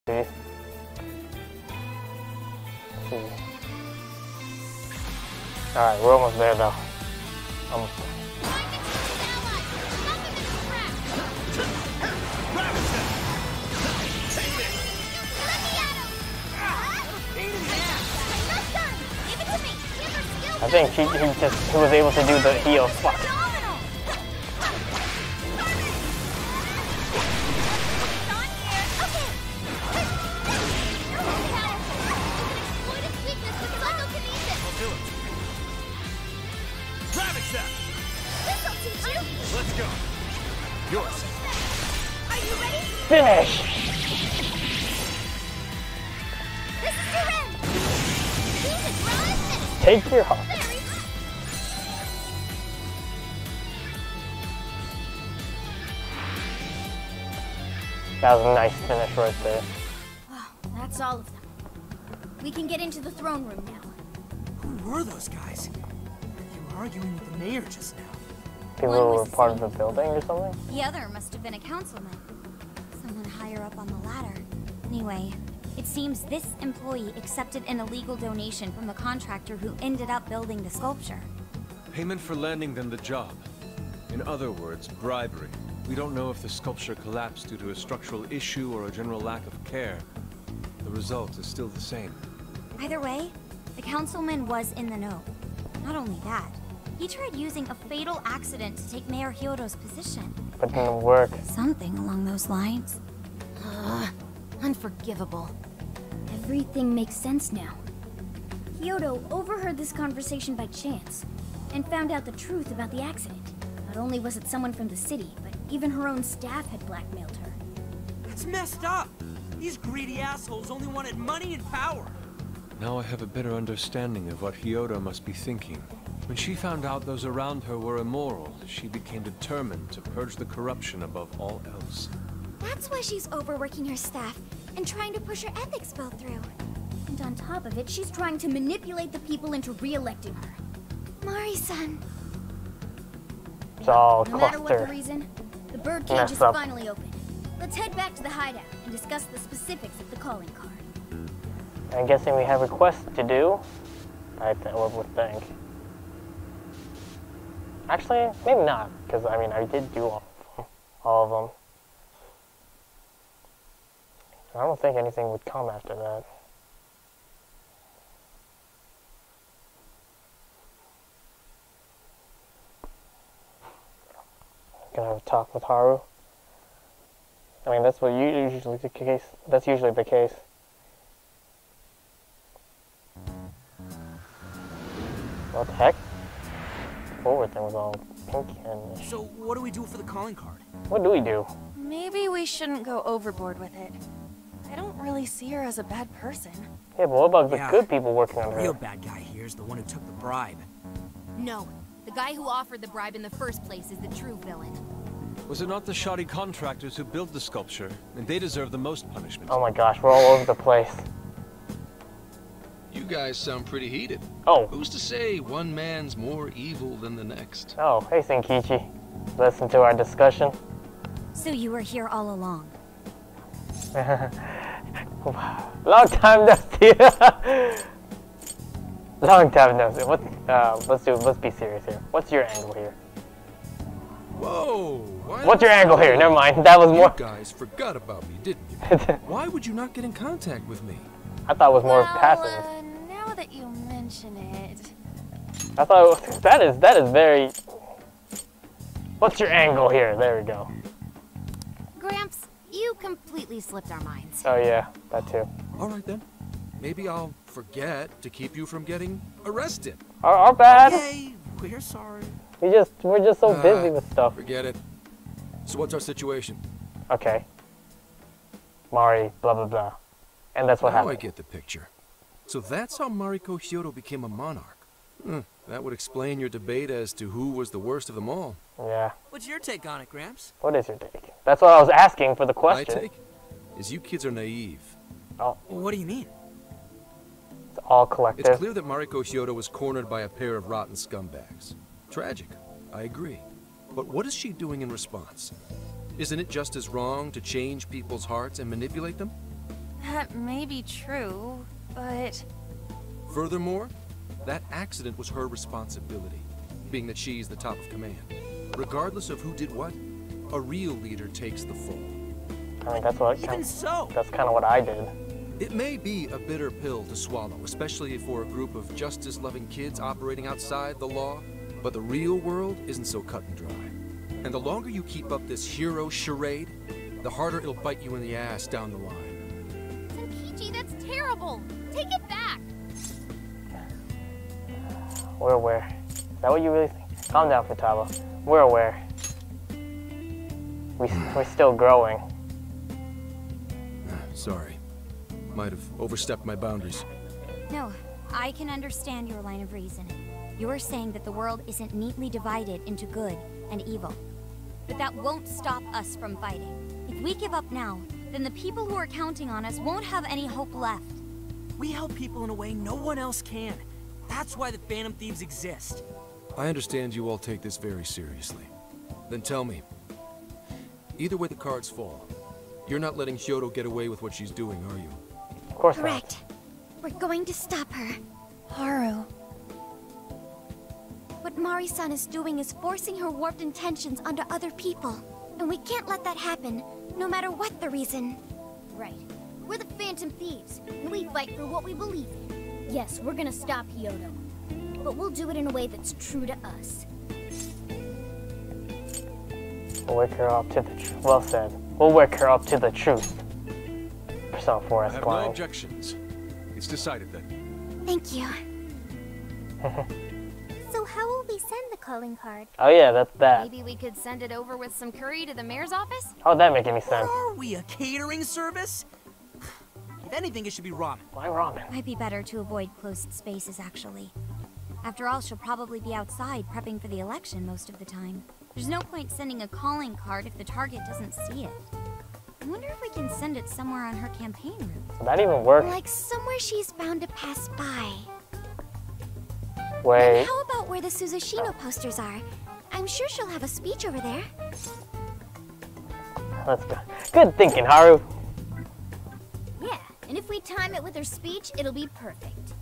See? Alright, we're almost there though. Almost there. I think he was able to do the heal. Fuck. Let's go. Yours. Are you ready? Finish! This is your end. Jesus, run! Take your heart. That was a nice finish right there. Wow, that's all of them. We can get into the throne room now. Who were those guys? They were arguing with the mayor just now. People who were part of the building or something? The other must have been a councilman. Someone higher up on the ladder. Anyway, it seems this employee accepted an illegal donation from the contractor who ended up building the sculpture. Payment for landing them the job. In other words, bribery. We don't know if the sculpture collapsed due to a structural issue or a general lack of care. The result is still the same. Either way, the councilman was in the know. Not only that, he tried using a fatal accident to take Mayor Hyodo's position. But it didn't work. Something along those lines. Unforgivable. Everything makes sense now. Hyodo overheard this conversation by chance, and found out the truth about the accident. Not only was it someone from the city, but even her own staff had blackmailed her. That's messed up. These greedy assholes only wanted money and power. Now I have a better understanding of what Hyodo must be thinking. When she found out those around her were immoral, she became determined to purge the corruption above all else. That's why she's overworking her staff and trying to push her ethics bill through. And on top of it, she's trying to manipulate the people into re-electing her. Mari-san. It's all No matter what the cluster. reason, the birdcage is finally open. Let's head back to the hideout and discuss the specifics of the calling card. I'm guessing we have a quest to do. I would think. Actually, maybe not, because I mean I did do all of them. I don't think anything would come after that. Gonna have a talk with Haru. I mean, that's what usually the case. That's usually the case. What the heck? Forward thing was all pink and. So what do we do for the calling card? What do we do? Maybe we shouldn't go overboard with it. I don't really see her as a bad person. Yeah, but what about the good people working on The her? real bad guy here is the one who took the bribe. No, the guy who offered the bribe in the first place is the true villain. Was it not the shoddy contractors who built the sculpture? And they deserve the most punishment. Oh my gosh, we're all over the place. You guys sound pretty heated. Oh. Who's to say one man's more evil than the next? Oh, hey Senkichi. Listen to our discussion. So you were here all along. Long time no see. Long time no see. Let's be serious here. What's your angle here? Whoa! What's your angle here? Never mind. That was more. You guys forgot about me, didn't you? Why would you not get in contact with me? I thought it was more passive. Now that you mention it... I thought that is very. What's your angle here? There we go. Gramps, you completely slipped our minds. Oh yeah, that too. All right then. Maybe I'll forget to keep you from getting arrested. Our bad. Okay, we're sorry. We're just so busy with stuff. Forget it. So what's our situation? Okay. Mari, blah blah blah, and that's what Now happened. I get the picture. So that's how Mariko Hyodo became a monarch. That would explain your debate as to who was the worst of them all. Yeah. What's your take on it, Gramps? What is your take? That's what I was asking for the question. My take is you kids are naive. Oh. Well, what do you mean? It's all collective. It's clear that Mariko Hyodo was cornered by a pair of rotten scumbags. Tragic, I agree. But what is she doing in response? Isn't it just as wrong to change people's hearts and manipulate them? That may be true, but... Furthermore, that accident was her responsibility, being that she's the top of command. Regardless of who did what, a real leader takes the fall. I mean, that's what Even so, that's kind of what I did. It may be a bitter pill to swallow, especially for a group of justice-loving kids operating outside the law, but the real world isn't so cut and dry. And the longer you keep up this hero charade, the harder it'll bite you in the ass down the line. Senkichi, that's terrible! Take it back! We're aware. Is that what you really think? Calm down, Futaba. We're aware. We're still growing. Sorry. Might have overstepped my boundaries. No, I can understand your line of reasoning. You're saying that the world isn't neatly divided into good and evil. But that won't stop us from fighting. If we give up now, then the people who are counting on us won't have any hope left. we help people in a way no one else can. That's why the Phantom Thieves exist. I understand you all take this very seriously. Then tell me, either way the cards fall, you're not letting Hyodo get away with what she's doing, are you? Of course not. Correct. We're going to stop her. Haru. What Mari-san is doing is forcing her warped intentions onto other people. And we can't let that happen, no matter what the reason. Right. We're the Phantom Thieves, and we fight for what we believe in. Yes, we're gonna stop Hyodo. But we'll do it in a way that's true to us. We'll wake her up to the truth. Well said. We'll wake her up to the truth. Persona 4 I have Esquire. no objections. It's decided then. Thank you. So how will we send the calling card? Oh yeah, that's that. Maybe we could send it over with some curry to the mayor's office? How would that make any What sense? are we, a catering service? If anything, it should be ramen. Why ramen? Might be better to avoid closed spaces, actually. After all, she'll probably be outside prepping for the election most of the time. There's no point sending a calling card if the target doesn't see it. I wonder if we can send it somewhere on her campaign route. Would that even work? Like somewhere she's bound to pass by. Wait. And how about where the Suzushino posters are? I'm sure she'll have a speech over there. Let's go. Good thinking, Haru. Yeah, and if we time it with her speech, it'll be perfect.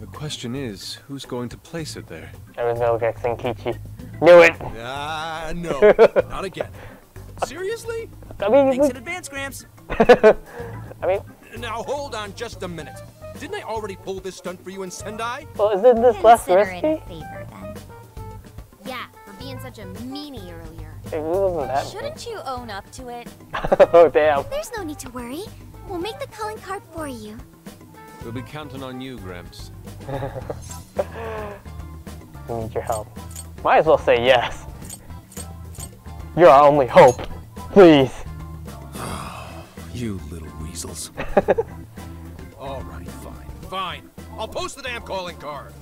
The question is, who's going to place it there? Everyone's gonna look at Senkichi. Knew it! No, not again. Seriously? I mean, Thanks in advance, Gramps. I mean, Now hold on just a minute. Didn't I already pull this stunt for you in Sendai? well, isn't this less Consider it a risky? favor, then. Yeah, for being such a meanie earlier. It wasn't that mean. Shouldn't you own up to it? Oh, damn. There's no need to worry. We'll make the calling card for you. We'll be counting on you, Gramps. We need your help. Might as well say yes. You're our only hope. Please. You little weasels. All right, fine, fine. I'll post the damn calling card.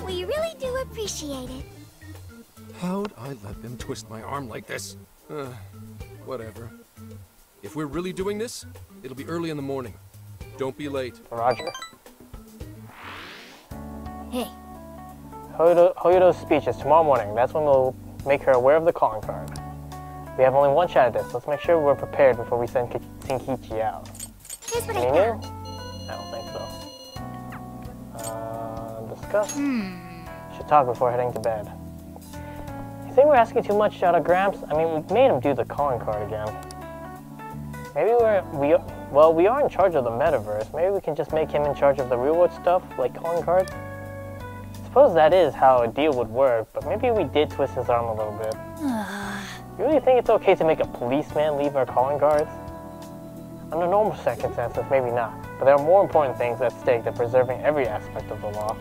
We really do appreciate it. How'd I let them twist my arm like this? Whatever. If we're really doing this, it'll be early in the morning. Don't be late. Roger. Hey, Hoyodo's speech is tomorrow morning. That's when we'll make her aware of the calling card. We have only one shot at this. Let's make sure we're prepared before we send Senkichi out. here's what Any I new? found. I don't think so. Discuss? Should talk before heading to bed. You think we're asking too much out of Gramps? I mean, we made him do the calling card again. Maybe we are in charge of the metaverse. Maybe we can just make him in charge of the real world stuff, like calling cards. Suppose that is how a deal would work, but maybe we did twist his arm a little bit. You really think it's okay to make a policeman leave our calling cards? Under normal circumstances, maybe not, but there are more important things at stake than preserving every aspect of the law.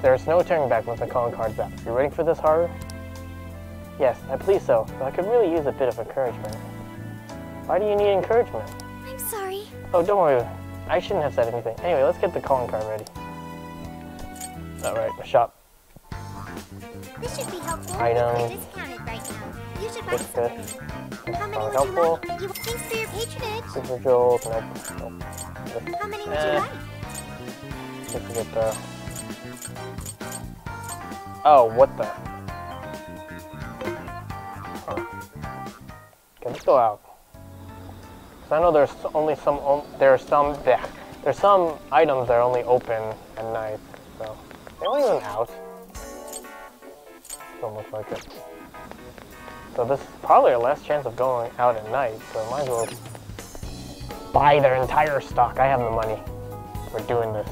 There's no turning back once the calling card's out. You ready for this, Haru? Yes, I believe so, but I could really use a bit of encouragement. Why do you need encouragement? I'm sorry. Oh, don't worry. I shouldn't have said anything. Anyway, let's get the calling card ready. Alright, shop. This should be helpful. Item. It's discounted right now. You should buy Good, good. something. How many would Helpful. you like? Thanks for your patronage. Super Jolt, nope. How many would you like? Just to get the... Oh, what the? Oh. Okay, let's go out. Because I know there's only some, there's some items that are only open at night, so they weren't even out. Don't look like it. So this is probably our last chance of going out at night, so I might as well buy their entire stock. I have the money for doing this.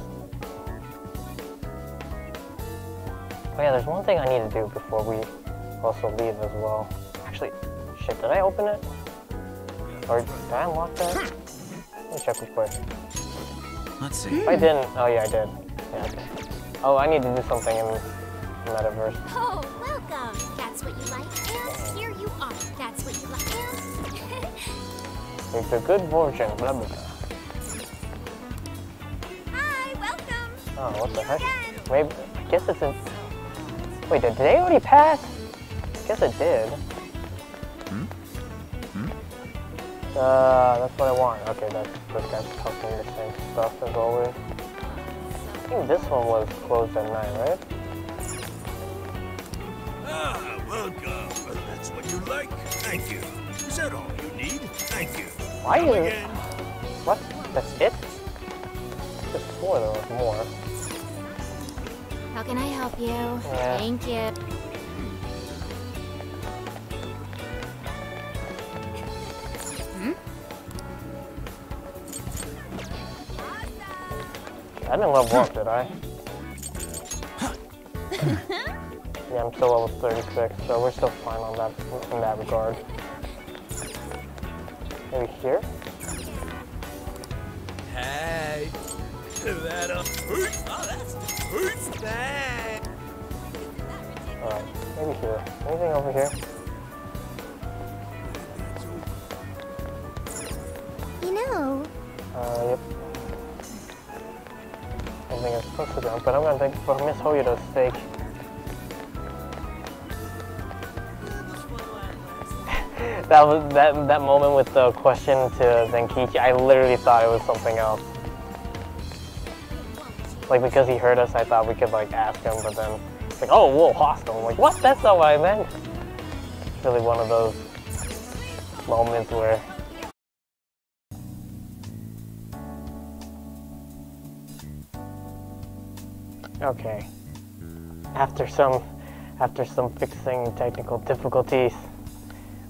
Oh yeah, there's one thing I need to do before we also leave as well. Actually, shit, did I open it? Or did I unlock that? Let me check real quick. Let's see. If I didn't, oh yeah, I did. Yeah. Oh, I need to do something in the metaverse. Oh, welcome. That's what you like. And here you are. That's what you like. And It's a good version, blah blah blah. hi, welcome. Oh, what the heck? Again. Maybe, I guess it's in... Wait, did they already pass? I guess it did. That's what I want. Okay, this guy's talking the same stuff as always. I think this one was closed at 9, right? Ah, welcome. That's what you like. Thank you. Is that all you need? Thank you. Why Come is it? again. What? That's it? Just 4, there was more. How can I help you? Yeah. Thank you. I didn't level up, did I? Yeah, I'm still level 36, so we're still fine on that in that regard. Maybe here? Hey. That up. Oh, that's who's that? Alright, maybe here. Anything over here? You know, Yep. I think it's supposed to go, but I'm gonna take for Miss Hoyota's sake. that moment with the question to Zenkichi, I literally thought it was something else. Like, because he heard us, I thought we could like ask him, but then it's like, oh, whoa, hostile. I'm like, what? That's not what I meant. It's really one of those moments where okay. After some fixing technical difficulties,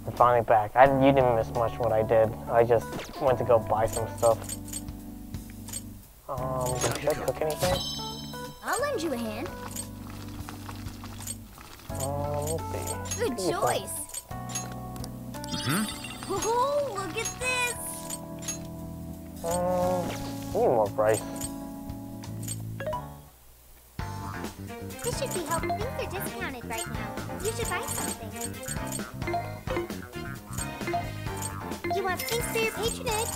we're finally back. You didn't miss much what I did. I just went to go buy some stuff. Should I cook anything? I'll lend you a hand. Let's see. Good Maybe choice. Oh, look at this. We need more rice. This should be helpful. Things are discounted right now. You should buy something. You want things for your patronage?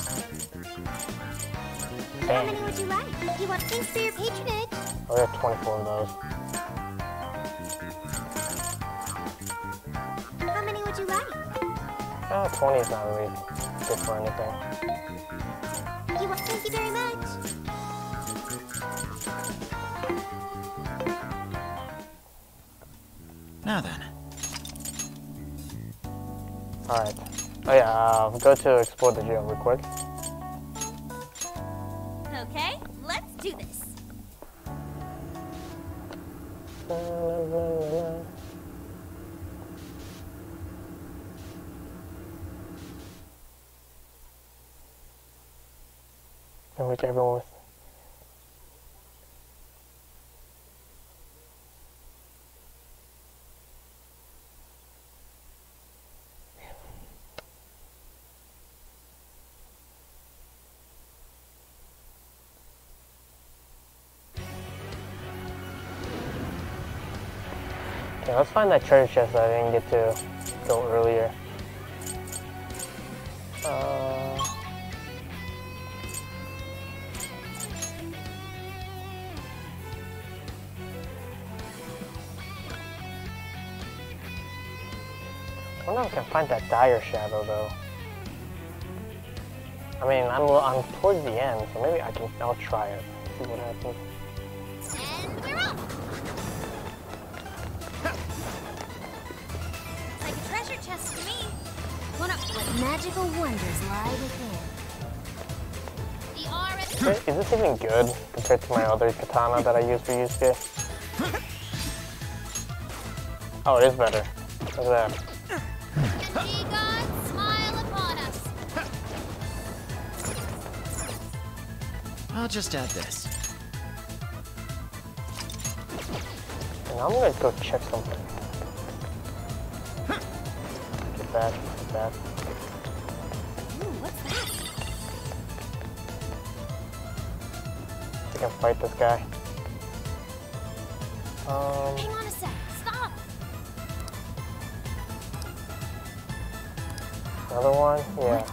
How many would you like? You want things for your patronage? Oh, we have 24 of those. How many would you like? 20 is not really good for anything. You want? Thank you very much. Now then. Alright. Oh yeah, go to explore the jail real quick. Okay, let's do this. In which everyone was... Okay, let's find that treasure chest that I didn't get to go earlier. I wonder if I can find that dire shadow though. I mean, I'm towards the end, so maybe I'll try it. See what happens. And we're off. Like a treasure chest to me. What magical wonders lie within? Is this even good compared to my other katana that I use for Yusuke? Oh, it is better. Look at that. The gods smile upon us. I'll just add this. And I'm gonna go check something. Get that, get that. Ooh, what's that? I can fight this guy. Hang on a sec. Stop. Another one? Yeah.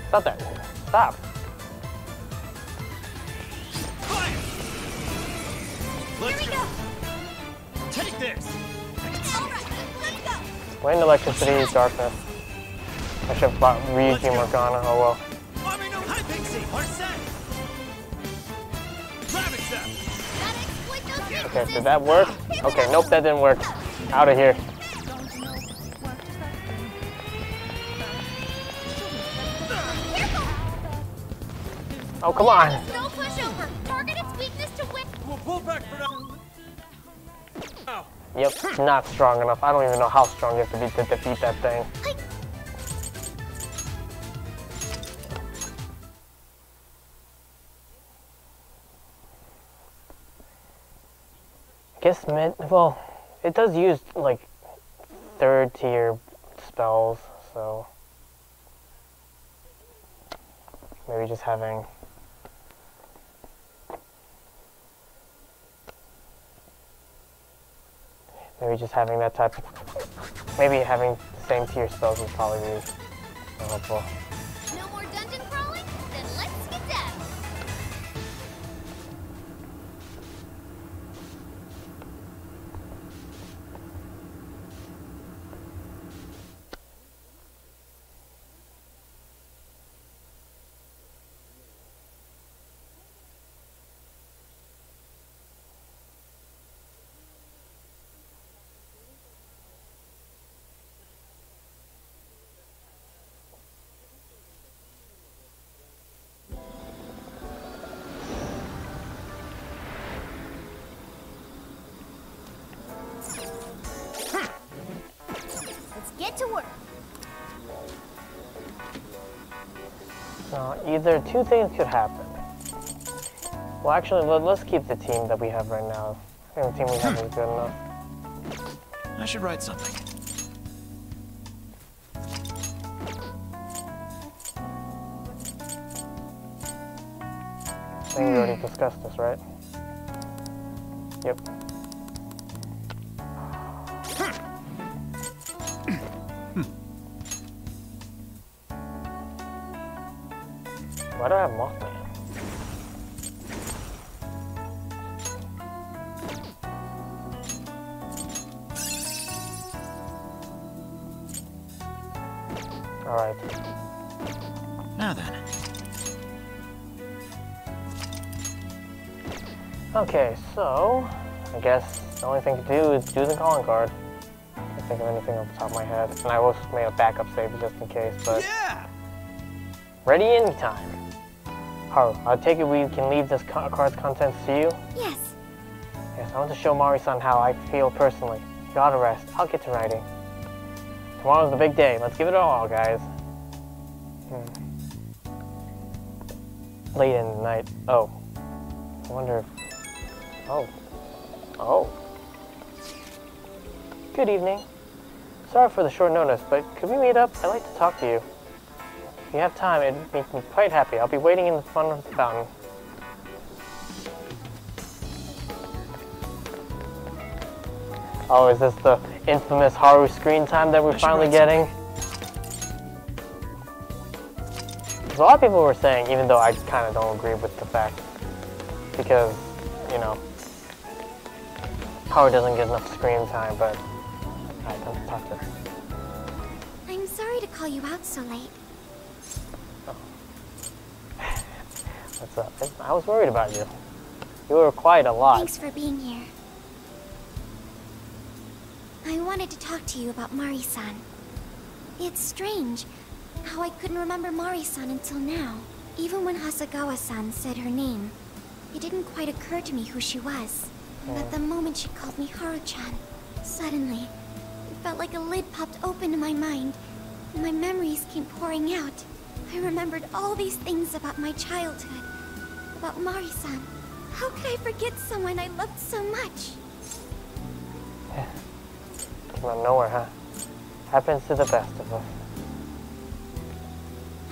Stop that. Stop. Let's go. Take this. All right, let's go. Wind, electricity, darkness. I should have bought Ryuji Morgana. Oh well. Army no high pixie. Are set. Traffic step. Gotta exploit those Okay, weaknesses. did that work? Okay, nope, that didn't work. Out of here. Oh, come on. No pushover. Target its weakness to win. We'll pull back for now. Ow. Yep, not strong enough. I don't even know how strong you have to be to defeat that thing. I guess well, it does use like 3rd tier spells, so maybe just having that type of, maybe having the same tier spells would probably be helpful. No more dungeon crawling? Then let's get down. Get to work. So either two things could happen. Well, actually, let's keep the team that we have right now. I think the team we have is good enough. I should write something. I think we already discussed this, right? Yep. Why do I have Mothman? Alright. Now then. Okay, so I guess the only thing to do is do the calling card. I can't think of anything off the top of my head. And I also made a backup save just in case, but Yeah. ready anytime. Haru, I take it we can leave this card's contents to you? Yes. Yes, I want to show Mari-san how I feel personally. You gotta rest. I'll get to writing. Tomorrow's the big day. Let's give it all, guys. Late in the night. Oh. I wonder if... Oh. Oh. Good evening. Sorry for the short notice, but could we meet up? I'd like to talk to you. If you have time, it'd make me quite happy. I'll be waiting in the front of the fountain. Oh, is this the infamous Haru screen time that we're finally getting? A lot of people were saying, even though I kind of don't agree with the fact, because, you know, Haru doesn't get enough screen time, but alright, let's talk to her. I'm sorry to call you out so late. What's up? I was worried about you. You were quiet a lot. Thanks for being here. I wanted to talk to you about Mari-san. It's strange how I couldn't remember Mari-san until now. Even when Hasagawa-san said her name, it didn't quite occur to me who she was. And at the moment she called me Haru-chan, suddenly, it felt like a lid popped open in my mind, and my memories came pouring out. I remembered all these things about my childhood, about Mari-san. How could I forget someone I loved so much? Came out of nowhere, huh? Happens to the best of us.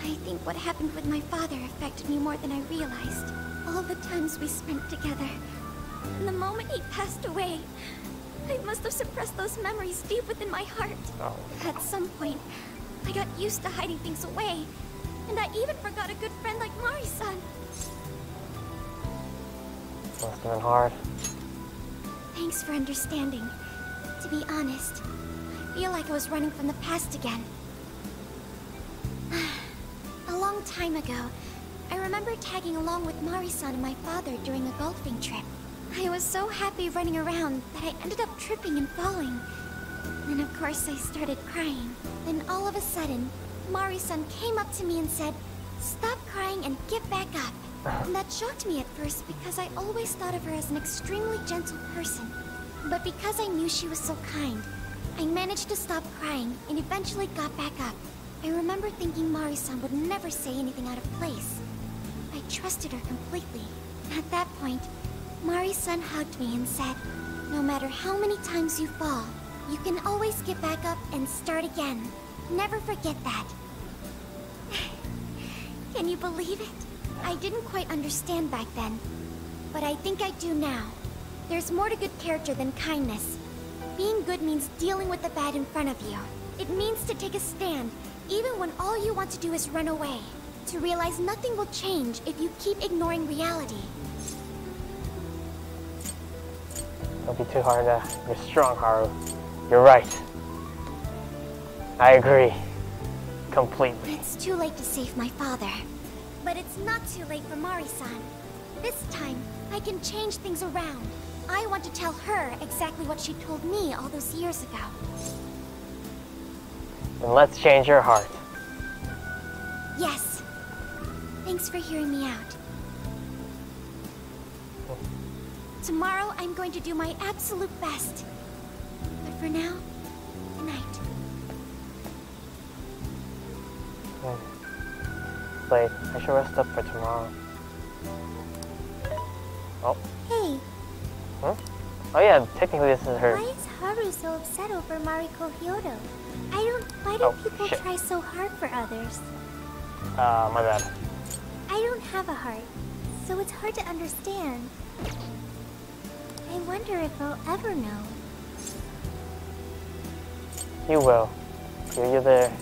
I think what happened with my father affected me more than I realized. All the times we spent together. And the moment he passed away, I must have suppressed those memories deep within my heart. Oh. At some point, I got used to hiding things away. And I even forgot a good friend like Mari-san. Must have been hard. Thanks for understanding. To be honest, I feel like I was running from the past again. A long time ago, I remember tagging along with Mari-san and my father during a golfing trip. I was so happy running around that I ended up tripping and falling. Then of course I started crying. Then all of a sudden, Mari-san came up to me and said, "Stop crying and get back up." And that shocked me at first because I always thought of her as an extremely gentle person. But because I knew she was so kind, I managed to stop crying and eventually got back up. I remember thinking Mari-san would never say anything out of place. I trusted her completely. At that point, Mari-san hugged me and said, "No matter how many times you fall, you can always get back up and start again. Never forget that." Can you believe it? I didn't quite understand back then, but I think I do now. There's more to good character than kindness. Being good means dealing with the bad in front of you. It means to take a stand, even when all you want to do is run away. To realize nothing will change if you keep ignoring reality. Don't be too hard. You're strong, Haru. You're right. I agree. Completely. It's too late to save my father. But it's not too late for Mari-san. This time, I can change things around. I want to tell her exactly what she told me all those years ago. Then let's change your heart. Yes. Thanks for hearing me out. Tomorrow, I'm going to do my absolute best. But for now, good night. Late. I should rest up for tomorrow. Oh. Hey. Huh? Oh yeah, technically this is her. Why is Haru so upset over Mariko Hyodo? Why do people try so hard for others? My bad. I don't have a heart, so it's hard to understand. I wonder if I'll ever know. You will. You're there.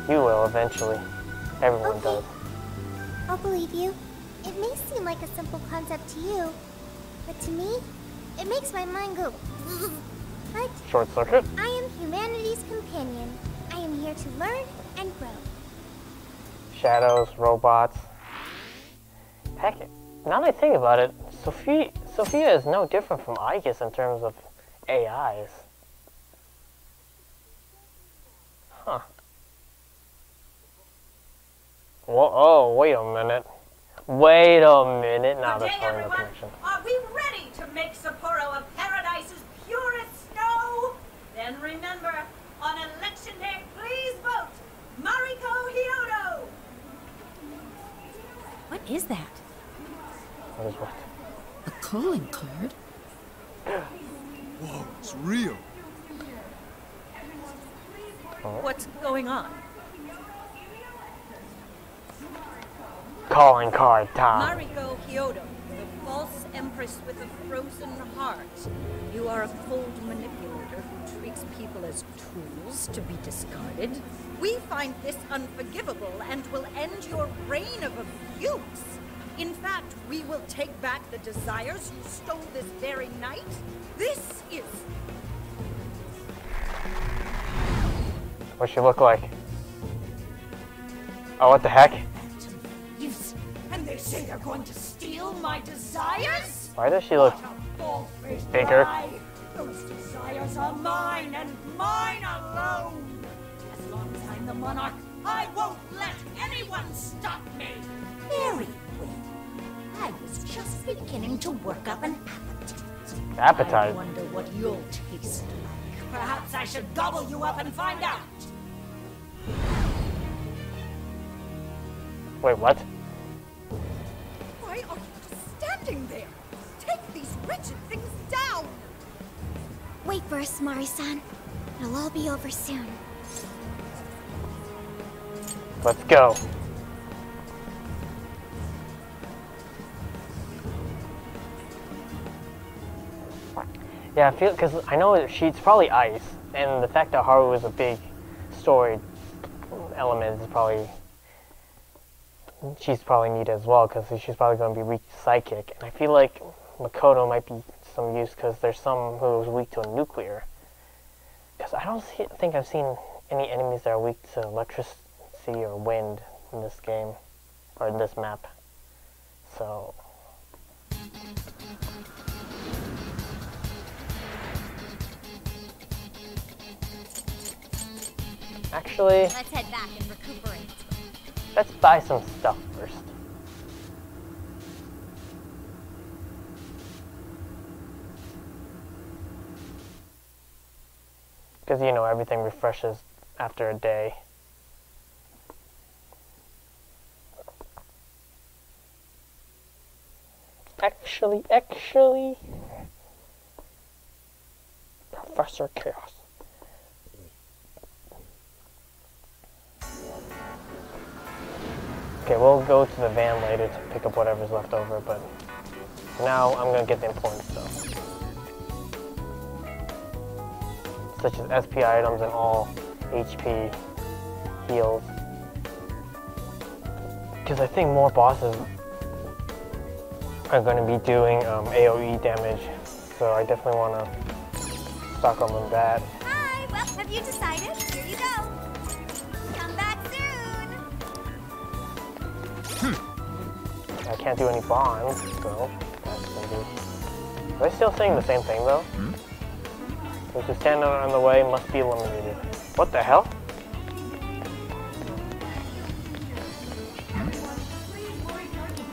You will eventually. Everyone does. I'll believe you. It may seem like a simple concept to you, but to me, it makes my mind go. But Short circuit? I am humanity's companion. I am here to learn and grow. Shadows, robots. Heck, now that I think about it, Sophia is no different from Aegis in terms of AIs. Huh. Whoa, oh, wait a minute. Wait a minute. Now there's probably no connection. Are we ready to make Sapporo a paradise's purest snow? Then remember, on election day, please vote Mariko Hyodo! What is that? What is what? A calling card? Whoa, it's real. What's going on? Calling card time. Mariko Hyodo, the false empress with a frozen heart. You are a cold manipulator who treats people as tools to be discarded. We find this unforgivable and will end your reign of abuse. In fact, we will take back the desires you stole this very night. This is... What's she look like? Oh, what the heck? Yes, and they say they're going to steal my desires? Why does she look bigger? Those desires are mine and mine alone. As long Monarch. I won't let anyone stop me. Very well. I was just beginning to work up an appetite. Appetite? I wonder what you'll taste like. Perhaps I should gobble you up and find out. Wait, what? Why are you just standing there? Take these wretched things down! Wait for us, Mari-san. It'll all be over soon. Let's go. Yeah, I feel, because I know she's probably ice, and the fact that Haru is a big story element is probably, she's probably needed as well, because she's probably going to be weak to psychic. And I feel like Makoto might be some use, because there's some who's weak to a nuclear. Because I don't think I've seen any enemies that are weak to electricity or wind in this game, or in this map. So actually, Let's head back and recuperate. let's buy some stuff first. Because, you know, everything refreshes after a day. Actually, Professor Chaos. Okay, we'll go to the van later to pick up whatever's left over, but for now, I'm gonna get the important stuff. Such as SP items and all HP heals. Because I think more bosses are going to be doing AoE damage, so I definitely want to stock on that. Hi, well, have you decided? Here you go. Come back soon. I can't do any bonds, so that's going to be... Are they still saying the same thing, though? Those who stand on the way must be eliminated. What the hell?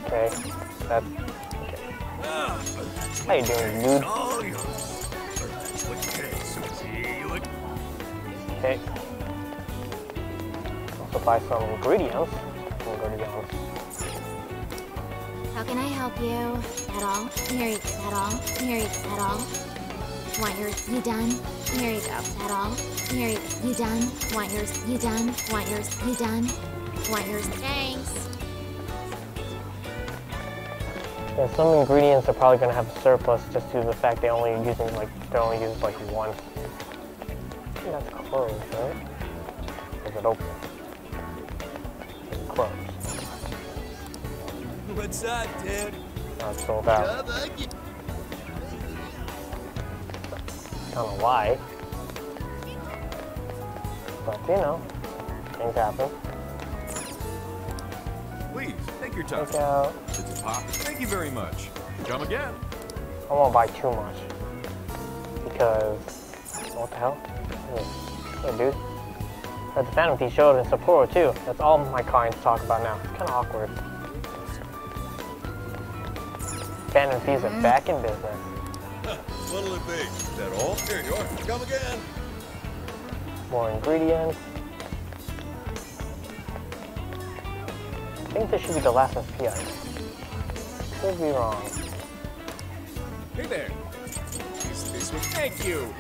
Okay, that's... Okay. How you doing, dude? Okay. Also buy some ingredients. How can I help you? At all? Here you go. At all? Here you go. At all? Want yours? You done? Here you go. At all? Here you go. You done? Want yours? You done? Want yours? You done? Want yours? Thanks. Yeah, some ingredients are probably going to have a surplus just due to the fact they're only using like once. I think that's closed, right? Or is it open? It's closed. What's up, dude? It's sold out. Don't know why, but you know, things happen. Please, take your time. Take out. It's a pop. Thank you very much. Come again. I won't buy too much because what the hell? Hey, dude. But the Phantom Thief showed in Sapporo too. That's all my clients talk about now. It's kind of awkward. Phantom Thieves are back in business. What'll it be? Is that all? Here you are. Come again. More ingredients. I think this should be the last SP item. Could be wrong. Hey there. This one. Thank you.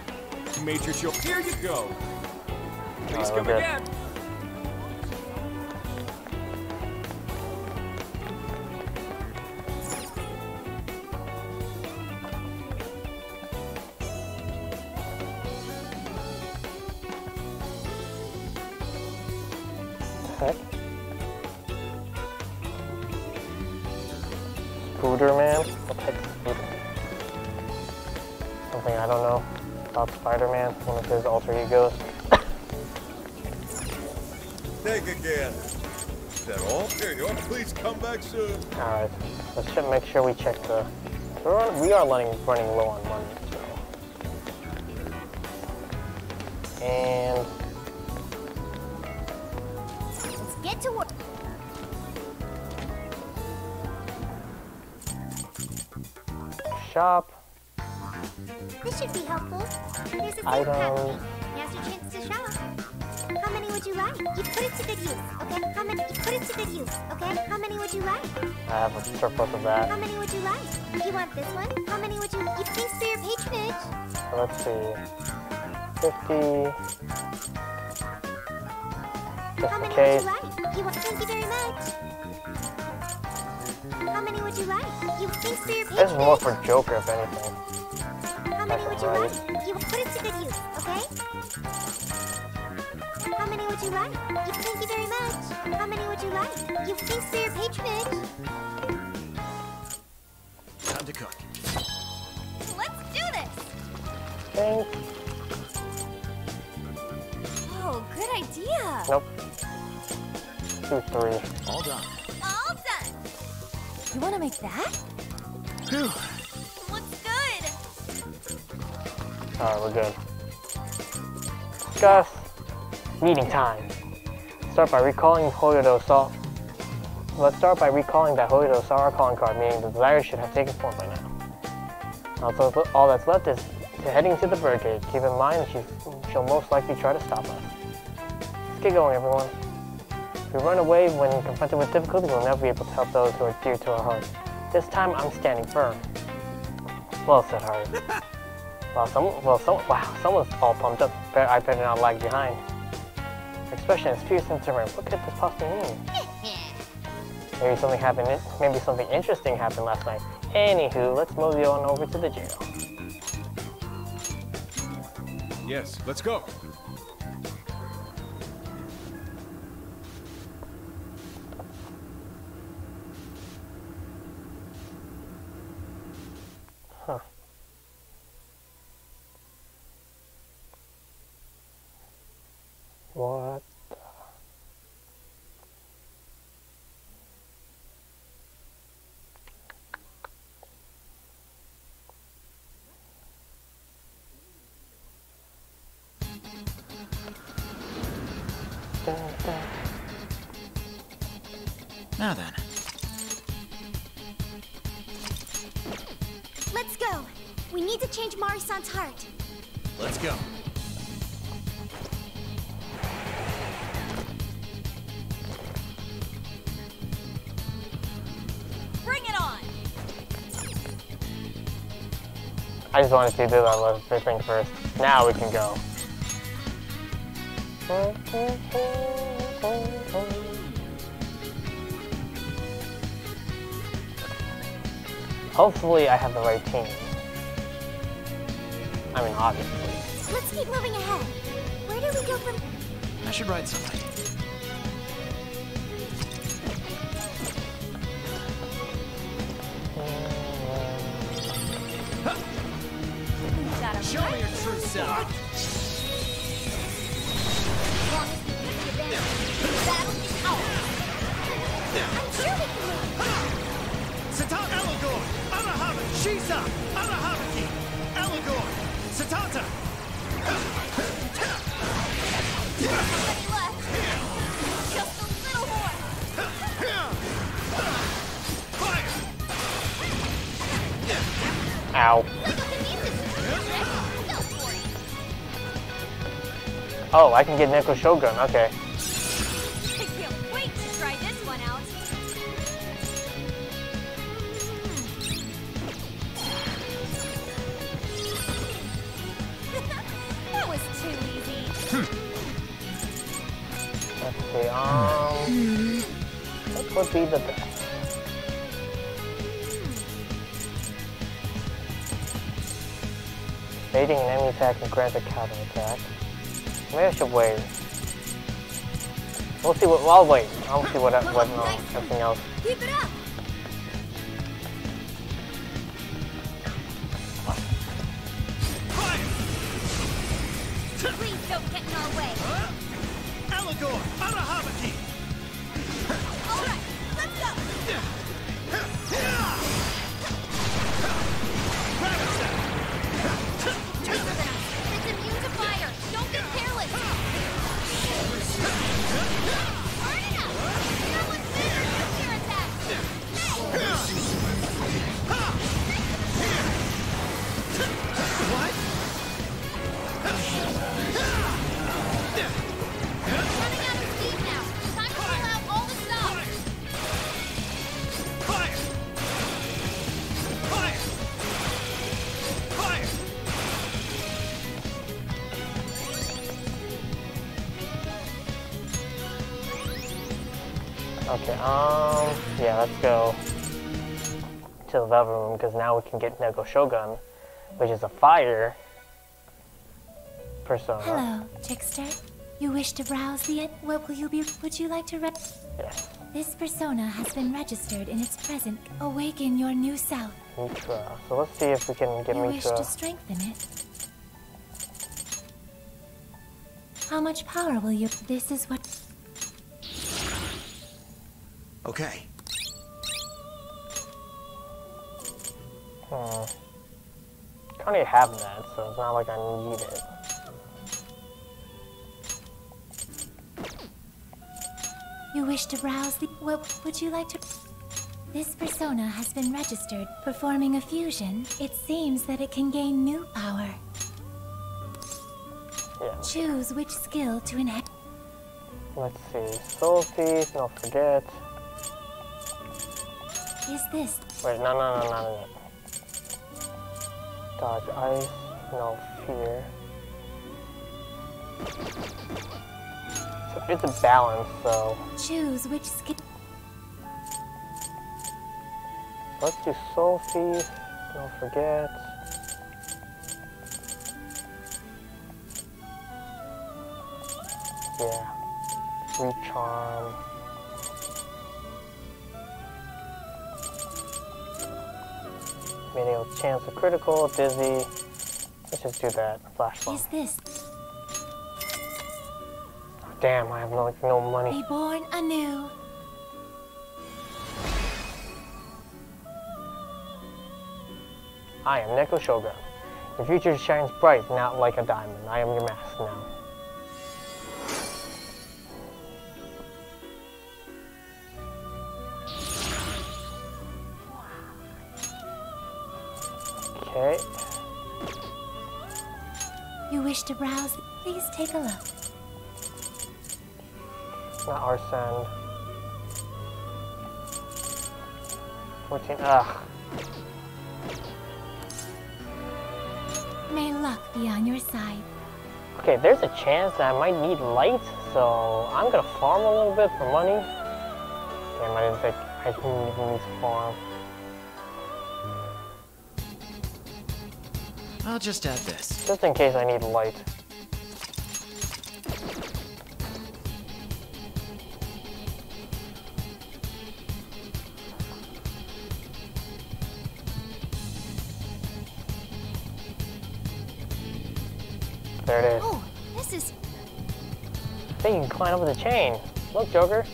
Major Chill. Here you go. Please come again. Heck? Spooderman? What the heck is Spooderman? Something I don't know about Spider-Man, one of his alter egos. Take again. Is that all? Here you are. Please come back soon. Alright, let's make sure we check the... We are running low on money, so... And... Get to work. Shop. This should be helpful. There's a Items. pattern. Now's your chance to shop. How many would you like? You put it to good use, okay? How many? You put it to good use, okay? How many would you like? I have a surplus of that. How many would you like? You want this one? How many would you? Thanks for your patronage. So let's see. 50. Just How in many case. would you like? Thank you very much. How many would you like? Thanks for your patronage. This is more for Joker, if anything. How many would you like? You put it to good use, okay? How many would you like? Thank you very much. How many would you like? Thanks for your patronage. Time to cook. Let's do this. Thanks. Oh, good idea. Nope. 2, 3. All done. All done. You want to make that? Whew. Looks good. Alright, we're good. Discuss. Meeting time. Let's start by recalling that Hoyodo saw our calling card, meaning the desire should have taken form by now. Also, all that's left is heading to the birdcage. Keep in mind that she'll most likely try to stop us. Let's get going, everyone. If we run away when confronted with difficulty, we'll never be able to help those who are dear to our hearts. This time, I'm standing firm. Well said, Haru. Wow, someone's all pumped up. I better not lag behind. Her expression is fierce and determined. What could this possibly mean? Maybe something happened. Maybe something interesting happened last night. Anywho, let's mosey on over to the jail. Yes, let's go. Huh. What? Now then. Let's go. We need to change Mari-san's heart. Let's go. Bring it on! I just wanted to do that last thing first. Now we can go. Hopefully I have the right team. I mean, obviously. Let's keep moving ahead. Where do we go from... I should write something. Show me your true self. Satata Elagor! Arahama! Shisa! Arahamaki! Elagor! Satata! Nobody left. Just a little more. Fire! Ow. Oh, I can get Neko Shogun, okay. I can't wait to try this one out. That was too easy. Let's see, what would be the best? Baiting an enemy attack and grant a counter attack. Maybe I should wait. We'll see what. I'll wait. I'll see what everything else. Keep it up. Please don't get in our way. Elagor! Arahamaki! All right, let's go. It's immune to fire. Don't get careless. Burn it up. Okay, yeah, let's go to the Velvet Room, because now we can get Neko Shogun, which is a fire persona. Hello, trickster. You wish to browse the what will you be? Would you like to Yes. This persona has been registered in its present. Awaken your new self. Mitra. So let's see if we can get You Mitra. wish to strengthen it. How much power will you? This is what. Okay. I already have that, so it's not like I need it. You wish to browse the what would you like to? This persona has been registered. Performing a fusion, it seems that it can gain new power. Yeah. Choose which skill to enhance. Let's see. Soul Thief, don't forget. Is this? Wait, no, not yet. Dodge Ice, no Fear. So it's a balance, so Choose which skill. let's do Soul Thief, don't forget. Yeah. Recharm. Medial chance of critical, dizzy. Let's just do that. Flash bomb. Is this? Damn, I have no money. Be born anew. I am Neko Shogun. Your future shines bright, not like a diamond. I am your mask now. Okay. You wish to browse? Please take a look. Not Arsene. 14. Ugh. May luck be on your side. Okay, there's a chance that I might need light, so I'm gonna farm a little bit for money. Damn, I didn't think I didn't even need to farm. I'll just add this. Just in case I need light. There it is. Oh, this is... I think you can climb over the chain. Look, Joker.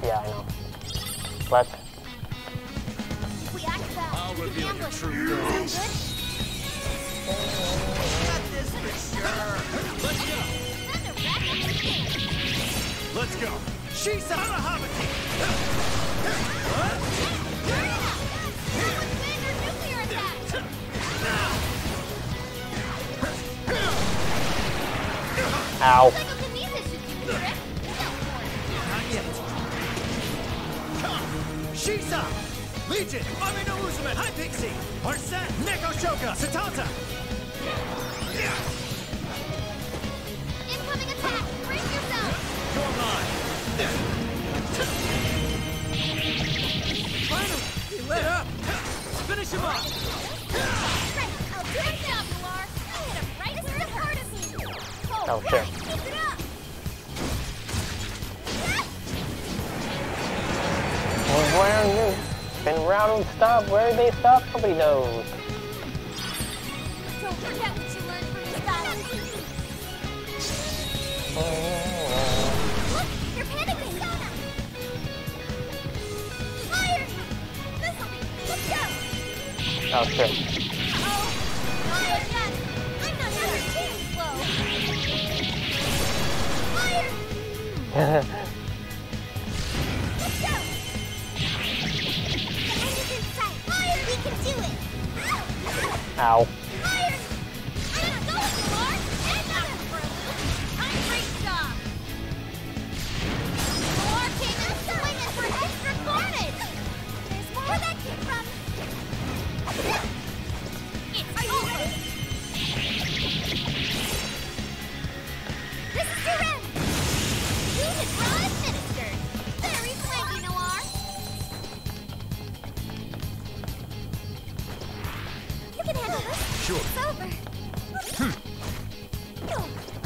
Yeah, I know. Let's. If we act fast, I'll we can reveal your ambush. true Sound goals. good? Got this for sure. Let's go. Time to wrap up the game. Let's go. She's on a Hamaki. Hurry up! Someone's been or nuclear attack! Ow. Psychokinesis should do the trick. Not yet. Shisa! Legion! Army no Uzumen! High Pixie! Arsene! Neko Shoka! Satanta! Incoming attack! Brace yourself! Come on! Finally! He lit up! Finish him off! Right, I'll do it now, Pilar! I hit him right where it hurts me! Oh, shit. Keep it up! Been around and stop. Where they stop, nobody knows. Don't forget what you learned from this battle! Look! You're panicking! Fire! This'll be... Let's go! Oh, shit. Uh-oh! Fire again! I'm not ever too slow! Fire! Let's go! The end is in sight! Fire! We can do it! Ow. Fire! I'm going, Pilar! And not for a loop! Great job! Pilar came out swinging for extra carnage! There's more where that came from! Are you ready? This is your end! Use it, Rod administered!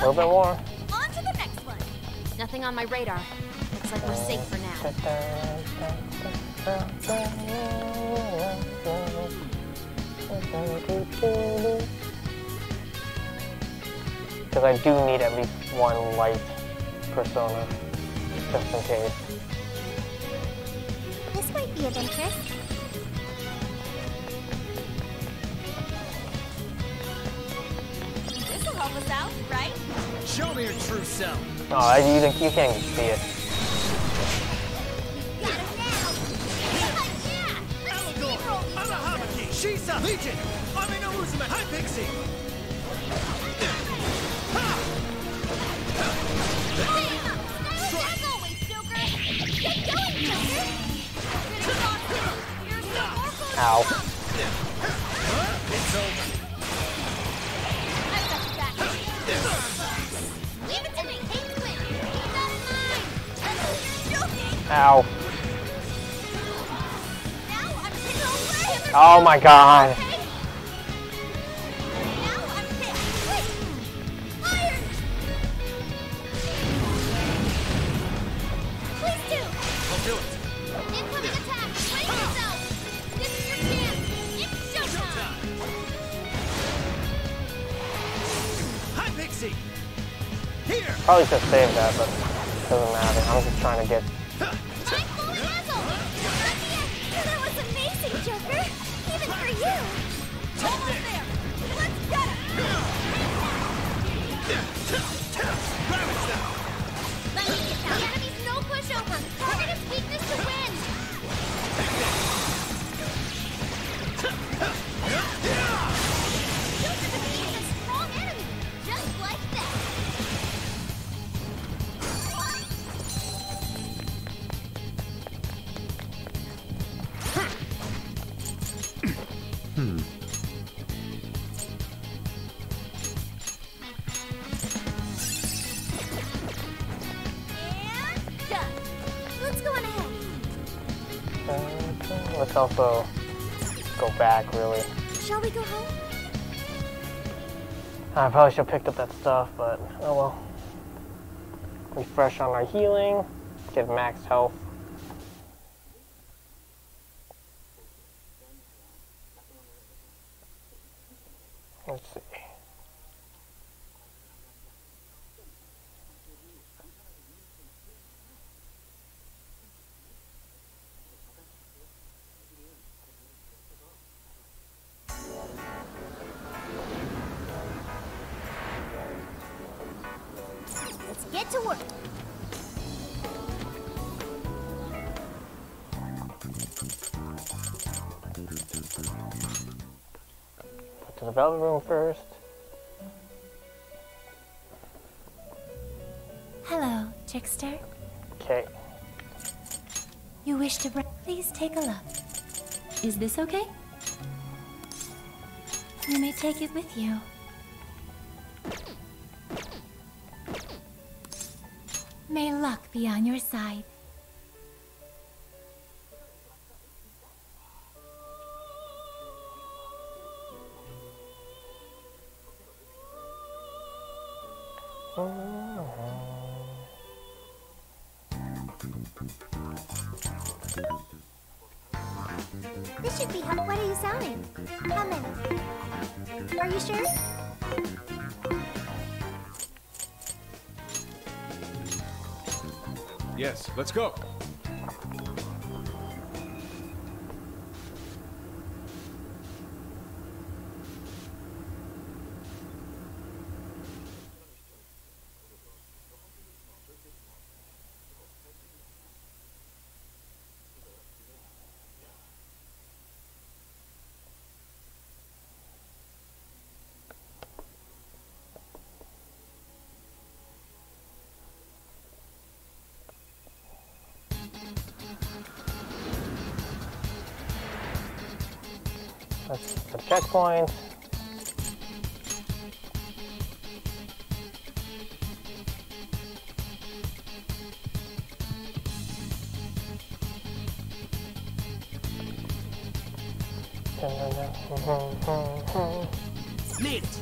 little bit more. On to the next one. Nothing on my radar. Looks like we're safe for now. Because I do need at least one light persona, just in case. This might be of interest. This'll help us out, right? Show me your true self. Oh, you can't even see it. Shisa! Legion! Ame no Uzume! Hi, Pixie! As always, Joker! Get going, Joker! You're so more Ow. It's over. I've got your back. Leave it to me! Take the win! That's mine! You're joking! Ow. Now I'm taking over! Oh my god. Probably should save that, but it doesn't matter. I'm just trying to get... That was amazing, Joker! Even for you! Almost there! Let's get it! Let me get down. The enemy's no pushover! Target his weakness to win! Joker defeated a strong enemy! Just like that! Let's also go back, really. Shall we go home? I probably should have picked up that stuff, but oh well. Refresh on our healing, get max health. Let's see. Let's get to work. To the velvet room first. Hello, Trickster. Okay. You wish to please take a look. Is this okay? You may take it with you. May luck be on your side. This should be how. What are you selling? How many? Are you sure? Yes, let's go. That's the checkpoint. Need it.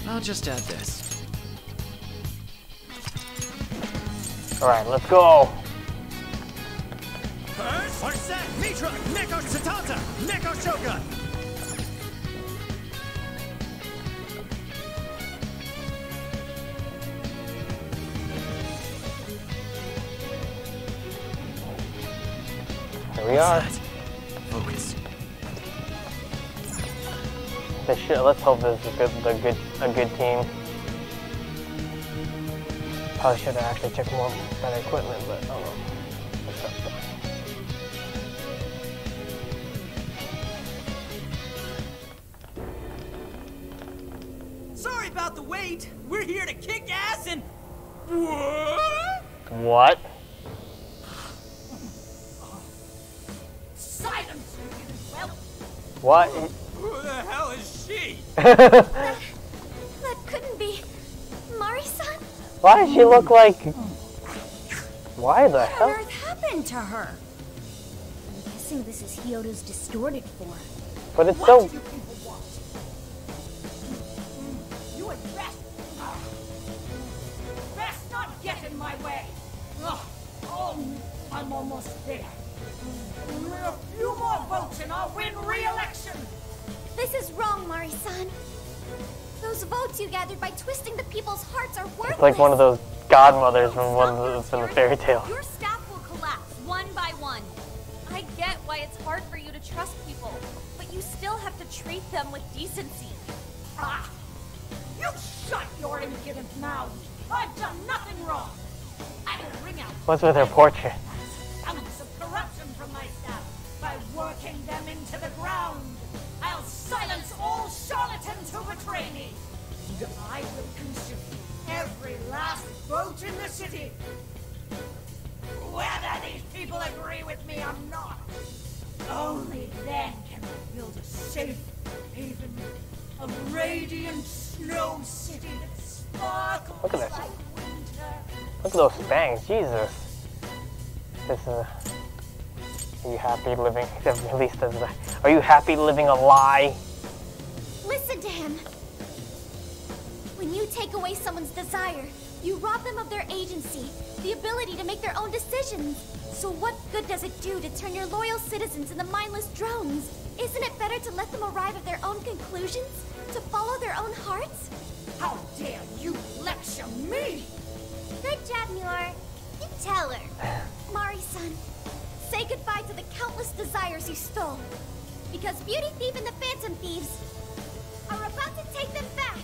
I'll just add this. Alright, let's go. Arset, Mitra, Neko Satata, Neko Shogun. Here we are. Focus. Let's hope this is a good team. Probably should have actually checked more better equipment, but I don't know. What's up, though? Sorry about the wait. We're here to kick ass and... What? Silence! Well, what? Who the hell is she? That couldn't be Mari-san? Why does she look like... Why the hell? what on earth happened to her? I'm guessing this is Hyodo's distorted form. But it's so... You had best not get in my way. Oh, I'm almost there. Only a few more votes and I'll win re-election. This is wrong, Mari-san. Those votes you gathered by twisting the people's hearts are worthless. It's like one of those godmothers from the fairy tale. Your staff will collapse one by one. I get why it's hard for you to trust people, but you still have to treat them with decency. Ah! You shut your impudent mouth. I've done nothing wrong. I will bring out What's with her portrait? ounce of corruption from my staff by working them into the ground. I'll silence all charlatans who betray me. And I will consume every last vote in the city. Whether these people agree with me or not, only then can I build a safe haven, a radiant snow city that sparkles Look at that. like winter. Look at those fangs, Jesus. This is... Are you happy living... At least as a... Are you happy living a lie? Listen to him. When you take away someone's desire, you rob them of their agency, the ability to make their own decisions. So what good does it do to turn your loyal citizens into mindless drones? Isn't it better to let them arrive at their own conclusions? To follow their own hearts? How dare you lecture me? Good job, Muir. You tell her. Mari-san, say goodbye to the countless desires you stole. Because Beauty Thief and the Phantom Thieves are about to take them back.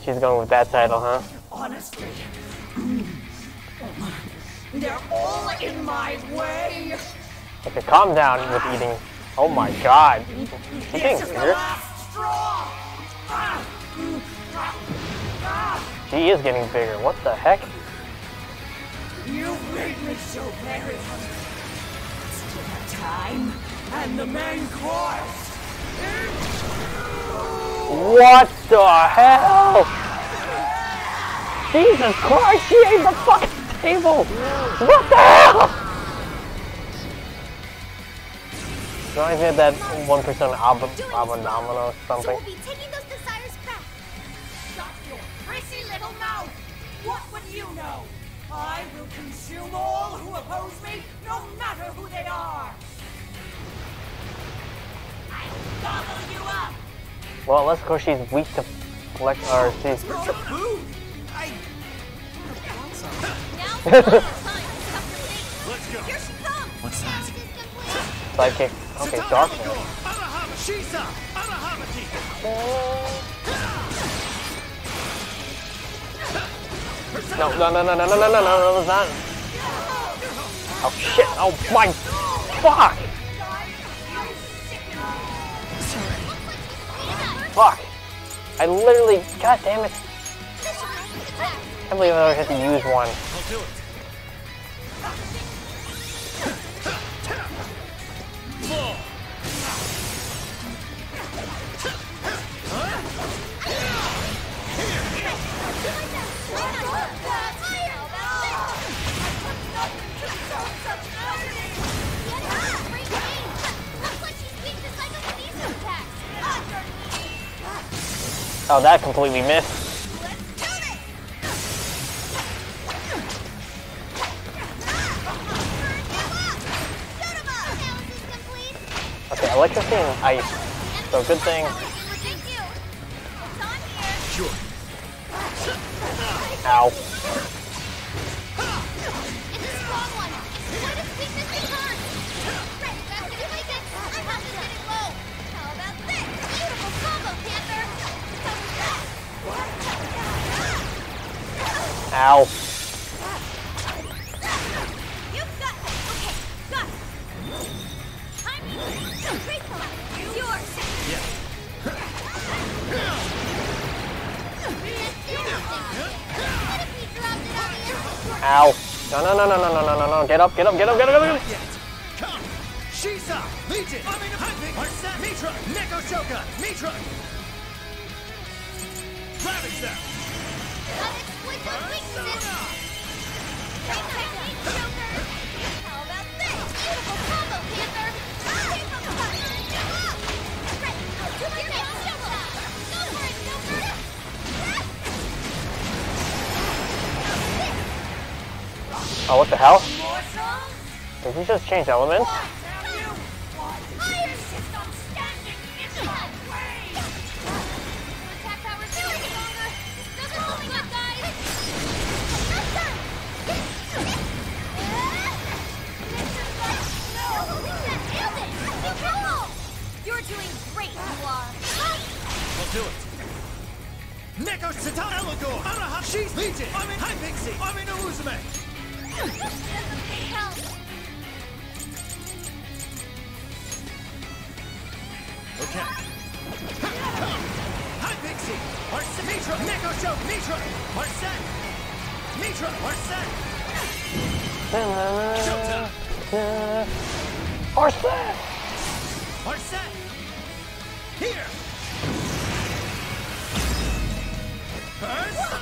She's going with that title, huh? Honestly, they're all in my way. Okay, calm down with eating. Oh my god. She's getting This is the bigger. last straw. She is getting bigger. What the heck? You've made me so very hungry. It's dinner time, and the main course. What the hell? Jesus Christ, she ate the fucking table! What the hell? Reminds me of that 1% Abonomino or something. So we'll be taking those desires back. Shut your prissy little mouth! What would you know? I will consume all who oppose me, no matter who they are. I'll gobble you up. Well, unless of course she's weak to flex or she's... Food! Let's go. Here she comes. What's that? Sidekick. Okay, dark mode. No, it's not. Oh shit, oh my, fuck! Fuck! I literally, god damn it. I can't believe I ever had to use one. I'll do it. Oh, that completely missed. Okay, electricity and ice. So good thing. Sure. Ow. Ow. Ow. No, no, no, no, no, no, no, no, no. Get up, get up, get up, get up, get up. Come. Shisa. Legion. Arsat. Mitra. Neko Shoka. Mitra. Ravage them. Oh, what the hell? Did he just change elements? You're doing great, you are. We'll do it. Neko Satan Elagor. Araha. She's Legion. I'm in High Pixie. I'm in Uzume. Okay. High Pixie. Arsat. Mitra. Neko Show. Mitra. Arsat. Mitra. Arsat. Arsat. Arsat. Here.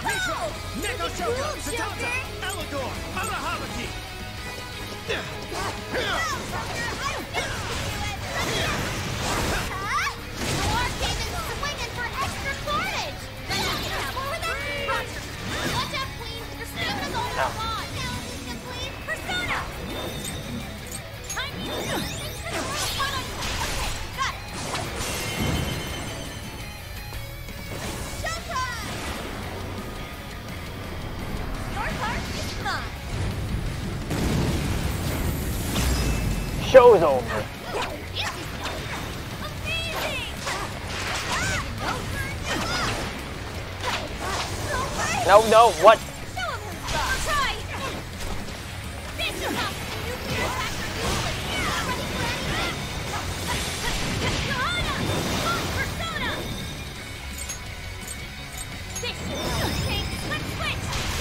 Mitra. Neko Shoka. Satanta. Elagor. Arahabaki. Show's over. No, no, what?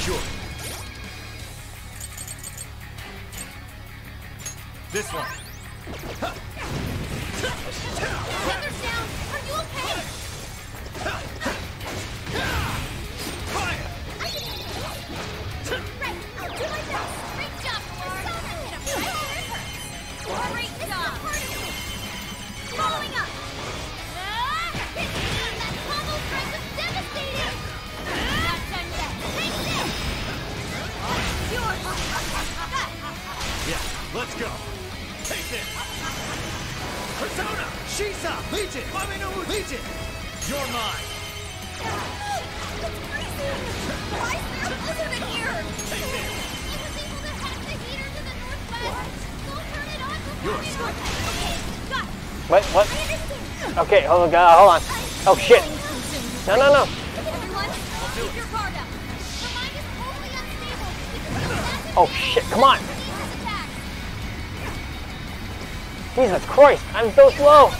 Sure. This one. Feathers down. Are you okay? Fire! Right. I'll do my best. Great job, Laura. Great job. Following up. That combo strike was devastating. Not done yet. Take this. Yours. Yeah, let's go. Take this. Persona! Shisa! Legion! Amino Legion! You're mine! That's crazy! Why is there a blizzard in here? Take this! I was able to hack the heater to the northwest. Don't turn it on before Yours. we go. Okay, got it. Wait, what? I understand. Okay, hold on. Oh shit! No, no, no. Everyone, keep your guard up. Her mind is totally unstable. Oh shit! Come on! Jesus Christ! I'm so slow.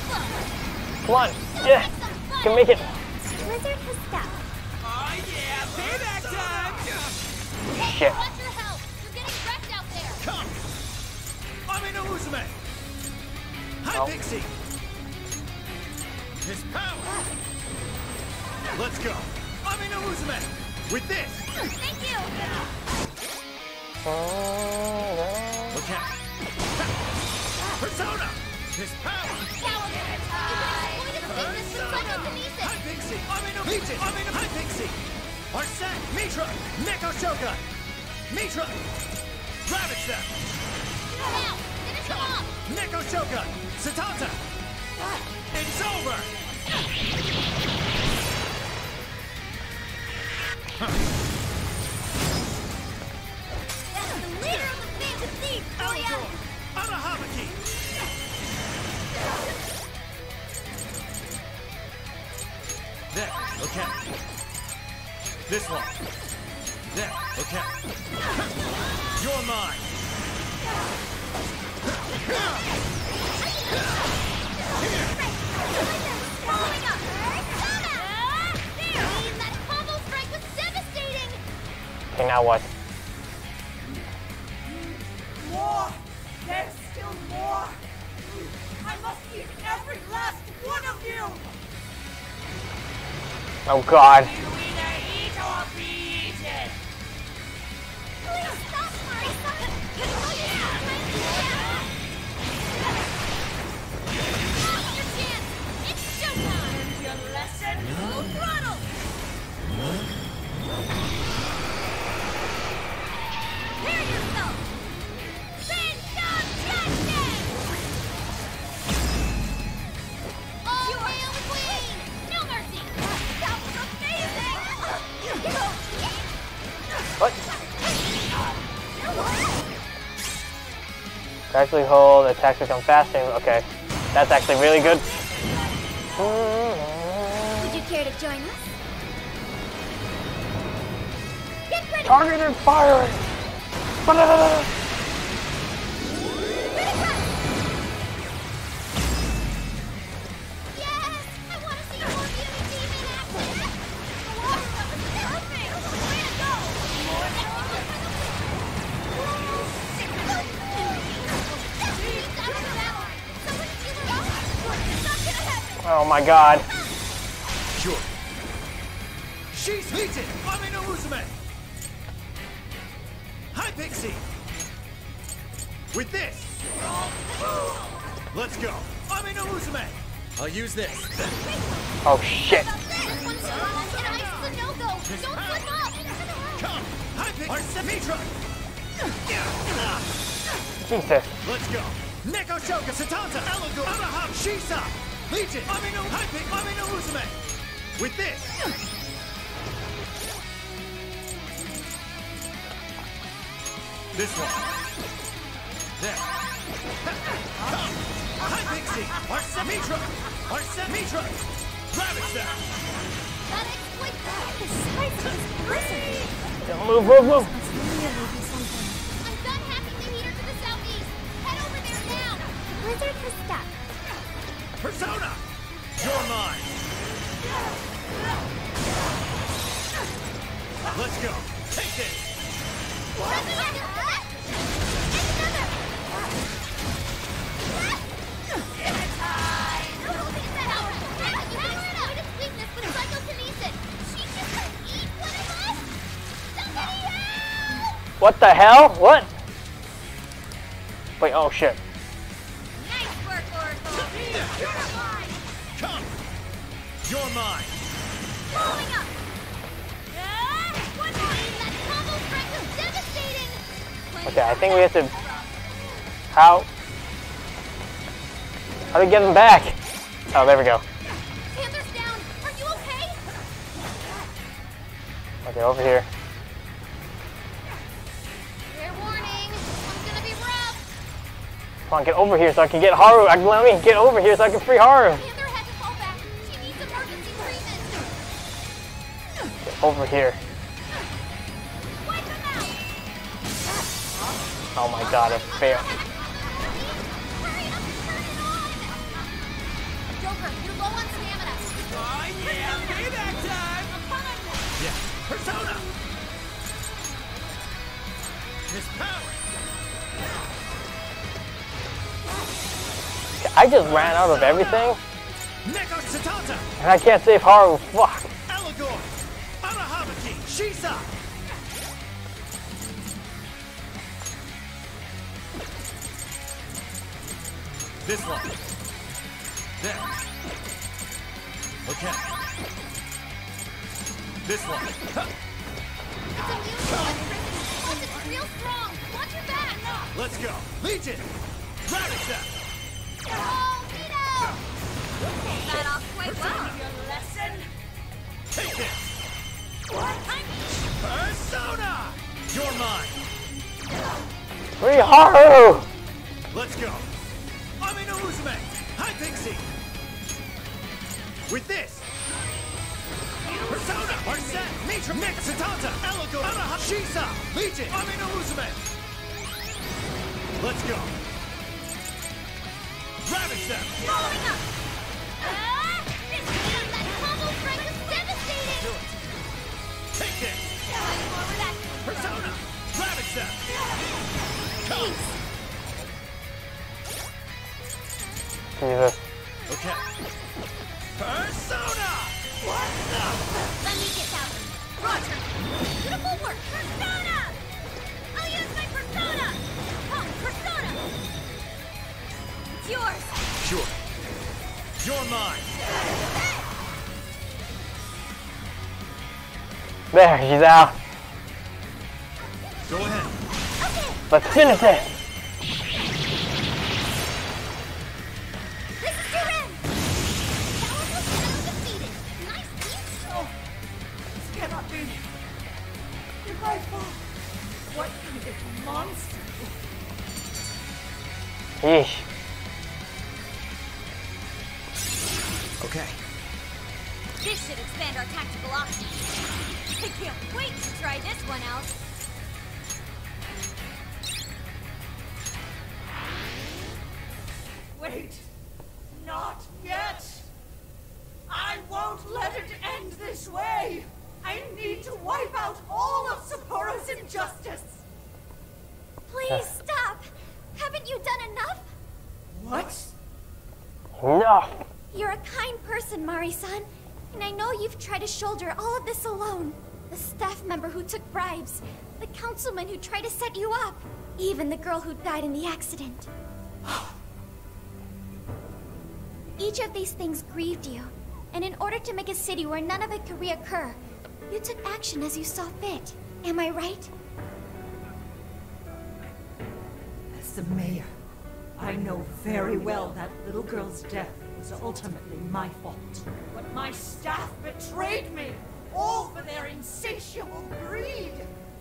Come on! Yeah, can make it. Blizzard has stopped. Oh yeah! Payback time! Shit! Watch your health. You're getting wrecked out there. Come! Amino Uzume! High Oh. Pixie! His power! Let's go! Amino Uzume! With this! Thank you. Okay. Persona! His power! Caliber. You're going to see this with psychokinesis. High Pixie! Amino Legion! High Pixie! Arsene! Mitra! Neko Shogun! Mitra! Ravage them! Now! Finish him off! Neko Shogun! Satanta! It's over! That's the leader of the Phantom Thieves, Julia! Arahabaki! There, okay. This one. There, okay. You're mine. Following up! There! That combo strike was devastating! Okay, now what? More! There's still more! I must eat every last one of you! Oh God. You either eat or be eaten! Please stop, Marisa! Now's your chance! It's showtime! Learn your lesson? Full throttle! Prepare yourself! Oh, hail the queen! No mercy! That was amazing! What? Gradually hold, attacks become faster. Okay, that's actually really good. Would you care to join us? Get ready! Targeted firing! Yes! I want to see more beauty team in action! The water that was perfect! Way to go! More Oh my God. Sure. She's Legion! Ame no Musume! High Pixie! With this! Let's go! Ame no Musume! I'll use this. Oh shit. This one's strong and ice is a no-go! Don't slip up! Come! High Pixie! Arsemitra! Jesus. Let's go! Neko Shoka Satanta! Alago! Arahab! Shisa! Legion! Ame no High Pixie! Ame no Musume! With this! This one. There. Come! High Pixie! Arsemitra! Arsemitra! Ravage them! That exploit the size of this person! Don't move, move, move. Must really be something. I'm done hacking the heater to the southeast. Head over there now! The blizzard has stuck. Persona! You're mine! Let's go! Take this! And another! It's time! No, take that out! You can exploit its weakness with psychokinesis. She just gonna eat one of us? Somebody help! What the hell? What? Wait, oh shit. Nice work, Oracle! You're mine! Come! You're mine! Following up! One more! That combo strike was devastating! Okay, I think we have to... How do we get him back? Oh, there we go. Panther's down! Are you okay? Okay, over here. Fair warning! It's gonna be rough! Come on, get over here so I can get Haru. Let me get over here so I can free Haru. Panther had to fall back. She needs emergency treatment. Get over here. Wipe him out! Oh my god, it failed. Hurry up! Turn it on! Joker, you're low on stamina. Oh yeah! Payback time! Yeah! Persona! His power! I just ran out of everything, Neko Satanta! and I can't save Haru. Fuck. Alagor! Arahabaki! Shisa! This one. There. Okay. This one. It's unusual. Plus, it's real strong. Watch your back. Let's go. Legion! Ravage them! Oh, Vito! You pulled that off quite well. Your lesson? Take this! What? Persona! You're mine! Riharu! Let's go! Amino Uzume! Hi, Pixie! With this! Persona! Arset! Mitra! Mix! Satanta! Elogo! Anaha! Shisa! Legion! Amino Uzume! Let's go! Ravage them! Following up! That combo strike was devastating! Do it! Take this! Persona! Ravage them! Thanks! Jesus. Okay. Persona! What the? Let me get that one. Roger! Beautiful work! Persona! I'll use my persona! Oh, persona! It's yours! Sure. You're mine! There, she's out. Go ahead. Let's finish it. This is your end! Powerful shadow defeated. Nice team. Oh, this cannot be. You're my fault. What kind of monster? Yeesh. Okay. This should expand our tactical options. I can't wait to try this one out. Wait. Not yet. I won't let it end this way. I need to wipe out all of Sapporo's injustice. Please stop. Haven't you done enough? What? No. You're a kind person, Mari-san. And I know you've tried to shoulder all of this alone. The staff member who took bribes, the councilman who tried to set you up, even the girl who died in the accident. Each of these things grieved you, and in order to make a city where none of it could reoccur, you took action as you saw fit. Am I right? As the mayor, I know very well that little girl's death was ultimately my fault. But my staff betrayed me, all for their insatiable greed.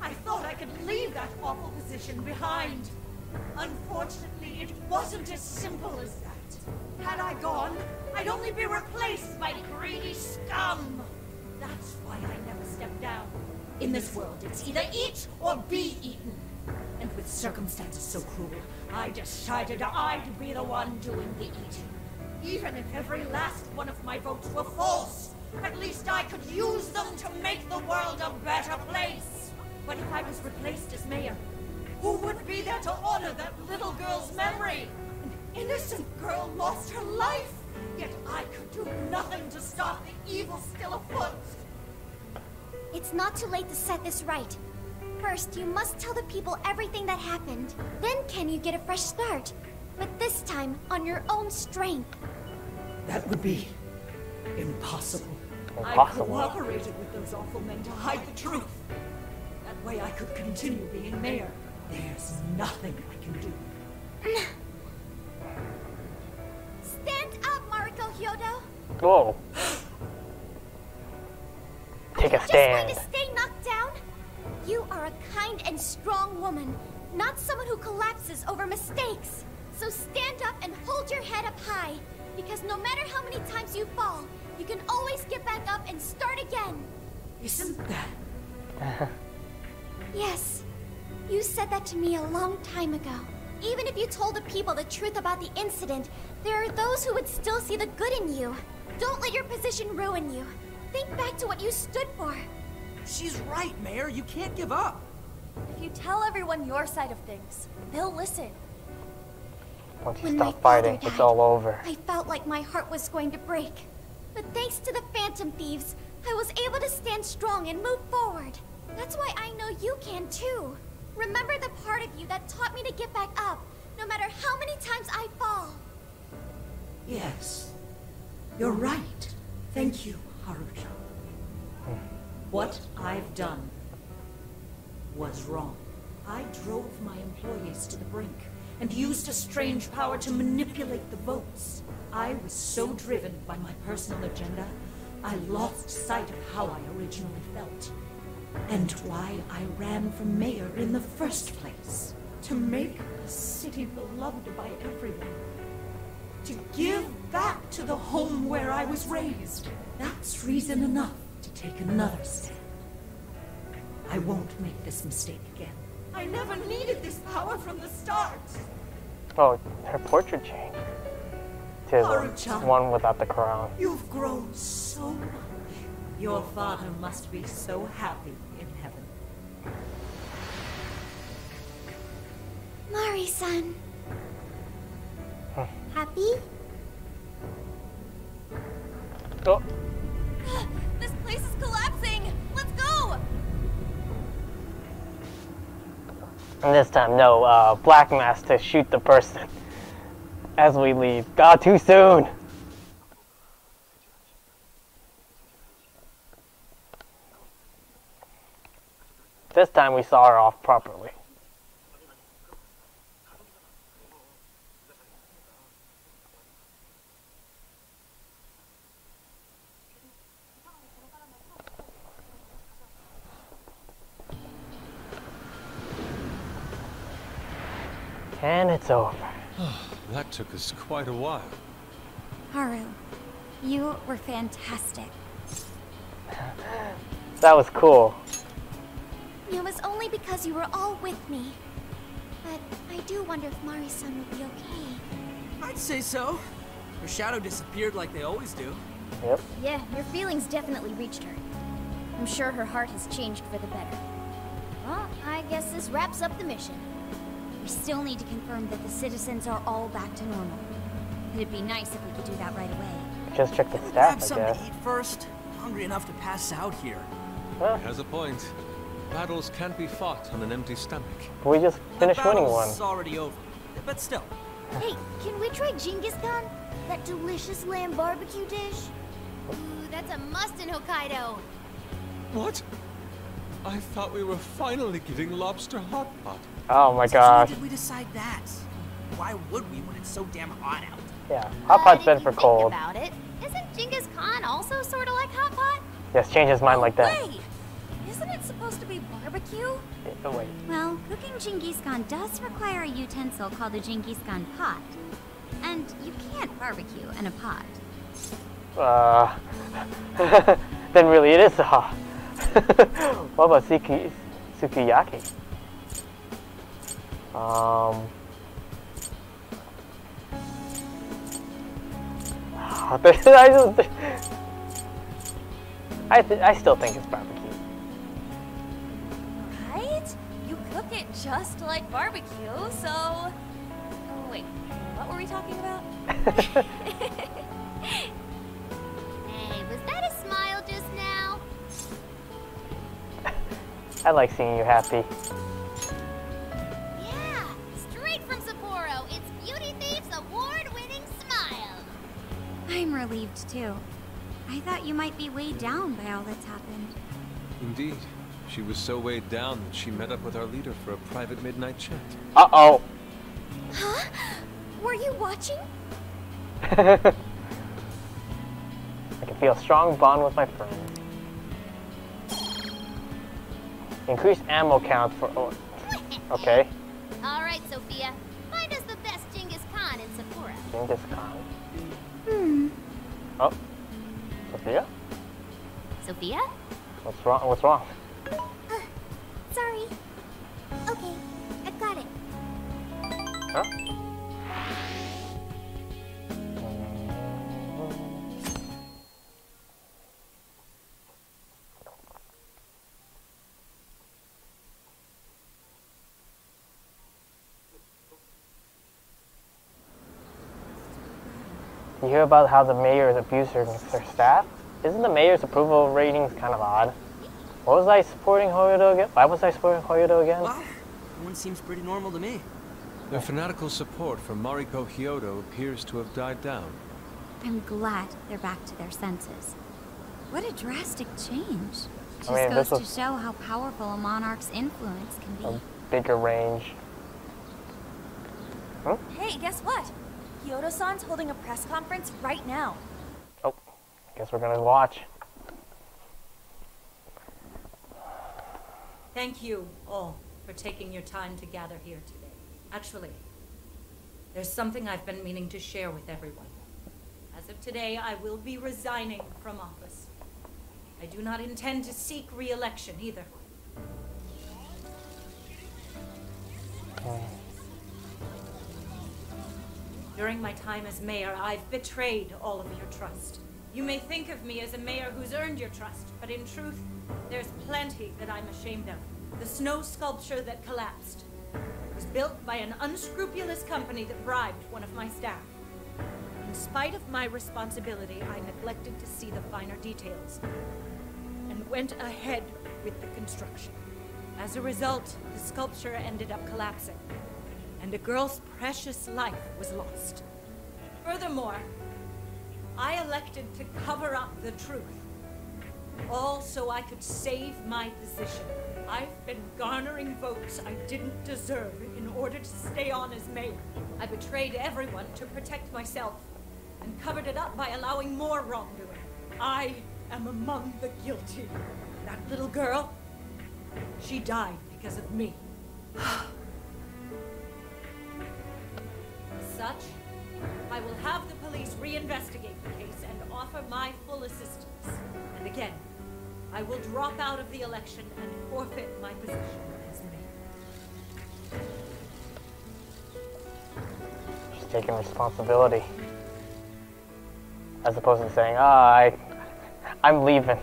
I thought I could leave that awful position behind. Unfortunately, it wasn't as simple as that. Had I gone, I'd only be replaced by greedy scum. That's why I never stepped down. In this world, it's either eat or be eaten. And with circumstances so cruel, I decided I'd be the one doing the eating. Even if every last one of my votes were false, at least I could use them to make the world a better place. But if I was replaced as mayor, who would be there to honor that little girl's memory? An innocent girl lost her life, yet I could do nothing to stop the evil still afoot. It's not too late to set this right. First, you must tell the people everything that happened. Then can you get a fresh start? But this time, on your own strength. That would be impossible. I cooperated with those awful men to hide the truth. That way I could continue being mayor. There's nothing I can do. Stand up, Mariko Hyodo. Whoa. Take a Just stand. going to stay knocked down? You are a kind and strong woman, not someone who collapses over mistakes. So stand up and hold your head up high, because no matter how many times you fall, you can always get back up and start again. Isn't that? Yes. You said that to me a long time ago. Even if you told the people the truth about the incident, there are those who would still see the good in you. Don't let your position ruin you. Think back to what you stood for. She's right, Mayor. You can't give up. If you tell everyone your side of things, they'll listen. Once you When my stop fighting, father it's died, all over. I felt like my heart was going to break. But thanks to the Phantom Thieves, I was able to stand strong and move forward. That's why I know you can too. Remember the part of you that taught me to get back up, no matter how many times I fall. Yes. You're right. Thank you, Haruka. What I've done was wrong. I drove my employees to the brink and used a strange power to manipulate the votes. I was so driven by my personal agenda, I lost sight of how I originally felt. And why I ran for mayor in the first place. To make the city beloved by everyone. To give back to the home where I was raised. That's reason enough to take another step. I won't make this mistake again. I never needed this power from the start. Oh, her portrait changed to the one without the crown. You've grown so much. Your father must be so happy in heaven. Mari-san. Happy? Oh. This place is collapsing! Let's go! And this time, no, black mask to shoot the person as we leave. God, too soon! This time we saw her off properly. And it's over. That took us quite a while. Haru, you were fantastic. That was cool. It was only because you were all with me. But I do wonder if Mari-san would be okay. I'd say so. Her shadow disappeared like they always do. Yep. Yeah, your feelings definitely reached her. I'm sure her heart has changed for the better. Well, I guess this wraps up the mission. We still need to confirm that the citizens are all back to normal. It'd be nice if we could do that right away. Just check the stats, Grab I something guess. to eat first. Hungry enough to pass out here. Huh? He has a point. Battles can't be fought on an empty stomach. We just finished winning one. It's already over, but still. Hey, can we try Genghis Khan? That delicious lamb barbecue dish? Ooh, that's a must in Hokkaido. What? I thought we were finally getting lobster hot pot. Oh my Since gosh. when did we decide that? Why would we when it's so damn hot out? Yeah, hot pot's better for Think cold. about it. Isn't Genghis Khan also sort of like hot pot? Yes, change his mind like that. Wait! Isn't it supposed to be barbecue? Oh, wait. Well, cooking Genghis Khan does require a utensil called a Genghis Khan pot. And you can't barbecue in a pot. Then really it is hot. What about sukiyaki? I still think it's barbecue. Right? You cook it just like barbecue, so... Oh, wait, what were we talking about? Hey, was that a smile just now? I like seeing you happy. Yeah, straight from Sapporo, it's Beauty Thief's award-winning smile. I'm relieved too. I thought you might be weighed down by all that's happened. Indeed. She was so weighed down that she met up with our leader for a private midnight chat. Uh-oh. Huh? Were you watching? I can feel a strong bond with my friend. Increase ammo count for... Oh, okay. All right, Sophia, find us the best Genghis Khan in Sapporo. Genghis Khan. Oh. Sophia? Sophia? What's wrong? What's wrong? Sorry. Okay, I've got it. Huh? You hear about how the mayor has abused her staff? Isn't the mayor's approval ratings kind of odd? What was I supporting Hoyodo again? Why was I supporting Hoyodo again? Well, one seems pretty normal to me. Their fanatical support for Mariko Hyodo appears to have died down. I'm glad they're back to their senses. What a drastic change. Just goes to show how powerful a monarch's influence can be. A bigger range. Huh? Hey, guess what? Kyoto-san's holding a press conference right now. Oh, guess we're gonna watch. Thank you all for taking your time to gather here today. Actually, there's something I've been meaning to share with everyone. As of today, I will be resigning from office. I do not intend to seek re-election either. During my time as mayor, I've betrayed all of your trust. You may think of me as a mayor who's earned your trust, but in truth, there's plenty that I'm ashamed of. The snow sculpture that collapsed was built by an unscrupulous company that bribed one of my staff. In spite of my responsibility, I neglected to see the finer details and went ahead with the construction. As a result, the sculpture ended up collapsing, and a girl's precious life was lost. Furthermore, I elected to cover up the truth, all so I could save my position. I've been garnering votes I didn't deserve in order to stay on as mayor. I betrayed everyone to protect myself and covered it up by allowing more wrongdoing. I am among the guilty. That little girl, she died because of me. As such, I will have the police reinvestigate the case and offer my full assistance. And again, I will drop out of the election and forfeit my position as mayor. She's taking responsibility. As opposed to saying, I'm leaving.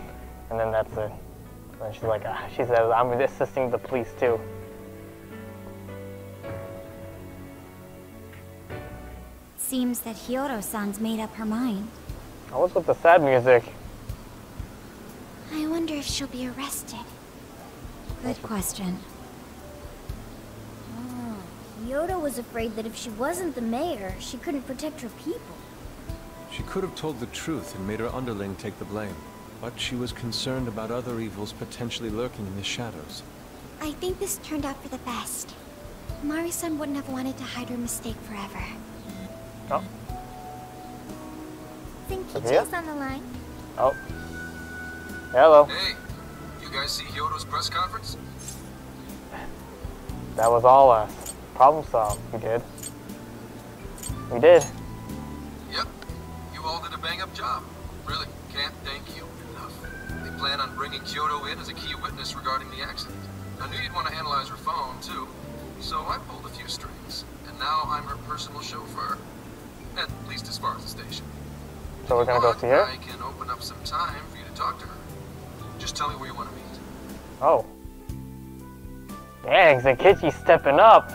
And then that's it. And then she's like, she says, I'm assisting the police too. Seems that Hyodo-san's made up her mind. What's with the sad music? I wonder if she'll be arrested. Good question. Hyodo was afraid that if she wasn't the mayor, she couldn't protect her people. She could have told the truth and made her underling take the blame. But she was concerned about other evils potentially lurking in the shadows. I think this turned out for the best. Mari-san wouldn't have wanted to hide her mistake forever. Oh. Think Kichi's on the line? Oh. Hello. Hey, you guys see Hyodo's press conference? That was all us. Problem solved. We did. We did. Yep. You all did a bang-up job. Really, can't thank you enough. They plan on bringing Kyoto in as a key witness regarding the accident. I knew you'd want to analyze her phone, too. So I pulled a few strings. And now I'm her personal chauffeur. At least as far as the station. So we're gonna go see her? I can open up some time for you to talk to her. Just tell me where you want to meet. Oh. Dang, Zekichi's stepping up.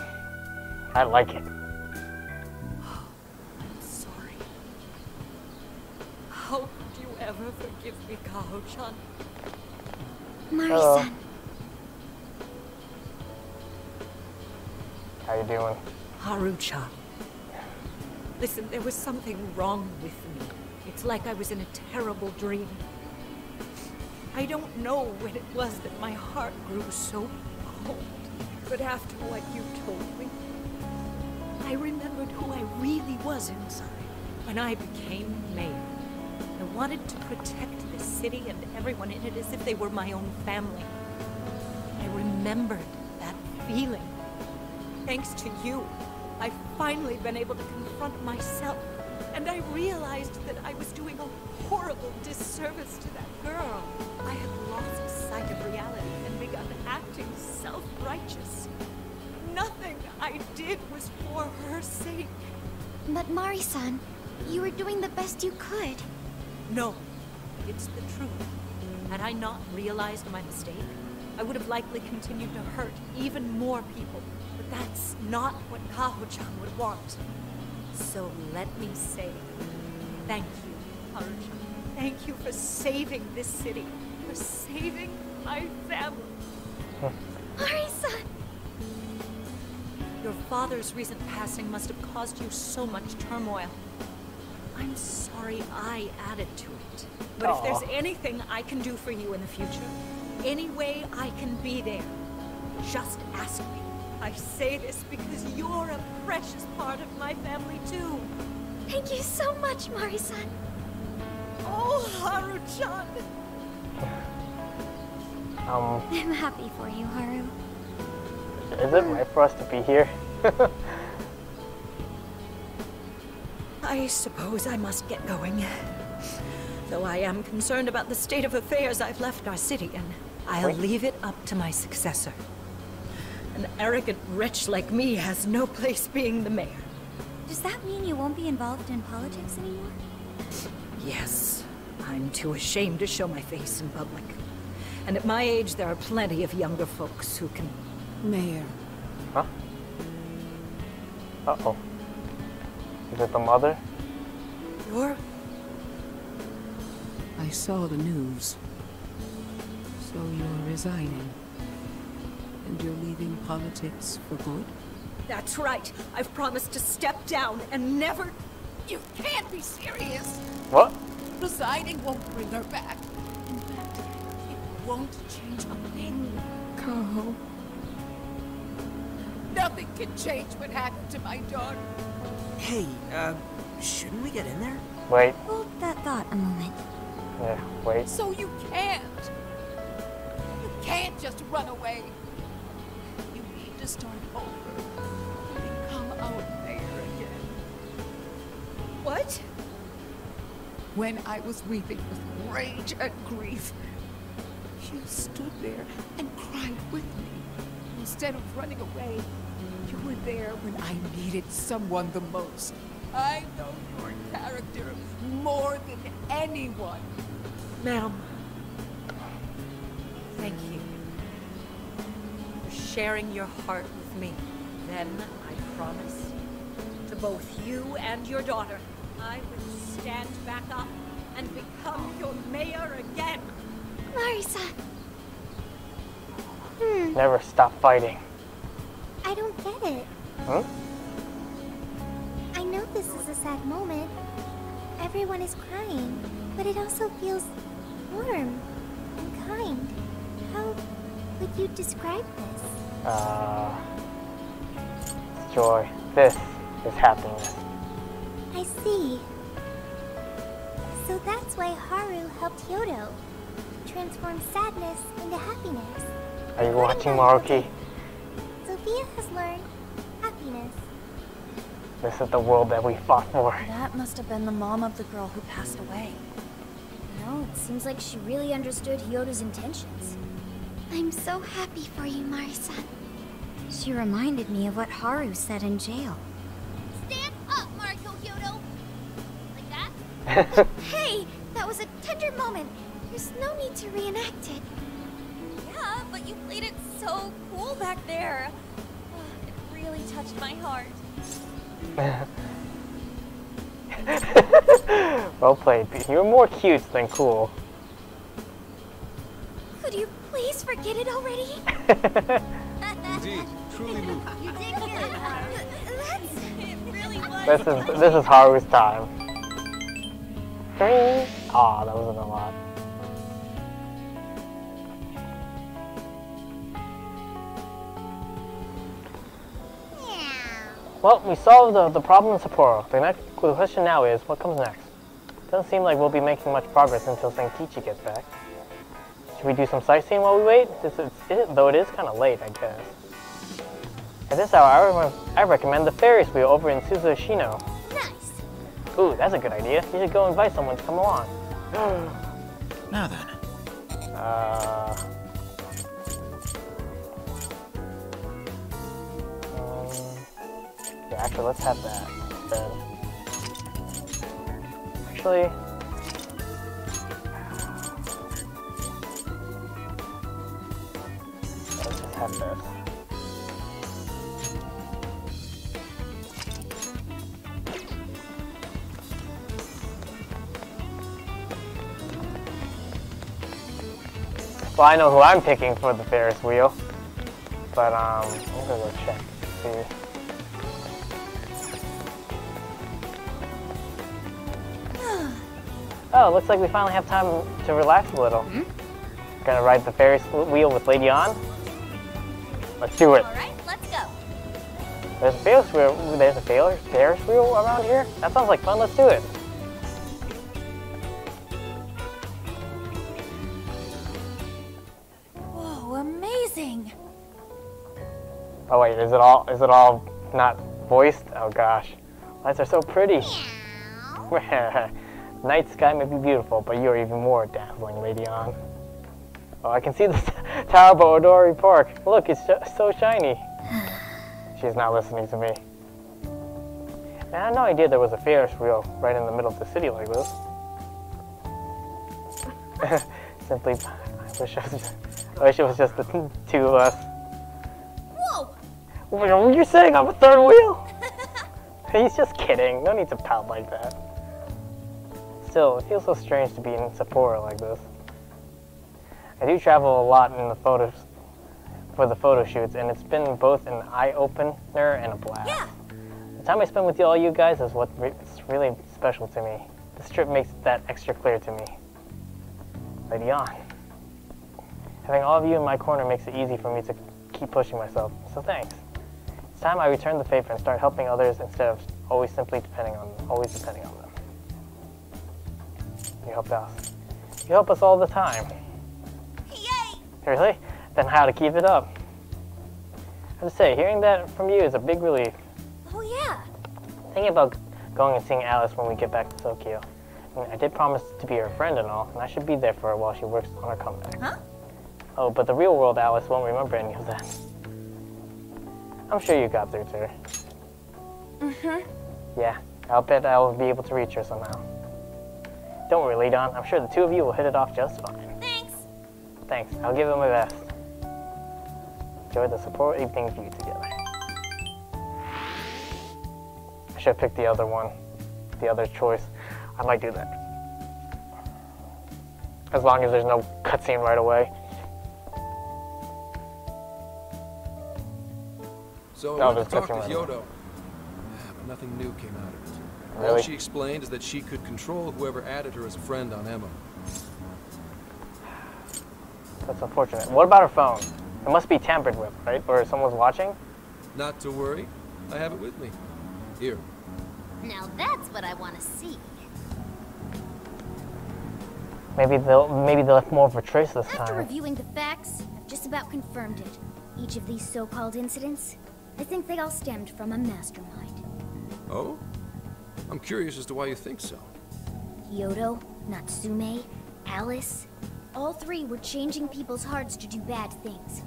I like it. I'm sorry. How could you ever forgive me, Kaho-chan? Mari-san. How you doing? Haru-chan. Listen, there was something wrong with me. It's like I was in a terrible dream. I don't know when it was that my heart grew so cold. But after what you told me, I remembered who I really was inside. When I became mayor, I wanted to protect this city and everyone in it as if they were my own family. I remembered that feeling. Thanks to you, I've finally been able to confront myself. And I realized that I was doing a horrible disservice to that girl. I had lost sight of reality and begun acting self-righteous. Nothing I did was for her sake. But Mari-san, you were doing the best you could. No, it's the truth. Had I not realized my mistake, I would have likely continued to hurt even more people. But that's not what Kaho-chan would want. So let me say, thank you, Haru-chan. Thank you for saving this city, for saving my family. Mari-san! Your father's recent passing must have caused you so much turmoil. I'm sorry I added to it. But if there's anything I can do for you in the future, any way I can be there, just ask me. I say this because you're a precious part of my family, too. Thank you so much, Mari-san. Oh, Haru-chan. I'm happy for you, Haru. Is it right for us to be here? I suppose I must get going. Though I am concerned about the state of affairs I've left our city in, I'll leave it up to my successor. An arrogant wretch like me has no place being the mayor. Does that mean you won't be involved in politics anymore? Yes. I'm too ashamed to show my face in public. And at my age, there are plenty of younger folks who can... Mayor. Huh? Uh-oh. Is it the mother? You're... I saw the news. So you're resigning. And you're leaving politics for good? That's right. I've promised to step down and never... You can't be serious! What? Resigning won't bring her back. In fact, it won't change a thing. Carl. Nothing can change what happened to my daughter. Hey, shouldn't we get in there? Wait. Hold that thought a moment. Yeah, wait. So you can't. You can't just run away. You need to start over. Become our mayor again. What? When I was weeping with rage and grief, you stood there and cried with me. Instead of running away, you were there when I needed someone the most. I know your character more than anyone. Ma'am, thank you for sharing your heart with me. Then I promise to both you and your daughter, I would stand back up and become your mayor again. Mari-san. Never stop fighting. I don't get it. Huh? I know this is a sad moment. Everyone is crying, but it also feels warm and kind. How would you describe this? Joy. This is happiness. I see. So that's why Haru helped Hyodo transform sadness into happiness. Are you watching, Maruki? Sophia has learned happiness. This is the world that we fought for. That must have been the mom of the girl who passed away. No, it seems like she really understood Hyodo's intentions. I'm so happy for you, Mari-san. She reminded me of what Haru said in jail. Stand up, Mariko Hyodo! Like that? Hey, that was a tender moment. There's no need to reenact it. Yeah, but you played it so cool back there. Oh, it really touched my heart. Well played, Pete. You're more cute than cool. Could you please forget it already? Indeed, truly moving. You did good, Haru. It really was. This is Haru's time. 3. Aw, that wasn't a lot. Well, we solved the problem in Sapporo. The question now is, what comes next? Doesn't seem like we'll be making much progress until Senkichi gets back. Should we do some sightseeing while we wait? Though it is kind of late, I guess. At this hour, I recommend the Ferris wheel over in Suzushino. Nice. Ooh, that's a good idea. You should go invite someone to come along. Now then. Yeah, actually, let's have that instead. Actually, let's just have this. Well, I know who I'm picking for the Ferris wheel, but I'm gonna go check. See. Oh, looks like we finally have time to relax a little. Gonna ride the Ferris wheel with Lady On? Let's do it. Alright, let's go. There's a Ferris wheel around here? That sounds like fun, let's do it. Whoa, amazing. Oh wait, is it all not voiced? Oh gosh. Lights are so pretty. Night sky may be beautiful, but you're even more dazzling, Lady On. Oh, I can see the tower of Odori Park. Look, it's so shiny. She's not listening to me. Man, I had no idea there was a Ferris wheel right in the middle of the city like this. Simply, I wish it was just the two of us. Whoa! What are you saying? I'm a third wheel? He's just kidding. No need to pout like that. Still, it feels so strange to be in Sapporo like this. I do travel a lot in the for the photo shoots, and it's been both an eye-opener and a blast. Yeah. The time I spend with all you guys is what's really special to me. This trip makes that extra clear to me. Lady On. Having all of you in my corner makes it easy for me to keep pushing myself, so thanks. It's time I return the favor and start helping others instead of always depending on them. You help us. You help us all the time. Yay! Really? Then how to keep it up? I have to say, hearing that from you is a big relief. Oh yeah. Thinking about going and seeing Alice when we get back to Tokyo. I mean, I did promise to be her friend and all, and I should be there for her while she works on her comeback. Huh? Oh, but the real world Alice won't remember any of that. I'm sure you got through to her. Mm-hmm. Yeah, I'll bet I'll be able to reach her somehow. Don't worry, Lady On. I'm sure the two of you will hit it off just fine. Thanks. Thanks. I'll give it my best. Enjoy the Sapporo evening view together. I should have picked the other one. The other choice. I might do that. As long as there's no cutscene right away. So No, I went to there's talk to nothing right Hyodo, but nothing new came out of it. Really? All she explained is that she could control whoever added her as a friend on Emma. That's unfortunate. What about her phone? It must be tampered with, right? Or someone's watching? Not to worry. I have it with me. Here. Now that's what I want to see. Maybe they left more of a trace this After time. reviewing the facts, I've just about confirmed it. Each of these so-called incidents, I think they all stemmed from a mastermind. Oh? I'm curious as to why you think so. Hyodo, Natsume, Alice, all three were changing people's hearts to do bad things.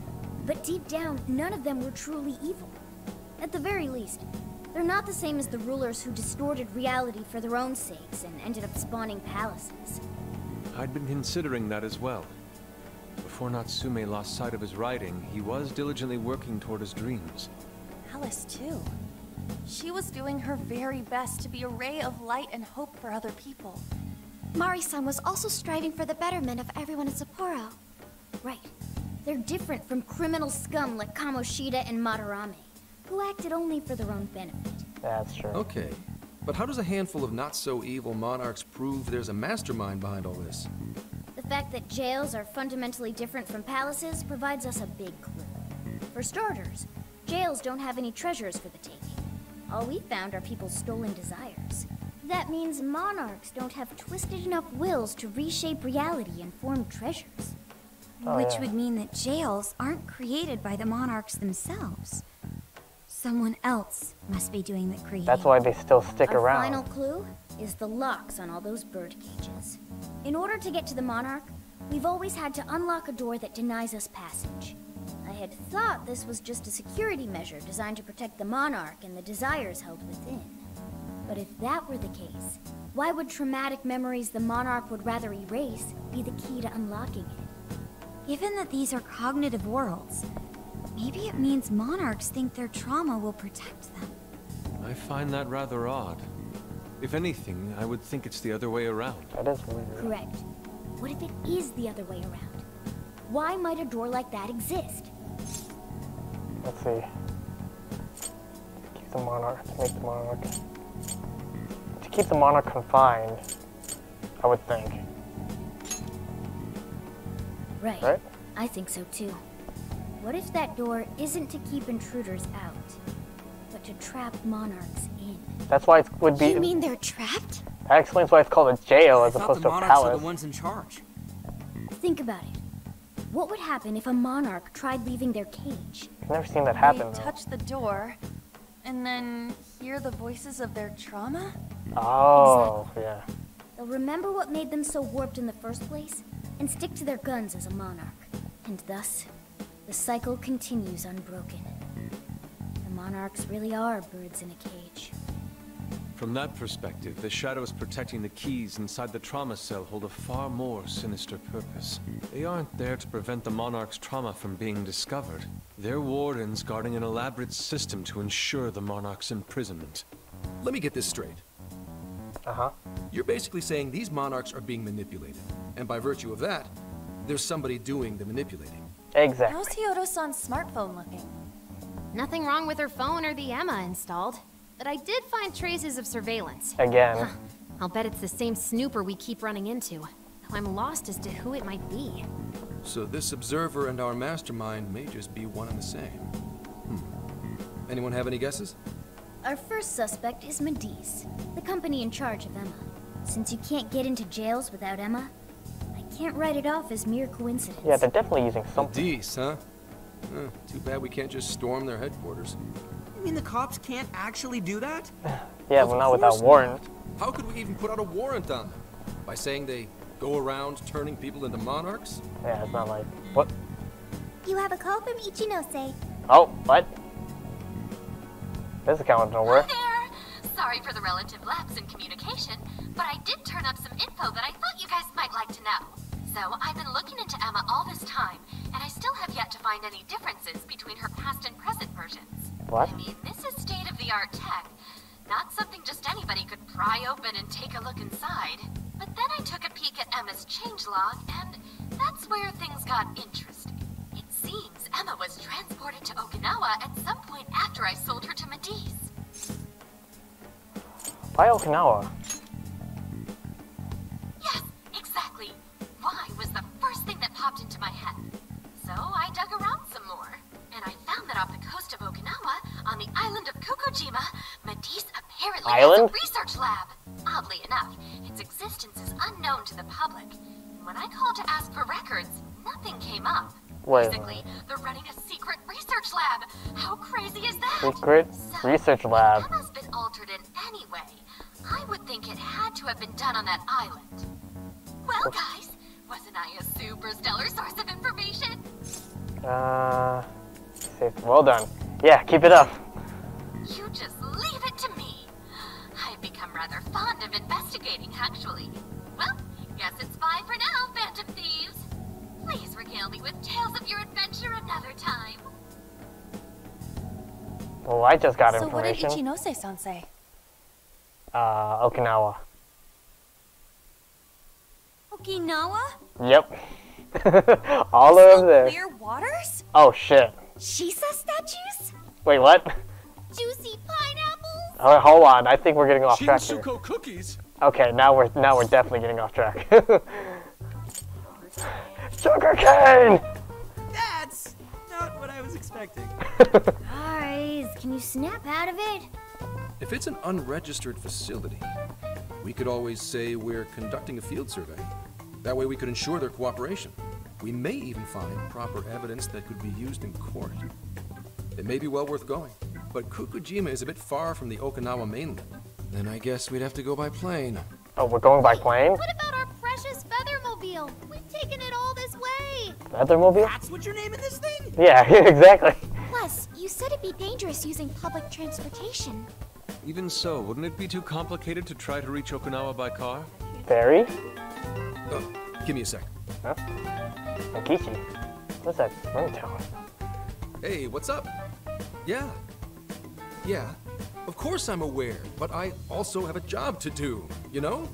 But deep down, none of them were truly evil. At the very least, they're not the same as the rulers who distorted reality for their own sakes and ended up spawning palaces. I'd been considering that as well. Before Natsume lost sight of his writing, he was diligently working toward his dreams. Alice, too. She was doing her very best to be a ray of light and hope for other people. Mari-san was also striving for the betterment of everyone in Sapporo. Right. They're different from criminal scum like Kamoshida and Madarame, who acted only for their own benefit. That's true. Okay. But how does a handful of not-so-evil monarchs prove there's a mastermind behind all this? The fact that jails are fundamentally different from palaces provides us a big clue. For starters, jails don't have any treasures for the taking. All we found are people's stolen desires. That means monarchs don't have twisted enough wills to reshape reality and form treasures. Which would mean that jails aren't created by the monarchs themselves. Someone else must be doing the creating. That's why they still stick Our around. final clue is the locks on all those bird cages. In order to get to the monarch, we've always had to unlock a door that denies us passage. I had thought this was just a security measure designed to protect the monarch and the desires held within. But if that were the case, why would traumatic memories the monarch would rather erase be the key to unlocking it? Given that these are cognitive worlds, maybe it means monarchs think their trauma will protect them. I find that rather odd. If anything, I would think it's the other way around. That is weird. Correct. What if it is the other way around? Why might a door like that exist? Let's see. Keep the monarch. Make the monarch. To keep the monarch confined, I would think. Right. I think so too. What if that door isn't to keep intruders out, but to trap monarchs in? That's why it would be. You mean they're trapped? That explains why it's called a jail as I thought opposed the to a monarchs are palace. the ones in charge. Think about it. What would happen if a monarch tried leaving their cage? I've never seen that happen. They Though. touch the door, and then hear the voices of their trauma? Oh, yeah. They'll remember what made them so warped in the first place, and stick to their guns as a monarch. And thus, the cycle continues unbroken. The monarchs really are birds in a cage. From that perspective, the shadows protecting the keys inside the trauma cell hold a far more sinister purpose. They aren't there to prevent the monarch's trauma from being discovered. They're wardens guarding an elaborate system to ensure the monarch's imprisonment. Let me get this straight. Uh-huh. You're basically saying these monarchs are being manipulated, and by virtue of that, there's somebody doing the manipulating. Exactly. How's Hyodo-san's smartphone looking? Nothing wrong with her phone or the Emma installed. But I did find traces of surveillance. Again. Huh. I'll bet it's the same snooper we keep running into. Though I'm lost as to who it might be. So this observer and our mastermind may just be one and the same. Anyone have any guesses? Our first suspect is Medice, the company in charge of Emma. Since you can't get into jails without Emma, I can't write it off as mere coincidence. Yeah, they're definitely using something. Medice, huh? Too bad we can't just storm their headquarters. You mean the cops can't actually do that? Yeah, well, not without warrant. How could we even put out a warrant on them? By saying they go around turning people into monarchs? Yeah, it's not like... What? You have a call from Ichinose. Oh, what? This account went nowhere. Hi there! Sorry for the relative lapse in communication, but I did turn up some info that I thought you guys might like to know. So, I've been looking into Emma all this time, and I still have yet to find any differences between her past and present versions. What? I mean, this is state-of-the-art tech. Not something just anybody could pry open and take a look inside. But then I took a peek at Emma's changelog, and that's where things got interesting. It seems Emma was transported to Okinawa at some point after I sold her to Medice. Why Okinawa? Yes, exactly. Why was the first thing that popped into my head. So I dug around some more, and I found that off the coast of Okinawa, on the island of Kokojima, Medice apparently has a research lab. Oddly enough, its existence is unknown to the public. And when I called to ask for records, nothing came up. Wait. Basically, they're running a secret research lab. How crazy is that? Secret research lab. If Emma's been altered in any way, I would think it had to have been done on that island. Well, guys, wasn't I a super stellar source of information? Well done. Yeah, keep it up. You just leave it to me. I've become rather fond of investigating, actually. Well, guess it's bye for now, Phantom Thieves. Please regale me with tales of your adventure another time. Well, I just got So what did information. Ichinose-san say? Okinawa. Okinawa? Yep. All over there. Clear waters? Oh, shit. Shisa statues? Wait, what? Juicy pineapples? Oh, hold on. I think we're getting off track here. Shinsuko cookies? Okay, now we're definitely getting off track. Sugar cane! That's not what I was expecting. Guys, can you snap out of it? If it's an unregistered facility, we could always say we're conducting a field survey. That way we could ensure their cooperation. We may even find proper evidence that could be used in court. It may be well worth going, but Kokojima is a bit far from the Okinawa mainland. Then I guess we'd have to go by plane. Oh, we're going by plane? What about our precious Feathermobile? We've taken it all this way. Feathermobile? That's what you're naming this thing? Yeah, exactly. Plus, you said it'd be dangerous using public transportation. Even so, wouldn't it be too complicated to try to reach Okinawa by car? Ferry? Give me a sec. Huh? Okichi. What's that ringtone? Hey, what's up? Yeah. Yeah, of course I'm aware, but I also have a job to do, you know?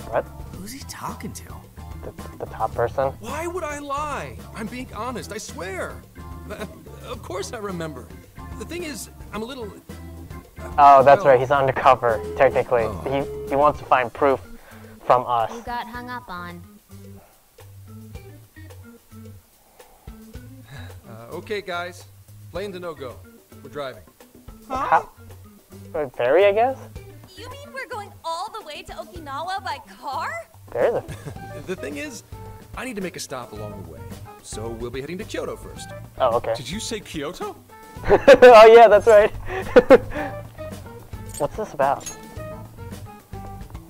What? Who's he talking to? The top person? Why would I lie? I'm being honest, I swear. Of course I remember. The thing is, I'm a little... Oh, that's right, he's undercover, technically. He wants to find proof from us. You got hung up on. Okay, guys. Plane's a no-go. We're driving. Huh? Ferry, I guess? You mean we're going all the way to Okinawa by car? There's a... The thing is, I need to make a stop along the way. So we'll be heading to Kyoto first. Oh, okay. Did you say Kyoto? Oh, yeah, that's right. What's this about?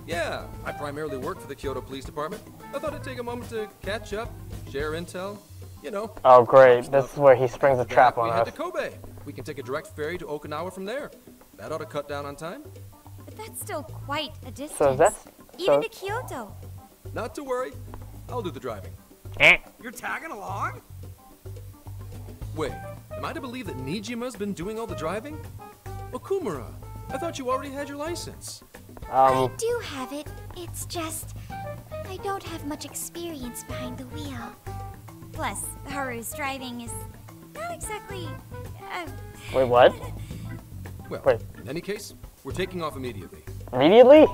Yeah, I primarily work for the Kyoto Police Department. I thought I'd take a moment to catch up, share intel, you know. Oh, great. This is where he springs a trap on we us. head to Kobe. We can take a direct ferry to Okinawa from there. That ought to cut down on time. But that's still quite a distance. So that's... Even to Kyoto. Not to worry. I'll do the driving. You're tagging along? Wait, am I to believe that Nijima's been doing all the driving? Okumura, I thought you already had your license. I do have it. It's just... I don't have much experience behind the wheel. Plus, Haru's driving is not exactly... Wait, what? Well, wait. In any case, we're taking off immediately. Immediately?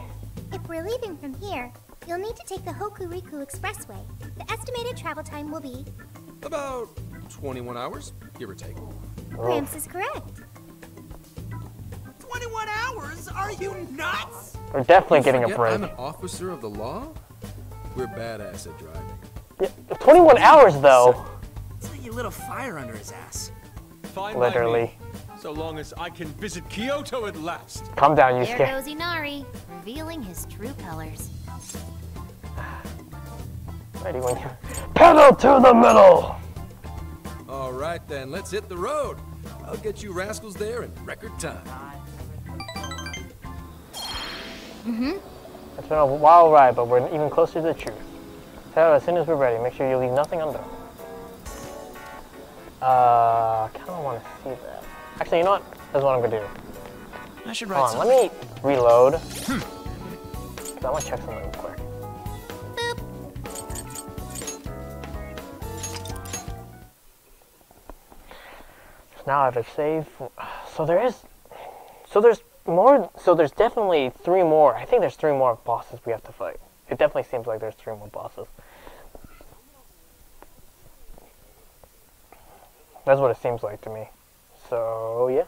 If we're leaving from here, you'll need to take the Hokuriku Expressway. The estimated travel time will be... About 21 hours, give or take. Gramps is correct. 21 hours? Are you nuts? We're definitely getting a break. I'm an officer of the law? We're badass at driving. Yeah, 21 hours, though. It's like you lit a fire under his ass. Fine. Literally. So long as I can visit Kyoto at last. Calm down, Yusuke. There goes Inari, revealing his true colors. Ready when you... Pedal to the middle! All right, then, let's hit the road. I'll get you rascals there in record time. It's been a wild ride, but we're even closer to the truth. So as soon as we're ready, make sure you leave nothing undone. I kind of want to see that. Actually, you know what? That's what I'm going to do. I should Hold write on, let me reload. Because I want to check something real quick. So now I have to save. So there's more. So there's definitely 3 more. I think there's 3 more bosses we have to fight. It definitely seems like there's 3 more bosses. That's what it seems like to me. So, yeah.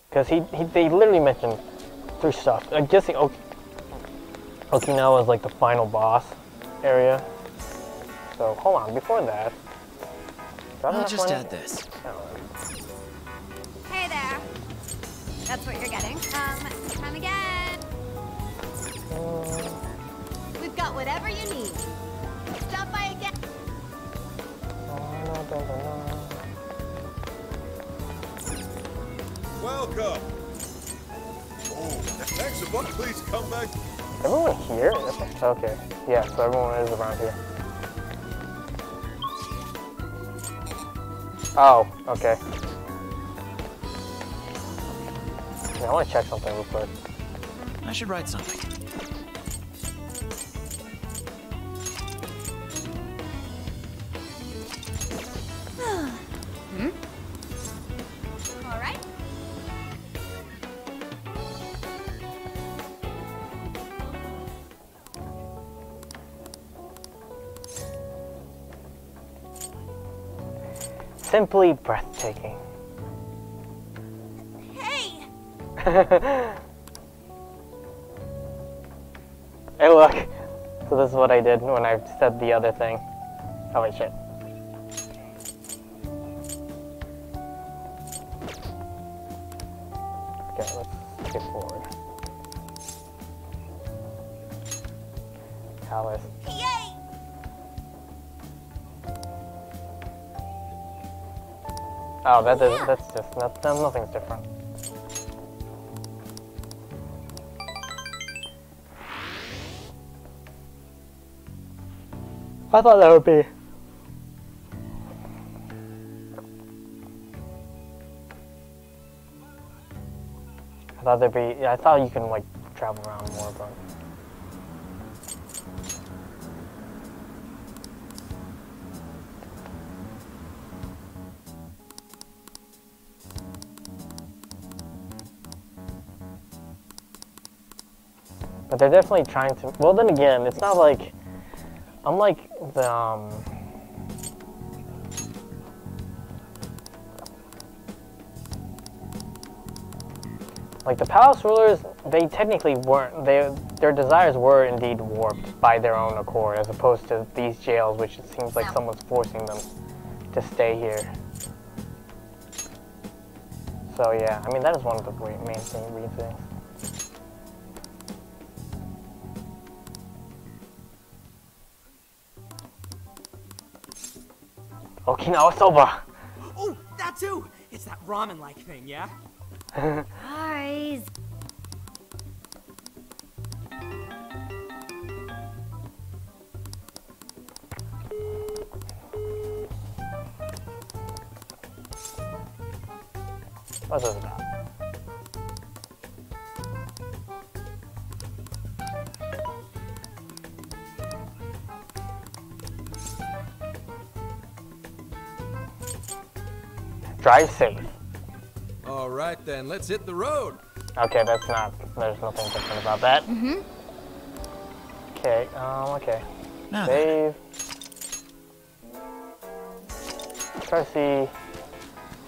Because they literally mentioned 3 stuff. I'm guessing Okinawa is like the final boss area. So, hold on, before that. I'll just add this. Hey there. That's what you're getting. Come again. We've got whatever you need. Stop by again. Welcome. Oh, thanks a bunch. Please come back. Everyone here? Okay. Yeah, so everyone is around here. Oh, okay. Yeah, I want to check something real quick. I should write something. All right. Simply breathtaking. Hey! Hey, look. So this is what I did when I said the other thing. Oh, wait, shit. Okay, let's skip forward. Alice. Yay! Oh, that's just, nothing's different. I thought that would be... I thought you can, like, travel around more, but... But they're definitely trying to... Well, then again, it's not like... I'm like... like the palace rulers, they technically weren't. Their desires were indeed warped by their own accord, as opposed to these jails, which it seems like someone's forcing them to stay here. So yeah, I mean that is one of the main reasons. Okinawa soba. Oh, that too. It's that ramen-like thing, yeah? Guys. What's this about? Drive safe. All right then, let's hit the road. Okay, there's nothing different about that. Mm-hmm. Okay, okay. Now Save. Try to see,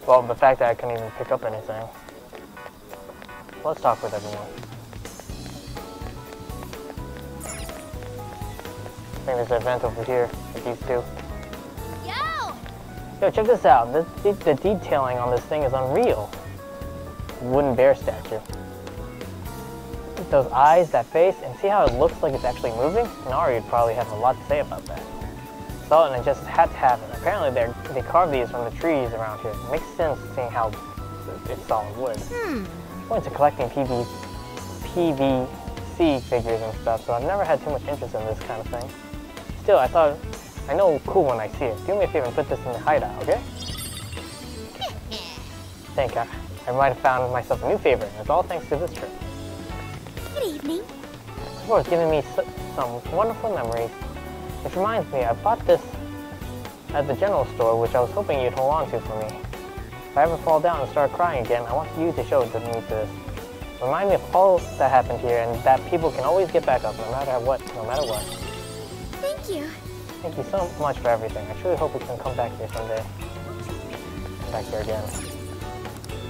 well, the fact that I couldn't even pick up anything. Let's talk with everyone. I think there's an event over here with these two. Yo, check this out. The detailing on this thing is unreal. Wooden bear statue. Those eyes, that face, and see how it looks like it's actually moving? Nari would probably have a lot to say about that. Saw it and I just had to have it. Apparently they carved these from the trees around here. It makes sense seeing how it's solid wood. I went to collecting PVC figures and stuff, so I've never had too much interest in this kind of thing. Still, I know cool when I see it. Do me a favor and put this in the hideout, okay? Think I might have found myself a new favorite, and it's all thanks to this trip. Good evening. Well, it's giving me some wonderful memories. Which reminds me, I bought this at the general store, which I was hoping you'd hold on to for me. If I ever fall down and start crying again, I want you to show it to me to this. Remind me of all that happened here, and that people can always get back up, no matter what. Thank you. Thank you so much for everything. I truly hope we can come back here someday. Back here again.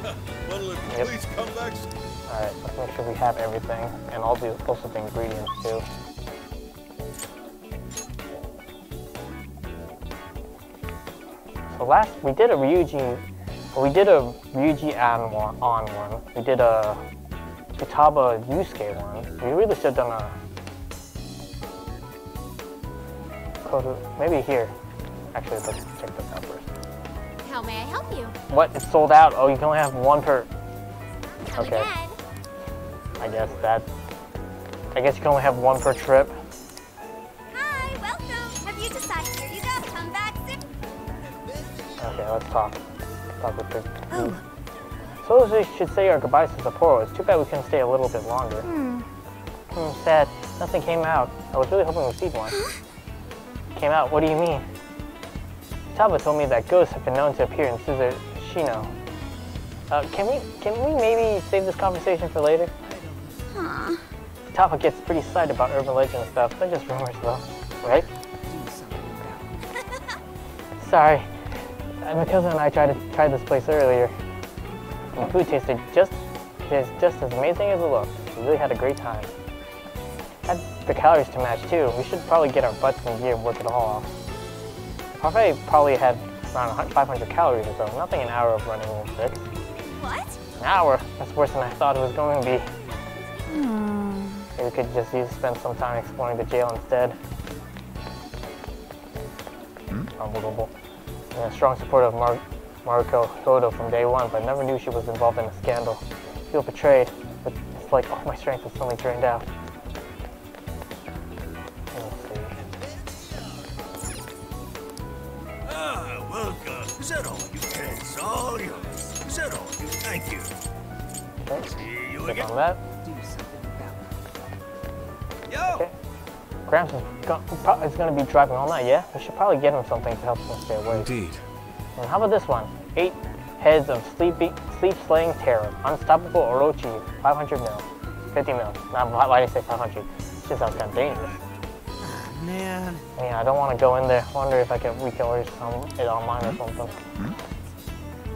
Yep. Please come back. Alright, let's make sure we have everything, and also the ingredients too. So last, we did a Ryuji on one. We did a Futaba Yusuke one. We really should have done a maybe here. Actually, let's check this out first. How may I help you? What? It's sold out? Oh, you can only have one per... Come okay. again. I guess you can only have one per trip. Hi, welcome. Have you decided? Here you go. Come back soon. Okay, let's talk. Talk with the... Oh. So we should say our goodbyes to Sapporo. It's too bad we couldn't stay a little bit longer. Sad. Nothing came out. I was really hoping we'd see one. Came out? What do you mean? Taba told me that ghosts have been known to appear in Suzushino. Can we maybe save this conversation for later? Taba gets pretty excited about urban legend and stuff. They're just rumors though, right? Sorry. My cousin and I tried this place earlier. And the food tasted just as amazing as it looked. We really had a great time. Had the calories to match too. We should probably get our butts in gear and work it all off. Probably had around 500 calories or so. Nothing an hour of running will fix. What? An hour? That's worse than I thought it was going to be. Maybe we could just spend some time exploring the jail instead. Unbelievable. I'm a strong supporter of Mariko Hodo from day one, but I never knew she was involved in a scandal. I feel betrayed, but it's like all my strength is suddenly drained out. Welcome. Is that all you can? It's all yours. Is that all you? Thank you. Okay. See you Click again. on that. Okay. Gramps is going to be driving all night, yeah? We should probably get him something to help him stay awake. Indeed. And how about this one? 8 heads of sleep-slaying terror. Unstoppable Orochi, 500 mil. 50 mil. Why did I say 500? It just sounds kind of dangerous. man. Yeah, I don't want to go in there. Wonder if we can order it online or something.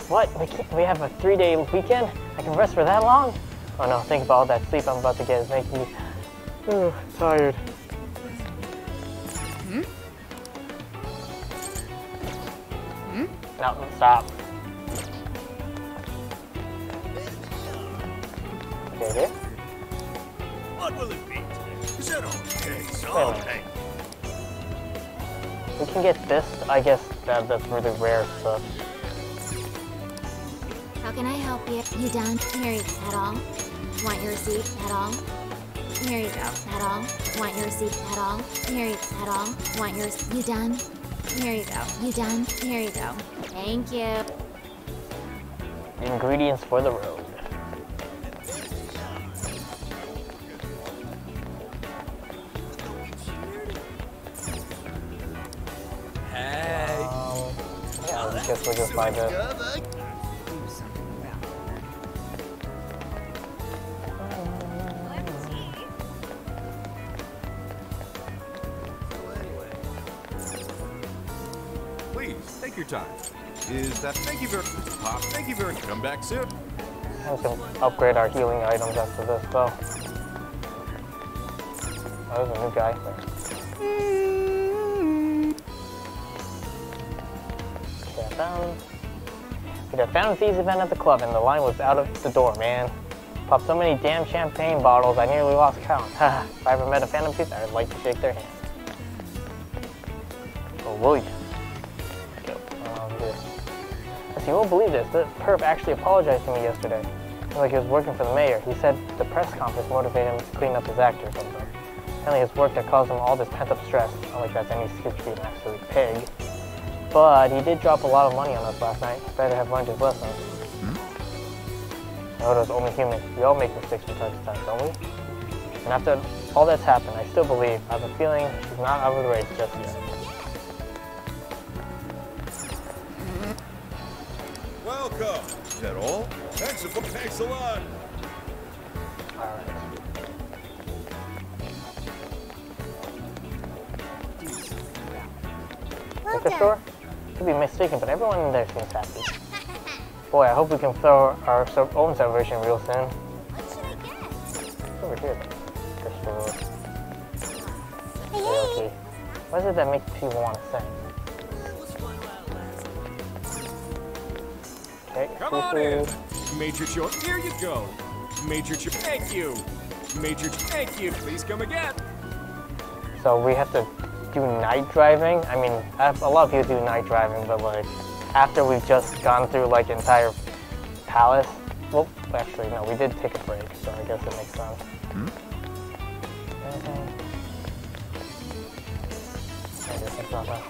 What? We have a 3-day weekend? I can rest for that long? Oh no, think about all that sleep I'm about to get is making me tired. No, stop. Okay. What will it be? Is that all? Okay, so hey. We can get this. I guess that's really rare stuff. How can I help you? You done? Here you go. At all? Want your receipt? At all? Here you go. At all? Want your receipt? At all? Here you go. At all? Want your receipt? You done? Here you go. You done? Here you go. Thank you. Ingredients for the road. Hey. Yeah, I guess we'll just buy this. Please, take your time. Is that... Thank you very... Pop, thank you very... Come back soon. We can upgrade our healing items after this, though. Oh, there's a new guy. We had found thieves event at the club and the line was out of the door, man. Popped so many damn champagne bottles I nearly lost count. If I ever met a Phantom Thief, I'd like to shake their hand. Or will you? Let's go. Over here. Yes, you won't believe this. The perp actually apologized to me yesterday. Seemed like he was working for the mayor. He said the press conference motivated him to clean up his act or something. Apparently his work that caused him all this pent-up stress. Not like that's any excuse to be an absolute pig. But he did drop a lot of money on us last night. Better have learned his lesson. Odo's only human. We all make mistakes from time to time, don't we? And after all that's happened, I still believe. I have a feeling she's not out of the race just yet. Welcome. Is that all? Thanks a lot. Alright. Liquor store? Could be mistaken, but everyone in there seems happy. Boy, I hope we can throw our own celebration real soon. What should I get? It's over here. Hey. Okay. What is it that makes people want to sing? Okay, Come on in. Major Joe, here you go. Major Joe, thank you. Major Joe, thank you. Please come again. So we have to do night driving? I mean, a lot of people do night driving, but like, after we've just gone through like entire palace. Well, actually, no, we did take a break, so I guess it makes sense. Anything? I guess it's not that.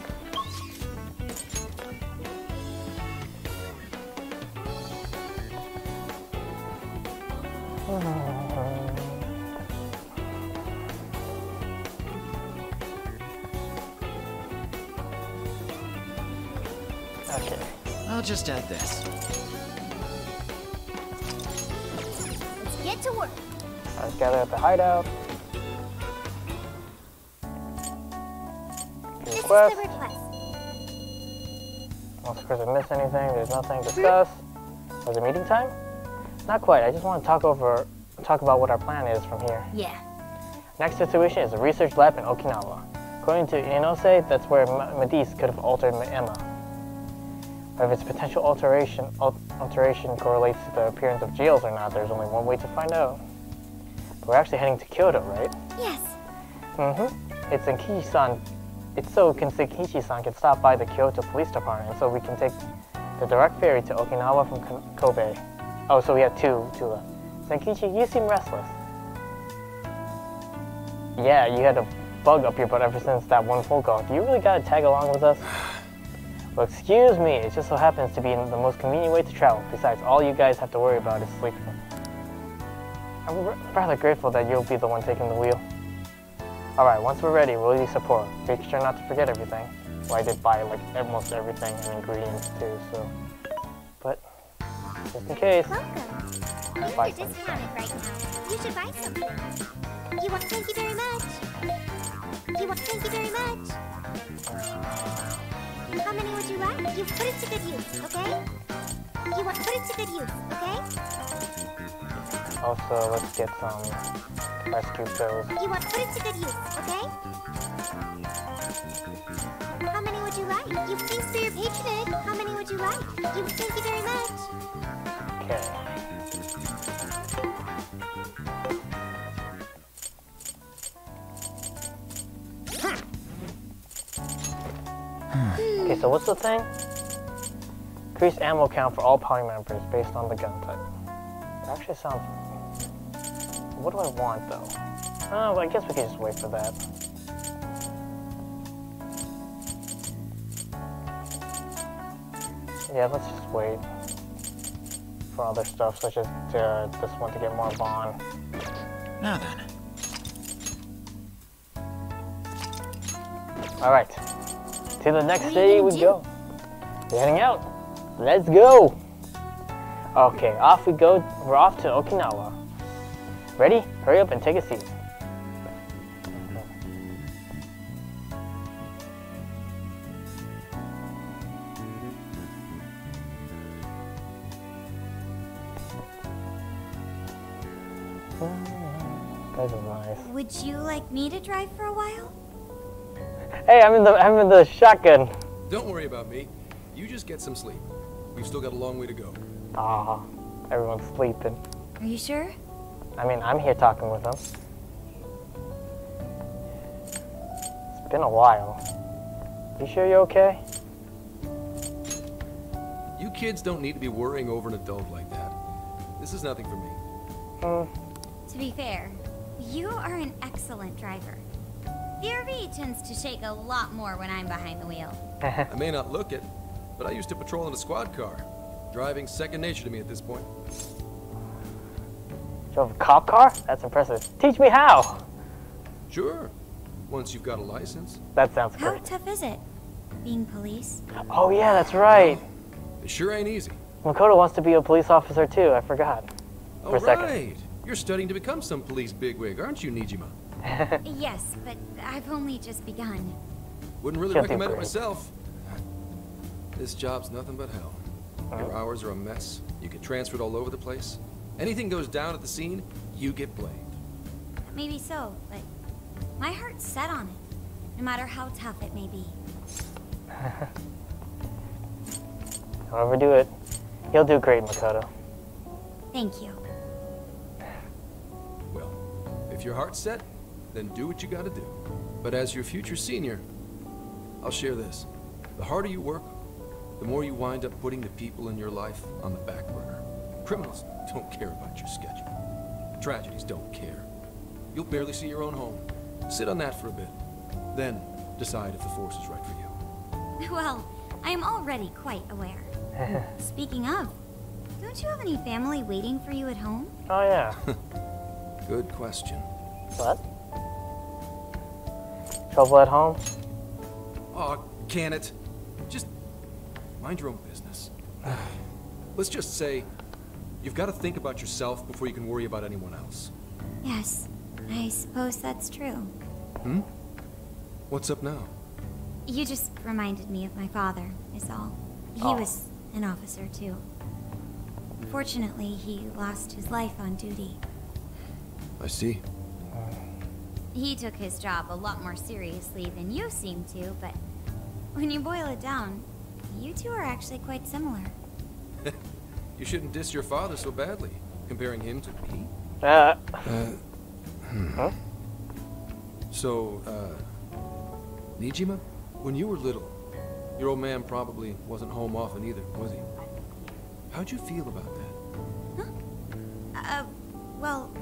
Okay. I'll just add this. Let's get to work. Let's gather at the hideout. This Request. is the request. Unless of course I missed anything, there's nothing to discuss. Was it meeting time? Not quite. I just want to talk about what our plan is from here. Yeah. Next situation is a research lab in Okinawa. According to Inose, that's where Madis could have altered Emma. But if its potential alteration correlates to the appearance of jails or not, there's only one way to find out. But we're actually heading to Kyoto, right? Yes. It's Senkichi-san. It's so Senkichi-san can stop by the Kyoto Police Department, and so we can take the direct ferry to Okinawa from Kobe. Oh, so we have two left. Senkichi, you seem restless. Yeah, you had a bug up your butt ever since that one phone call. Do you really gotta tag along with us? Well, excuse me, it just so happens to be the most convenient way to travel. Besides, all you guys have to worry about is sleeping. I'm rather grateful that you'll be the one taking the wheel. Alright, once we're ready, we'll need support. Make sure not to forget everything. Well, I did buy like almost everything and ingredients too, so... But, just in case... Welcome. I'll You're buy some. discounted right now. You should buy something. You want? Thank you very much. Thank you very much. How many would you like? You put it to good use, okay? Put it to good use, okay? Also, let's get some rescue pills. Put it to good use, okay? How many would you like? Thanks for your patronage. How many would you like? Thank you very much. Okay. Okay, so what's the thing? Increase ammo count for all party members based on the gun type. That actually sounds... What do I want, though? Oh, I guess we could just wait for that. Yeah, let's just wait for other stuff, such as this one to get more bond. Now then. Alright. To the next city we go. We're heading out. Let's go! Okay, off we go. We're off to Okinawa. Ready? Hurry up and take a seat. That is nice. Would you like me to drive for a while? Hey, I'm in the shotgun. Don't worry about me. You just get some sleep. We've still got a long way to go. Ah, everyone's sleeping. Are you sure? I mean, I'm here talking with them. It's been a while. You sure you're okay? You kids don't need to be worrying over an adult like that. This is nothing for me. To be fair, you are an excellent driver. The RV tends to shake a lot more when I'm behind the wheel. I may not look it, but I used to patrol in a squad car. Driving's second nature to me at this point. Drove a cop car? That's impressive. Teach me how! Sure. Once you've got a license. That sounds great. How tough is it, being police? Oh yeah, that's right. It sure ain't easy. Makoto wants to be a police officer too, I forgot. For a second. Right. You're studying to become some police bigwig, aren't you, Nijima? Yes, but I've only just begun. Wouldn't really recommend it myself. This job's nothing but hell. Your hours are a mess. You get transferred all over the place. Anything goes down at the scene, you get blamed. Maybe so, but my heart's set on it, no matter how tough it may be. However do it. You'll do great, Makoto. Thank you. Well, if your heart's set, then do what you gotta do. But as your future senior, I'll share this. The harder you work, the more you wind up putting the people in your life on the back burner. Criminals don't care about your schedule. Tragedies don't care. You'll barely see your own home. Sit on that for a bit. Then decide if the force is right for you. Well, I am already quite aware. Speaking of, don't you have any family waiting for you at home? Oh yeah. Good question. What? Trouble at home? Oh, can it? Just mind your own business. Let's just say you've got to think about yourself before you can worry about anyone else. Yes, I suppose that's true. Hmm? What's up now? You just reminded me of my father, is all. He was an officer, too. Fortunately, he lost his life on duty. I see. He took his job a lot more seriously than you seem to, but when you boil it down, you two are actually quite similar. You shouldn't diss your father so badly, comparing him to me. So, Nijima, when you were little, your old man probably wasn't home often either, was he? How'd you feel about that? Huh? Well,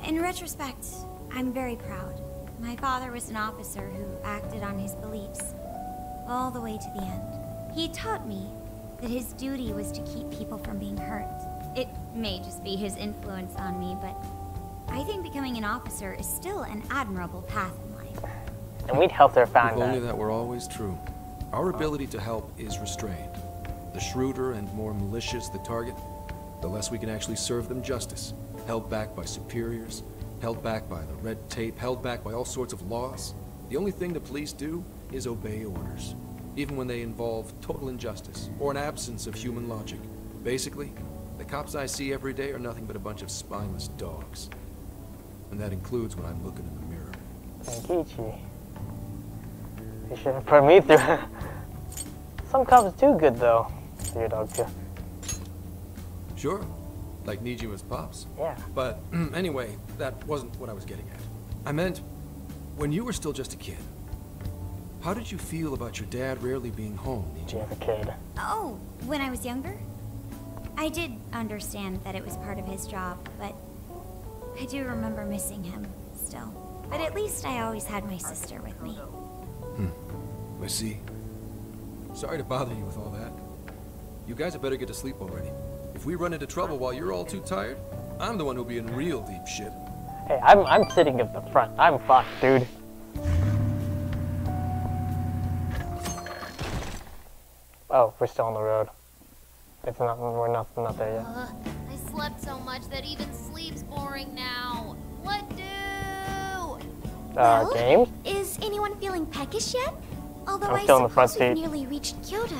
in retrospect, I'm very proud. My father was an officer who acted on his beliefs, all the way to the end. He taught me that his duty was to keep people from being hurt. It may just be his influence on me, but I think becoming an officer is still an admirable path in life. And we'd help their family. If only that were always true. Our ability to help is restrained. The shrewder and more malicious the target, the less we can actually serve them justice. Held back by superiors, held back by the red tape, held back by all sorts of laws. The only thing the police do is obey orders, even when they involve total injustice or an absence of human logic. Basically, the cops I see every day are nothing but a bunch of spineless dogs. And that includes when I'm looking in the mirror. Sankichi. You should have put me through. Some cops do good though. To your dog too. Sure, like Nijima's pops. Yeah. But anyway, that wasn't what I was getting at. I meant, when you were still just a kid, how did you feel about your dad rarely being home, Nijima? As a kid. Oh, when I was younger? I did understand that it was part of his job, but I do remember missing him still. But at least I always had my sister with me. I see. Sorry to bother you with all that. You guys had better get to sleep already. If we run into trouble while you're all too tired, I'm the one who'll be in real deep shit. Hey, I'm sitting at the front. I'm fucked, dude. Oh, we're still on the road. It's not. We're not there yet. I slept so much that even sleep's boring now. What do? Games? Is anyone feeling peckish yet? Although I'm I still in the front suppose we've seat. nearly reached Kyoto.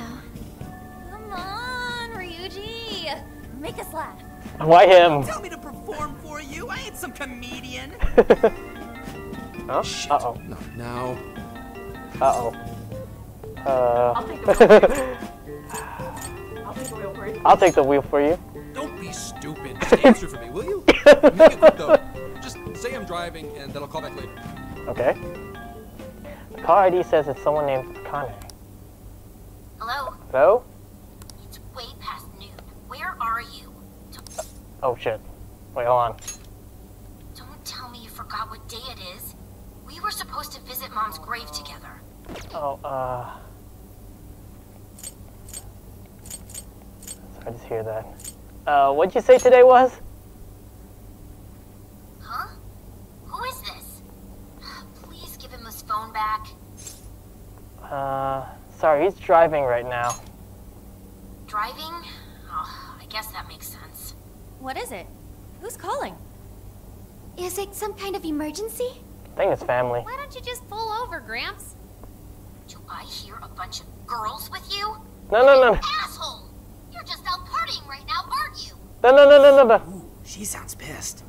Come on, Ryuji. Make us laugh. Why him? Tell me to perform for you. I ain't some comedian. Huh? Uh-oh. Not now. Uh-oh. I'll take the wheel for you. I'll take the wheel for you. Don't be stupid. Just answer for me, will you? Make it quick though. Just say I'm driving and then I'll call back later. Okay. The car ID says it's someone named Akane. Hello? Hello? It's way past noon. Where are you? Oh shit. Wait, hold on. Don't tell me you forgot what day it is. We were supposed to visit Mom's grave together. Oh, I just hear that. What'd you say today was? Huh? Who is this? Please give him his phone back. Sorry, he's driving right now. Driving? Oh, I guess that makes sense. What is it? Who's calling? Is it some kind of emergency? I think it's family. Why don't you just pull over, Gramps? Do I hear a bunch of girls with you? No. Asshole! You're just out partying right now, aren't you? No. Ooh, she sounds pissed.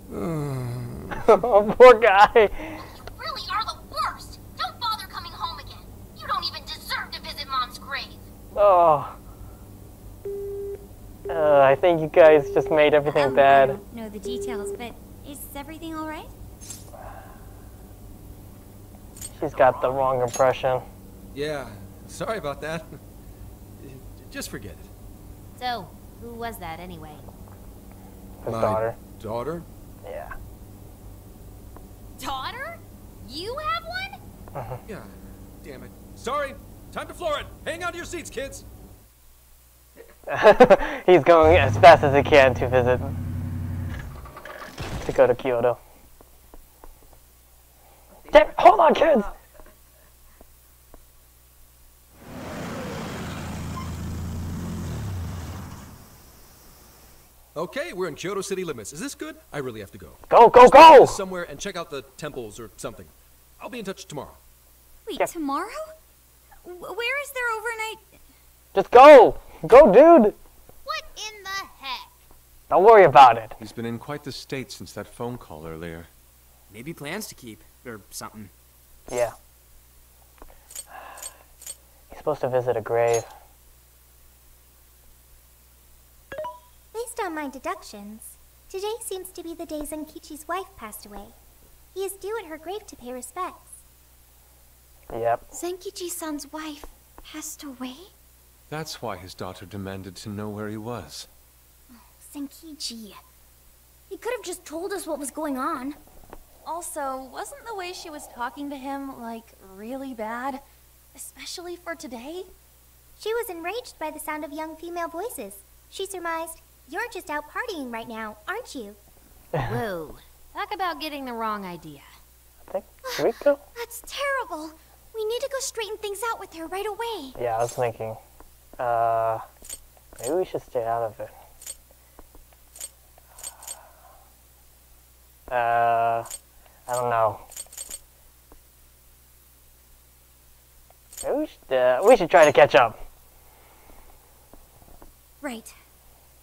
Oh, poor guy. You really are the worst! Don't bother coming home again. You don't even deserve to visit Mom's grave. Oh. I think you guys just made everything I bad. don't know the details, but is everything all right? She's got the wrong impression. Yeah, sorry about that. Just forget it. So, who was that anyway? His My daughter. Daughter? Yeah. Daughter? You have one? Yeah, damn it. Sorry, time to floor it. Hang on to your seats, kids. He's going as fast as he can to visit. To go to Kyoto. Damn it, hold on, kids! Okay, we're in Kyoto city limits. Is this good? I really have to go. Go! Somewhere and check out the temples or something. I'll be in touch tomorrow. Wait, tomorrow? Where is there overnight? Just go! Go, dude! What in the heck? Don't worry about it. He's been in quite the state since that phone call earlier. Maybe plans to keep, or something. Yeah. He's supposed to visit a grave. Based on my deductions, today seems to be the day Zenkichi's wife passed away. He is due at her grave to pay respects. Yep. Zenkichi-san's wife passed away? That's why his daughter demanded to know where he was. Zenkichi. He could have just told us what was going on. Also, wasn't the way she was talking to him, like, really bad? Especially for today? She was enraged by the sound of young female voices. She surmised, "You're just out partying right now, aren't you?" Whoa. Talk about getting the wrong idea. Should we go? That's terrible. We need to go straighten things out with her right away. Yeah, I was thinking. Maybe we should stay out of it. I don't know. We should try to catch up. Right.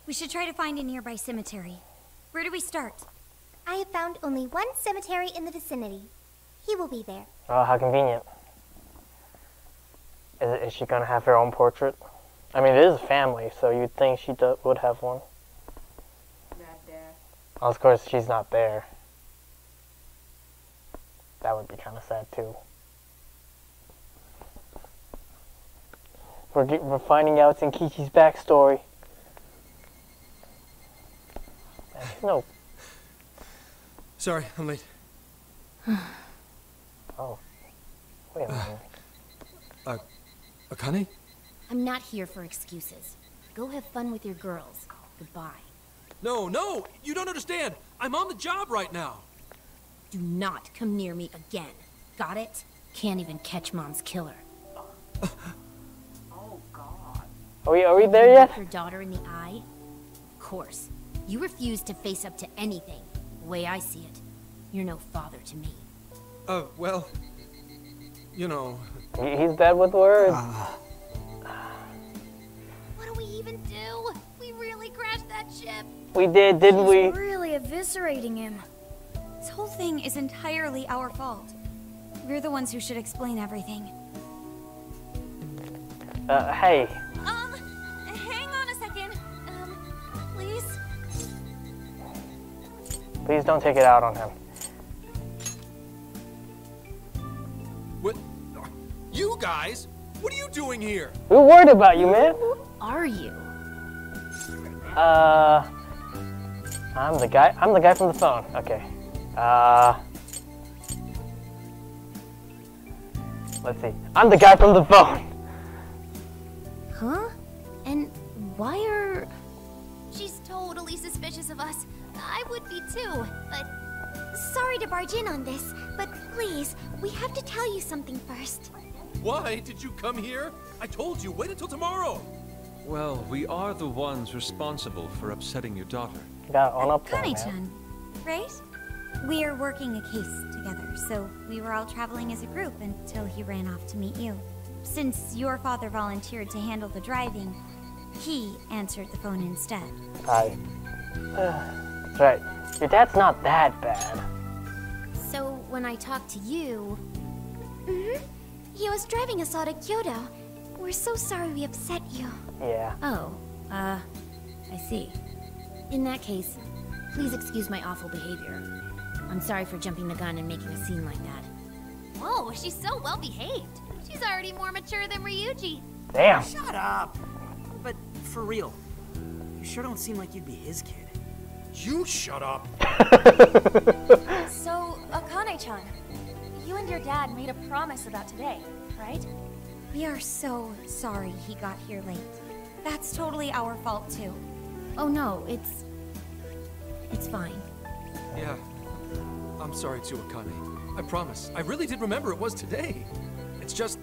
We should try to find a nearby cemetery. Where do we start? I have found only one cemetery in the vicinity. He will be there. Oh, how convenient. Is she gonna have her own portrait? I mean, it is a family, so you'd think she would have one. Not there. Of course, she's not there. That would be kind of sad, too. We're finding out Zenkichi's backstory. No. Sorry, I'm late. Oh. Wait a minute. Akane? I'm not here for excuses. Go have fun with your girls. Goodbye. No, no! You don't understand! I'm on the job right now! Do not come near me again. Got it? Can't even catch Mom's killer. Oh, God. Are we there yet? Look your daughter in the eye? Of course. You refuse to face up to anything. The way I see it, you're no father to me. Well... You know... He's bad with words. What do we even do? We really crashed that ship. We did, didn't we? She's really eviscerating him. This whole thing is entirely our fault. We're the ones who should explain everything. Hey. Hang on a second. Please? Please don't take it out on him. What? You guys? What are you doing here? We were worried about you, man. Who are you? I'm the guy from the phone. Okay. Let's see. I'm the guy from the phone. Huh? And why are... She's totally suspicious of us. I would be too, but... Sorry to barge in on this, but please, we have to tell you something first. Why did you come here? I told you, wait until tomorrow! Well, we are the ones responsible for upsetting your daughter. Got on up there, Kane-chan, right? We're working a case together, so we were all traveling as a group until he ran off to meet you. Since your father volunteered to handle the driving, he answered the phone instead. Hi. That's right. Your dad's not that bad. So when I talked to you... He was driving us all to Kyoto. We're so sorry we upset you. Yeah. Oh, I see. In that case, please excuse my awful behavior. I'm sorry for jumping the gun and making a scene like that. Whoa, she's so well behaved. She's already more mature than Ryuji. Damn. Shut up. But for real, you sure don't seem like you'd be his kid. You shut up! So, Akane-chan, you and your dad made a promise about today, right? We are so sorry he got here late. That's totally our fault too. Oh no, it's fine. Yeah. I'm sorry too, Akane. I promise. I really did remember it was today. It's just...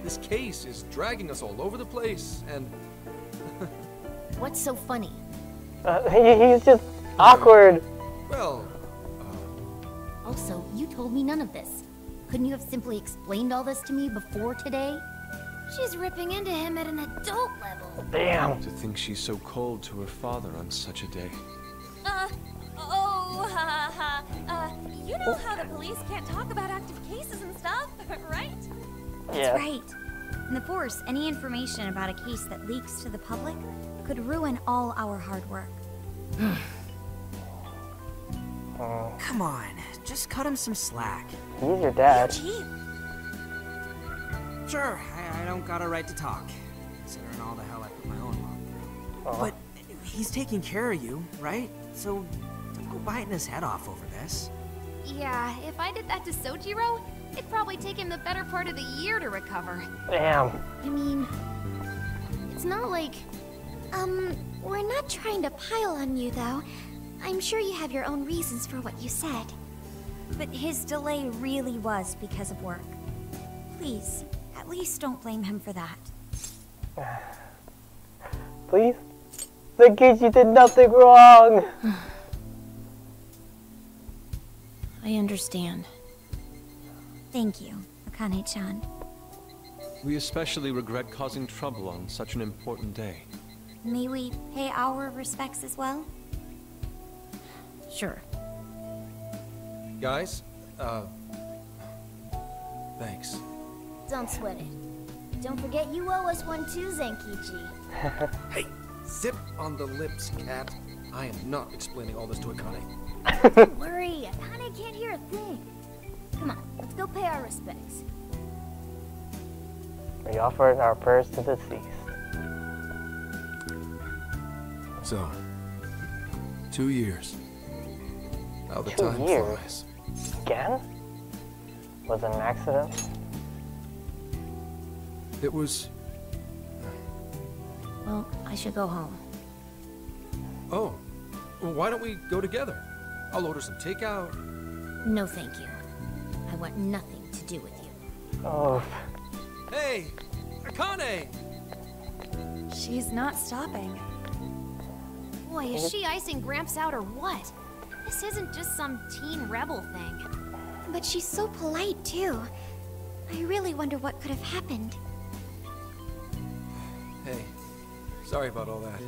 this case is dragging us all over the place, and... What's so funny? He's just awkward. Well... Also, you told me none of this. Couldn't you have simply explained all this to me before today? She's ripping into him at an adult level. Damn. To think she's so cold to her father on such a day. You know how the police can't talk about active cases and stuff, right? Yeah. That's right. And of course, any information about a case that leaks to the public could ruin all our hard work. Come on, just cut him some slack. He's your dad. Sure, I don't got a right to talk, considering all the hell I put my own on. But he's taking care of you, right? So don't go biting his head off over this. Yeah, if I did that to Sojiro, it'd probably take him the better part of the year to recover. Damn. I mean, it's not like... We're not trying to pile on you, though. I'm sure you have your own reasons for what you said. But his delay really was because of work. Please, at least don't blame him for that. Please? Zenkichi did nothing wrong! I understand. Thank you, Akane-chan. We especially regret causing trouble on such an important day. May we pay our respects as well? Sure. Guys, thanks. Don't sweat it. Don't forget you owe us one too, Zenkichi. Hey, zip on the lips, cat. I am not explaining all this to Akane. Don't worry, Akane can't hear a thing. Come on, let's go pay our respects. We offered our prayers to the deceased. So, 2 years. How the 2 time years? flies. Again? Was it an accident? It was... Well, I should go home. Oh, well, why don't we go together? I'll order some takeout. No, thank you. I want nothing to do with you. Oh. Hey, Akane! She's not stopping. Boy, is she icing Gramps out or what? This isn't just some teen rebel thing. But she's so polite, too. I really wonder what could have happened. Hey, sorry about all that.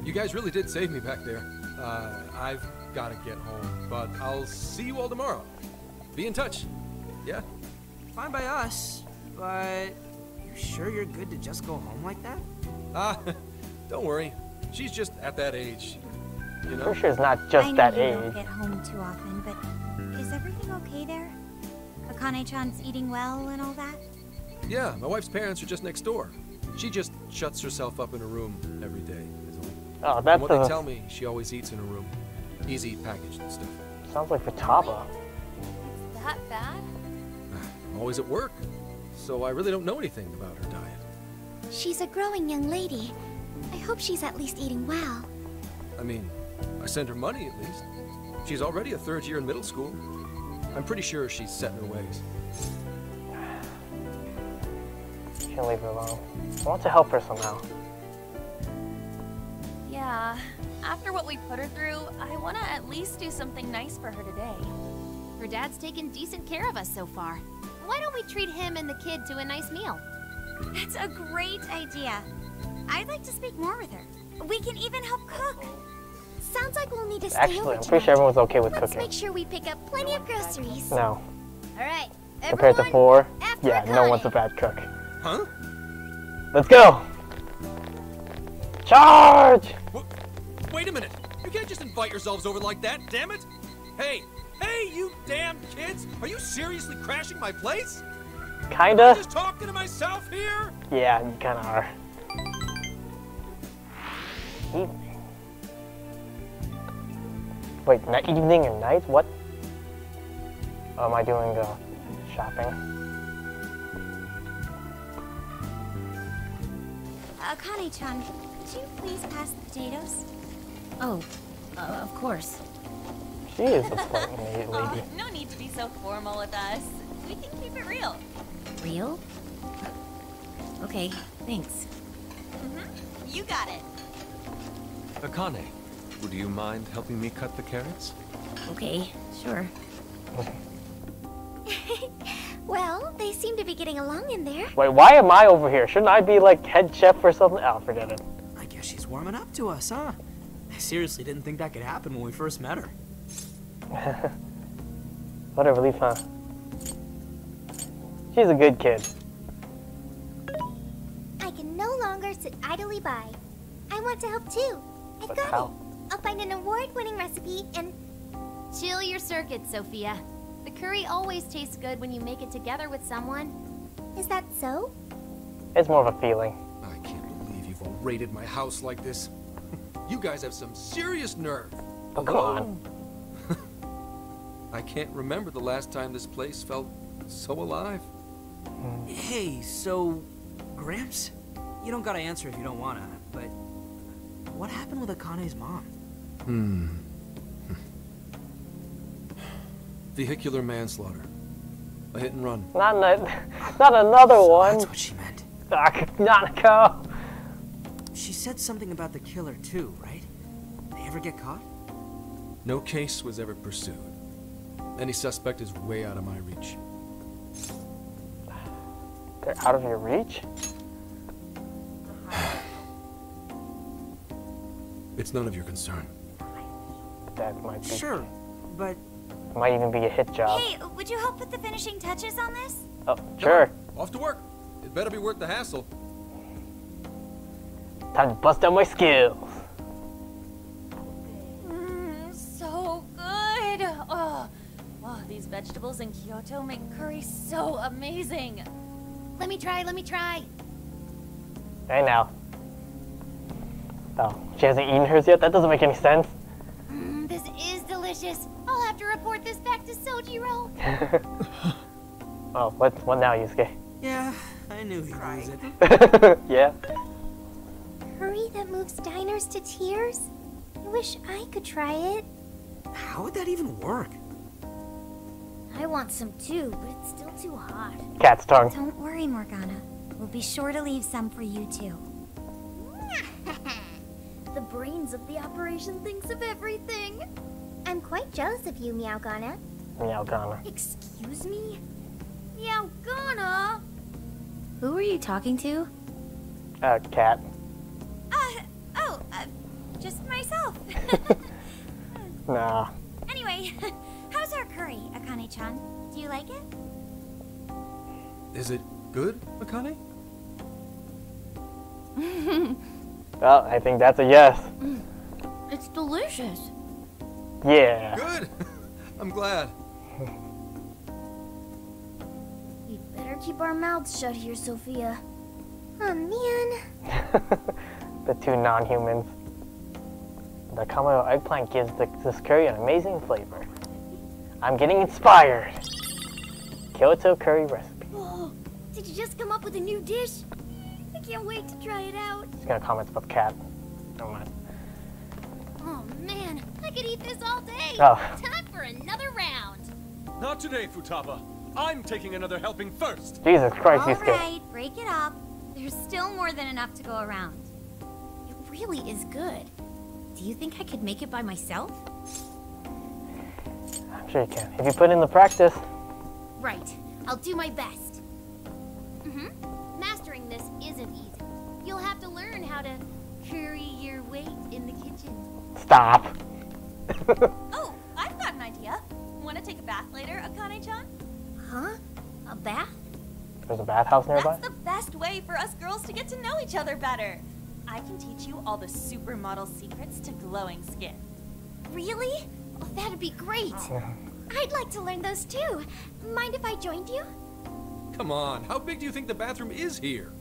You guys really did save me back there. I've got to get home, but I'll see you all tomorrow. Be in touch. Yeah? Fine by us, but you sure you're good to just go home like that? Don't worry. She's just at that age. You know? Pretty sure it's not just that I know you age. don't get home too often, but is everything okay there? Akane-chan's eating well and all that? Yeah, my wife's parents are just next door. She just shuts herself up in her room every day. Oh, And that's what they tell me, she always eats in her room. Easy packaged and stuff. Sounds like Futaba. It's that bad? I'm always at work, so I really don't know anything about her diet. She's a growing young lady. I hope she's at least eating well. I mean, I send her money at least. She's already a 3rd year in middle school. I'm pretty sure she's set in her ways. Can't leave her alone. I want to help her somehow. Yeah. After what we put her through, I want to at least do something nice for her today. Her dad's taken decent care of us so far. Why don't we treat him and the kid to a nice meal? That's a great idea. I'd like to speak more with her. We can even help cook. Sounds like we'll need to stay Actually, over I'm pretty sure everyone's okay with Let's cooking. make sure we pick up plenty of groceries. No. Alright, Compared to 4, yeah, no one's a bad cook. Huh? Let's go! Charge! Wait a minute! You can't just invite yourselves over like that, damn it! Hey! Hey, you damn kids! Are you seriously crashing my place? Kinda. I'm just talking to myself here? Yeah, you kinda are. Evening. Wait, evening and night? What? Oh, am I doing shopping? Akane-chan, could you please pass the potatoes? Oh, of course. She is a polite lady. Oh, no need to be so formal with us. We can keep it real. Real? Okay, thanks. You got it. Akane, would you mind helping me cut the carrots? Okay, sure. Well, they seem to be getting along in there. Wait, why am I over here? Shouldn't I be like head chef or something? Oh, forget it. I guess she's warming up to us, huh? I seriously didn't think that could happen when we first met her. What a relief, huh? She's a good kid. I can no longer sit idly by. I want to help too. I've got it. I'll find an award-winning recipe and... Chill your circuits, Sophia. The curry always tastes good when you make it together with someone. Is that so? It's more of a feeling. I can't believe you've all raided my house like this. You guys have some serious nerve. Oh, come on. I can't remember the last time this place felt so alive. Hey, so... Gramps? You don't gotta answer if you don't wanna, but... What happened with Akane's mom? Vehicular manslaughter. A hit and run. Not another one. That's what she meant. Not a go. She said something about the killer too, right? They ever get caught? No case was ever pursued. Any suspect is way out of my reach. They're out of your reach? It's none of your concern. That might be. Sure, but... It might even be a hit job. Hey, would you help put the finishing touches on this? Oh, sure. Off to work. It better be worth the hassle. Time to bust out my skills. So good. Oh, these vegetables in Kyoto make curry so amazing. Let me try. Hey now. Oh, she hasn't eaten hers yet? That doesn't make any sense. This is delicious. I'll have to report this back to Sojiro. Oh, what now, Yusuke? Yeah, I knew he'd lose it. Yeah. Curry that moves diners to tears? I wish I could try it. How would that even work? I want some too, but it's still too hot. Cat's tongue. Don't worry, Morgana. We'll be sure to leave some for you too. The brains of the operation thinks of everything. I'm quite jealous of you, Meowgana. Meowgana. Excuse me? Meowgana? Who are you talking to? Cat. Just myself. Nah. Anyway, how's our curry, Akane-chan? Do you like it? Is it good, Akane? Well, I think that's a yes. It's delicious. Yeah. Good. I'm glad. We better keep our mouths shut here, Sophia. Oh man. The two non-humans. The Kamado eggplant gives this curry an amazing flavor. I'm getting inspired. Kyoto curry recipe. Oh, did you just come up with a new dish? I can't wait to try it out. He's gonna comment about the cat. Never mind. Oh man, I could eat this all day. Oh. Time for another round. Not today, Futaba. I'm taking another helping first. Jesus Christ, All Yusuke. right, break it up. There's still more than enough to go around. It really is good. Do you think I could make it by myself? I'm sure you can. If you put in the practice. Right. I'll do my best. Mastering this isn't easy. You'll have to learn how to carry your weight in the kitchen. Stop. Oh, I've got an idea. Want to take a bath later, Akane-chan? Huh? A bath? There's a bathhouse nearby? That's the best way for us girls to get to know each other better. I can teach you all the supermodel secrets to glowing skin. Really? Oh, that'd be great. I'd like to learn those too. Mind if I joined you? Come on, how big do you think the bathroom is here?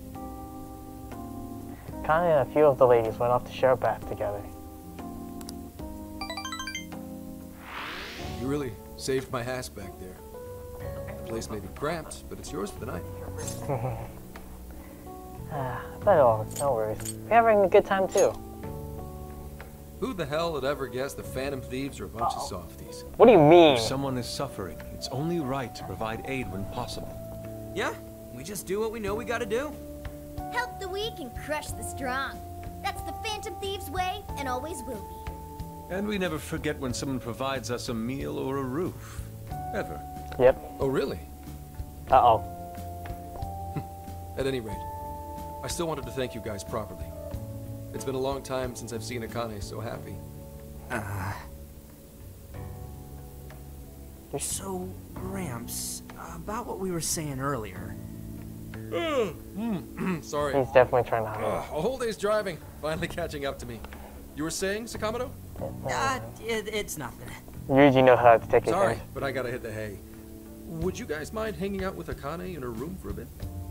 Connie and a few of the ladies went off to share a bath together. You really saved my ass back there. The place may be cramped, but it's yours for the night. But no worries. We're having a good time too. Who the hell would ever guess the Phantom Thieves are a bunch of softies? What do you mean? If someone is suffering, it's only right to provide aid when possible. Yeah, we just do what we know we gotta do. Help the weak and crush the strong. That's the Phantom Thieves' way and always will be. And we never forget when someone provides us a meal or a roof. Ever. Yep. Oh, really? Uh-oh. At any rate, I still wanted to thank you guys properly. It's been a long time since I've seen Akane so happy. So, Gramps, about what we were saying earlier. Sorry. He's definitely trying to hide. A whole day's driving, finally catching up to me. You were saying, Sakamoto? It's nothing. Yuji knows how to take it. Sorry, but I gotta hit the hay. Would you guys mind hanging out with Akane in her room for a bit?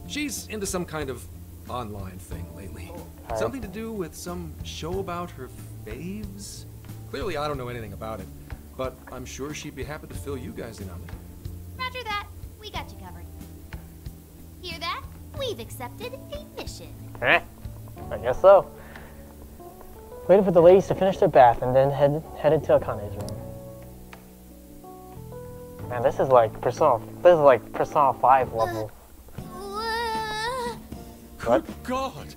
She's into some kind of online thing lately. Something to do with some show about her faves? Clearly I don't know anything about it, but I'm sure she'd be happy to fill you guys in on it. Roger that. We got you covered. Hear that? We've accepted a mission. Eh? I guess so. Waited for the ladies to finish their bath and then headed to Akane's room. Man, this is like Persona 5 level. Good God!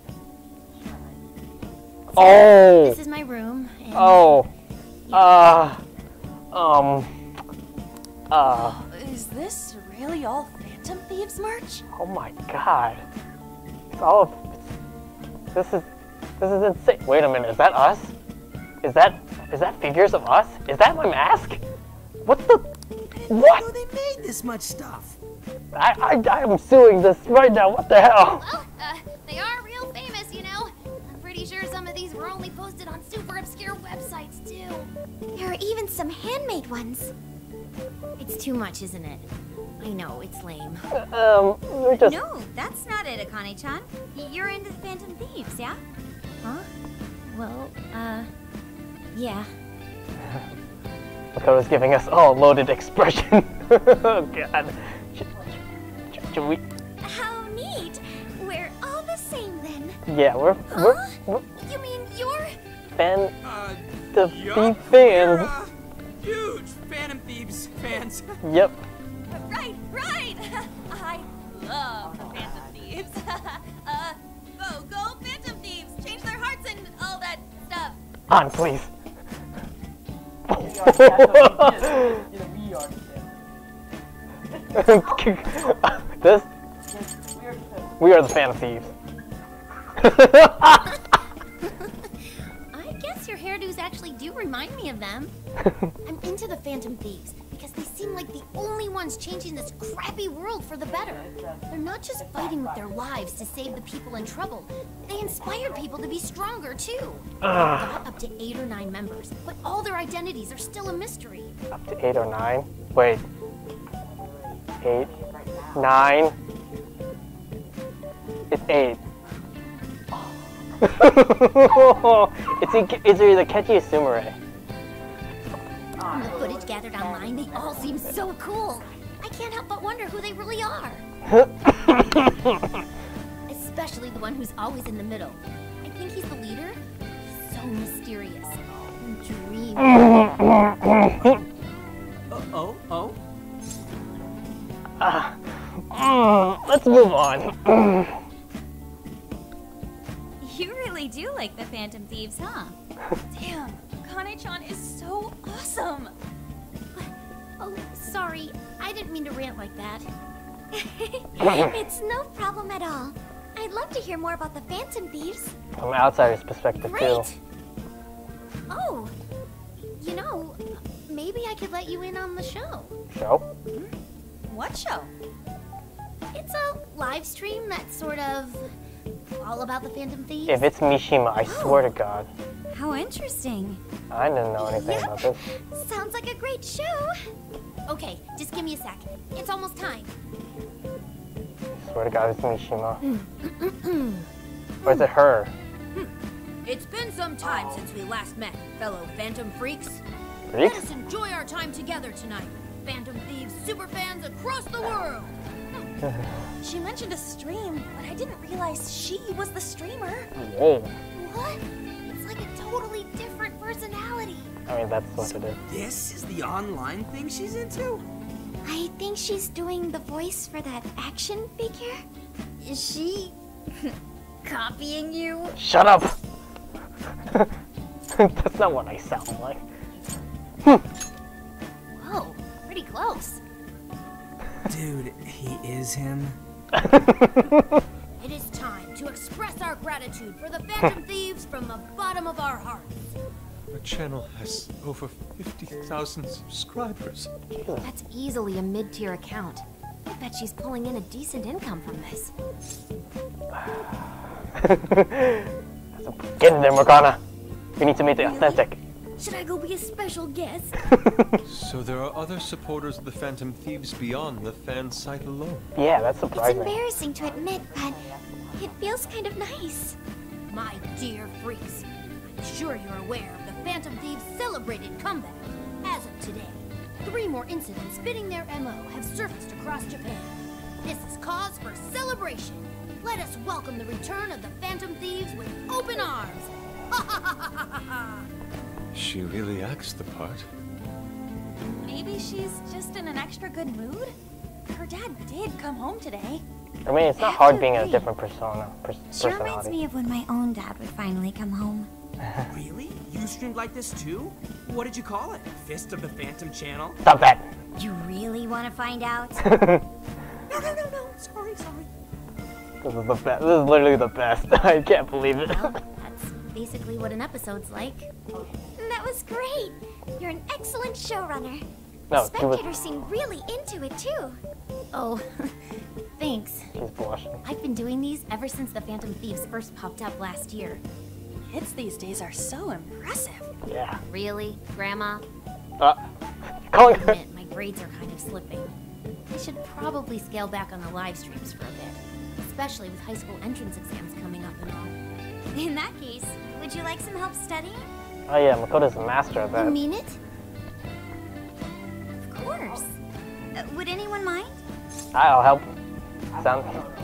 Oh! This is my room. And Oh. Is this really all Phantom Thieves merch? Oh my god. It's all of... This is insane. Wait a minute, is that us? Is that figures of us? Is that my mask? What the... What? They made this much stuff. I'm suing this right now. What the hell? Well, they are real famous, you know. I'm pretty sure some of these were only posted on super obscure websites, too. There are even some handmade ones. It's too much, isn't it? I know, it's lame. We're just... No, that's not it, Akane-chan. You're into the Phantom Thieves, yeah? Huh? Well, yeah. Makoto's giving us all loaded expression. Oh god. Should we... How neat! We're all the same then. Yeah, we're You mean you're... the Yup, fans. we're, huge Phantom Thieves fans. Yep. Right! I love the Phantom Thieves. Go Phantom Thieves! Change their hearts and all that stuff. On, please. This? We are the Phantom Thieves. I guess your hairdos actually do remind me of them. I'm into the Phantom Thieves because they seem like the only ones changing this crappy world for the better. They're not just fighting with their lives to save the people in trouble. They inspire people to be stronger too. They've got up to 8 or 9 members, but all their identities are still a mystery. Up to 8 or 9? Wait. 8? 9? It's 8. It's either Kechi or Sumire. From the footage gathered online, they all seem so cool. I can't help but wonder who they really are. Especially the one who's always in the middle. I think he's the leader. He's so mysterious and dreamy. Let's move on. You really do like the Phantom Thieves, huh? Damn, Akane-chan is so awesome. Oh, sorry. I didn't mean to rant like that. It's no problem at all. I'd love to hear more about the Phantom Thieves. From an outsider's perspective, too. Oh, you know, maybe I could let you in on the show. Show? What show? It's a live stream that's sort of all about the Phantom Thieves. If it's Mishima, I swear to God. How interesting. I didn't know anything about this. Sounds like a great show. Okay, just give me a sec. It's almost time. I swear to God, it's Mishima. Or is it her? It's been some time since we last met, fellow Phantom Freaks. Freaks? Let us enjoy our time together tonight. Phantom Thieves superfans across the world. She mentioned a stream, but I didn't realize she was the streamer. Whoa. What? It's like a totally different personality. I mean, that's what it is. This is the online thing she's into? I think she's doing the voice for that action figure. Is she copying you? Shut up! That's not what I sound like. Whoa, pretty close. Dude, he is him. It is time to express our gratitude for the Phantom Thieves from the bottom of our hearts. Our channel has over 50,000 subscribers. That's easily a mid-tier account. I bet she's pulling in a decent income from this. Get in there, Morgana. We need to make it authentic. Should I go be a special guest? So there are other supporters of the Phantom Thieves beyond the fan site alone. Yeah, that's It's surprising. embarrassing to admit, but it feels kind of nice. My dear freaks, I'm sure you're aware of the Phantom Thieves' celebrated comeback. As of today, 3 more incidents fitting their MO have surfaced across Japan. This is cause for celebration. Let us welcome the return of the Phantom Thieves with open arms. Ha ha ha ha ha ha! She really acts the part. Maybe she's just in an extra good mood? Her dad did come home today. I mean, it's not hard being a different persona. She reminds Personality. me of when my own dad would finally come home. Really? You streamed like this too? What did you call it? Fist of the Phantom channel? Stop that! You really want to find out? No. Sorry. This is the best. This is literally the best. I can't believe it. Well, that's basically what an episode's like. That was great. You're an excellent showrunner. No, Spectators seem really into it too. Oh, thanks. She's blushing. I've been doing these ever since the Phantom Thieves first popped up last year. Hits these days are so impressive. Yeah. Really, Grandma? Calling I admit, my grades are kind of slipping. I should probably scale back on the live streams for a bit, especially with high school entrance exams coming up and all. In that case, would you like some help studying? Oh yeah, Makoto's a master of that. You mean it? Of course. Would anyone mind? I'll help.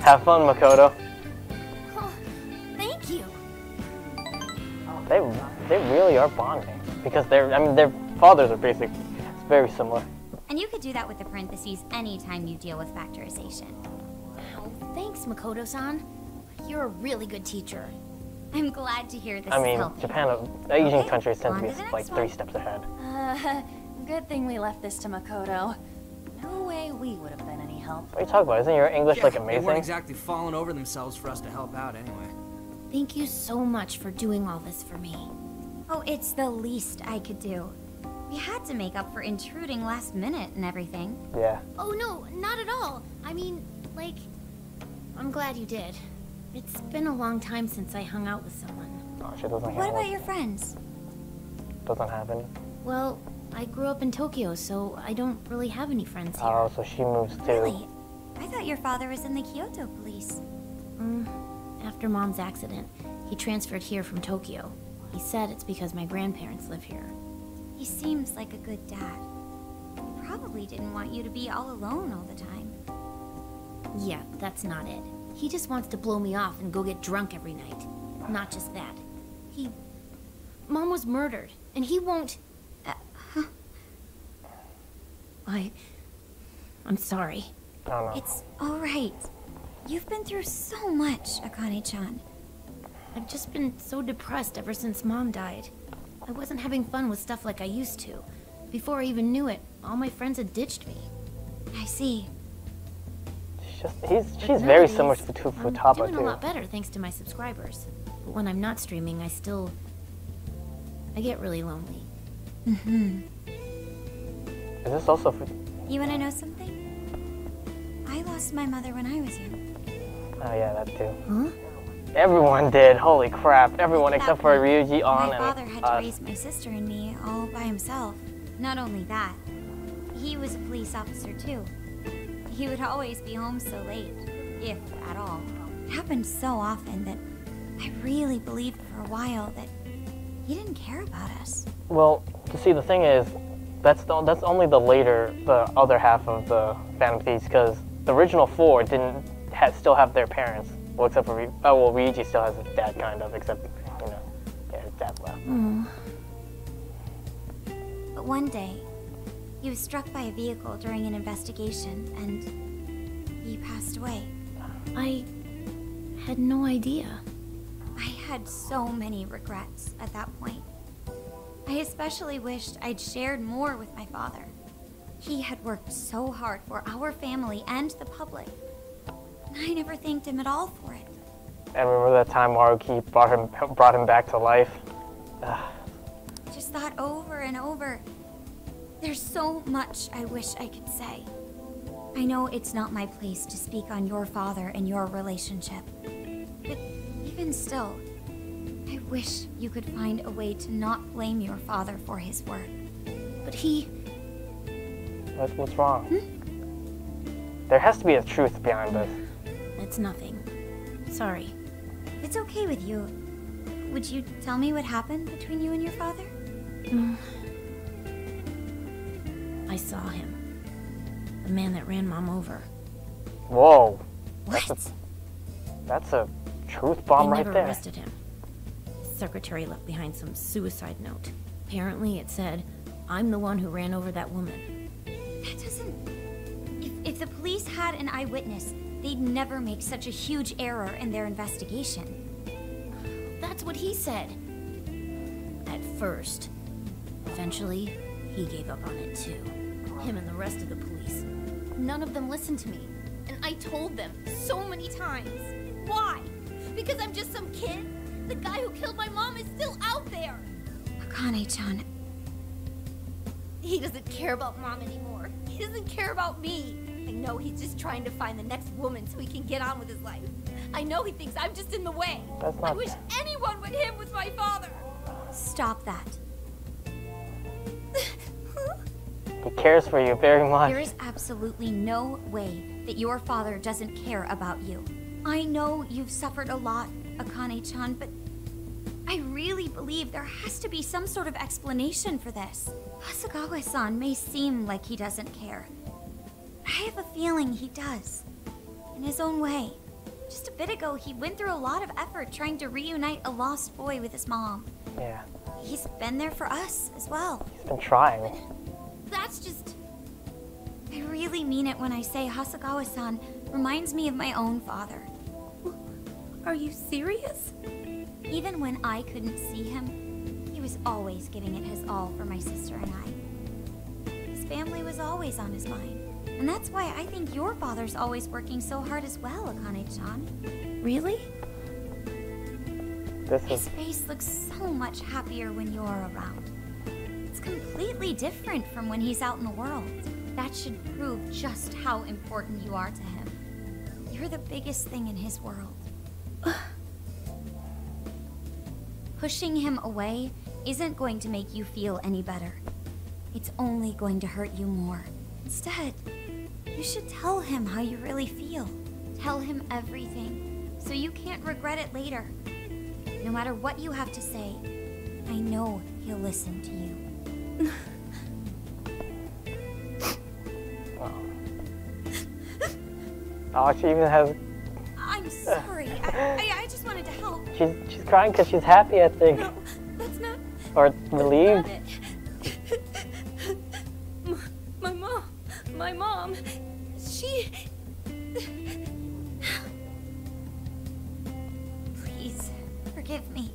Have fun, Makoto. Oh, thank you. They really are bonding because their fathers are basically very similar. And you could do that with the parentheses anytime you deal with factorization. Oh, thanks, Makoto-san. You're a really good teacher. I'm glad to hear this I mean, is helping. Japan, Asian countries tend to be like 3 steps ahead. Good thing we left this to Makoto. No way we would have been any help. What are you talking about? Isn't your English like They weren't amazing? exactly falling over themselves for us to help out anyway. Thank you so much for doing all this for me. Oh, it's the least I could do. We had to make up for intruding last minute and everything. Yeah. Oh no, not at all. I mean, like, I'm glad you did. It's been a long time since I hung out with someone. Oh, she doesn't have What about one. your friends? Doesn't have any. Well, I grew up in Tokyo, so I don't really have any friends here. Oh, so she moves too. Really? I thought your father was in the Kyoto police. After Mom's accident, he transferred here from Tokyo. He said it's because my grandparents live here. He seems like a good dad. He probably didn't want you to be all alone all the time. Yeah, that's not it. He just wants to blow me off and go get drunk every night. Not just that. Mom was murdered, and he won't... I'm sorry. Oh, no. It's alright. You've been through so much, Akane-chan. I've just been so depressed ever since Mom died. I wasn't having fun with stuff like I used to. Before I even knew it, all my friends had ditched me. I see. She's very similar to Futaba I'm doing too. a lot better thanks to my subscribers. But when I'm not streaming, I get really lonely. Is this also for... You wanna know something? I lost my mother when I was young. Oh yeah, that too. Huh? Everyone did. Holy crap. Everyone except for Ryuji, On, My and father had to raise my sister and me all by himself. Not only that, he was a police officer too. He would always be home so late, if at all. It happened so often that I really believed for a while that he didn't care about us. Well, you see, the thing is, that's only the other half of the Phantom Thieves, because the original 4 still have their parents. Well, except for Ryuji still has his dad, kind of, except, his dad left. But one day, he was struck by a vehicle during an investigation, and he passed away. I had no idea. I had so many regrets at that point. I especially wished I'd shared more with my father. He had worked so hard for our family and the public. And I never thanked him at all for it. And remember that time Maruki brought him back to life? I just thought over and over. There's so much I wish I could say. I know it's not my place to speak on your father and your relationship. But even still, I wish you could find a way to not blame your father for his work. But he... What's wrong? There has to be a truth behind this. It's nothing. Sorry. If it's okay with you, would you tell me what happened between you and your father? I saw him. The man that ran Mom over. Whoa. What? That's a truth bomb right They there. never arrested him. His secretary left behind some suicide note. Apparently it said, "I'm the one who ran over that woman." That doesn't... If the police had an eyewitness, they'd never make such a huge error in their investigation. That's what he said. At first. Eventually, he gave up on it too. Him and the rest of the police. None of them listened to me. And I told them so many times. Why? Because I'm just some kid? The guy who killed my mom is still out there! Akane-chan. He doesn't care about Mom anymore. He doesn't care about me. I know he's just trying to find the next woman so he can get on with his life. I know he thinks I'm just in the way. That's not I wish anyone but him was my father. Stop that. He cares for you very much. There is absolutely no way that your father doesn't care about you. I know you've suffered a lot, Akane-chan, but I really believe there has to be some sort of explanation for this. Hasegawa-san may seem like he doesn't care. I have a feeling he does. In his own way. Just a bit ago, he went through a lot of effort trying to reunite a lost boy with his mom. Yeah. He's been there for us as well. He's been trying. That's just... I really mean it when I say Hasegawa-san reminds me of my own father. Are you serious? Even when I couldn't see him, he was always giving it his all for my sister and I. His family was always on his mind. And that's why I think your father's always working so hard as well, Akane-chan. Really? His face looks so much happier when you're around. It's completely different from when he's out in the world. That should prove just how important you are to him. You're the biggest thing in his world. Pushing him away isn't going to make you feel any better. It's only going to hurt you more. Instead, you should tell him how you really feel. Tell him everything, so you can't regret it later. No matter what you have to say, I know he'll listen to you. Oh, she even has... I'm sorry. I just wanted to help. She's crying because she's happy, I think. No, that's not... Or relieved. My mom, she... Please, forgive me.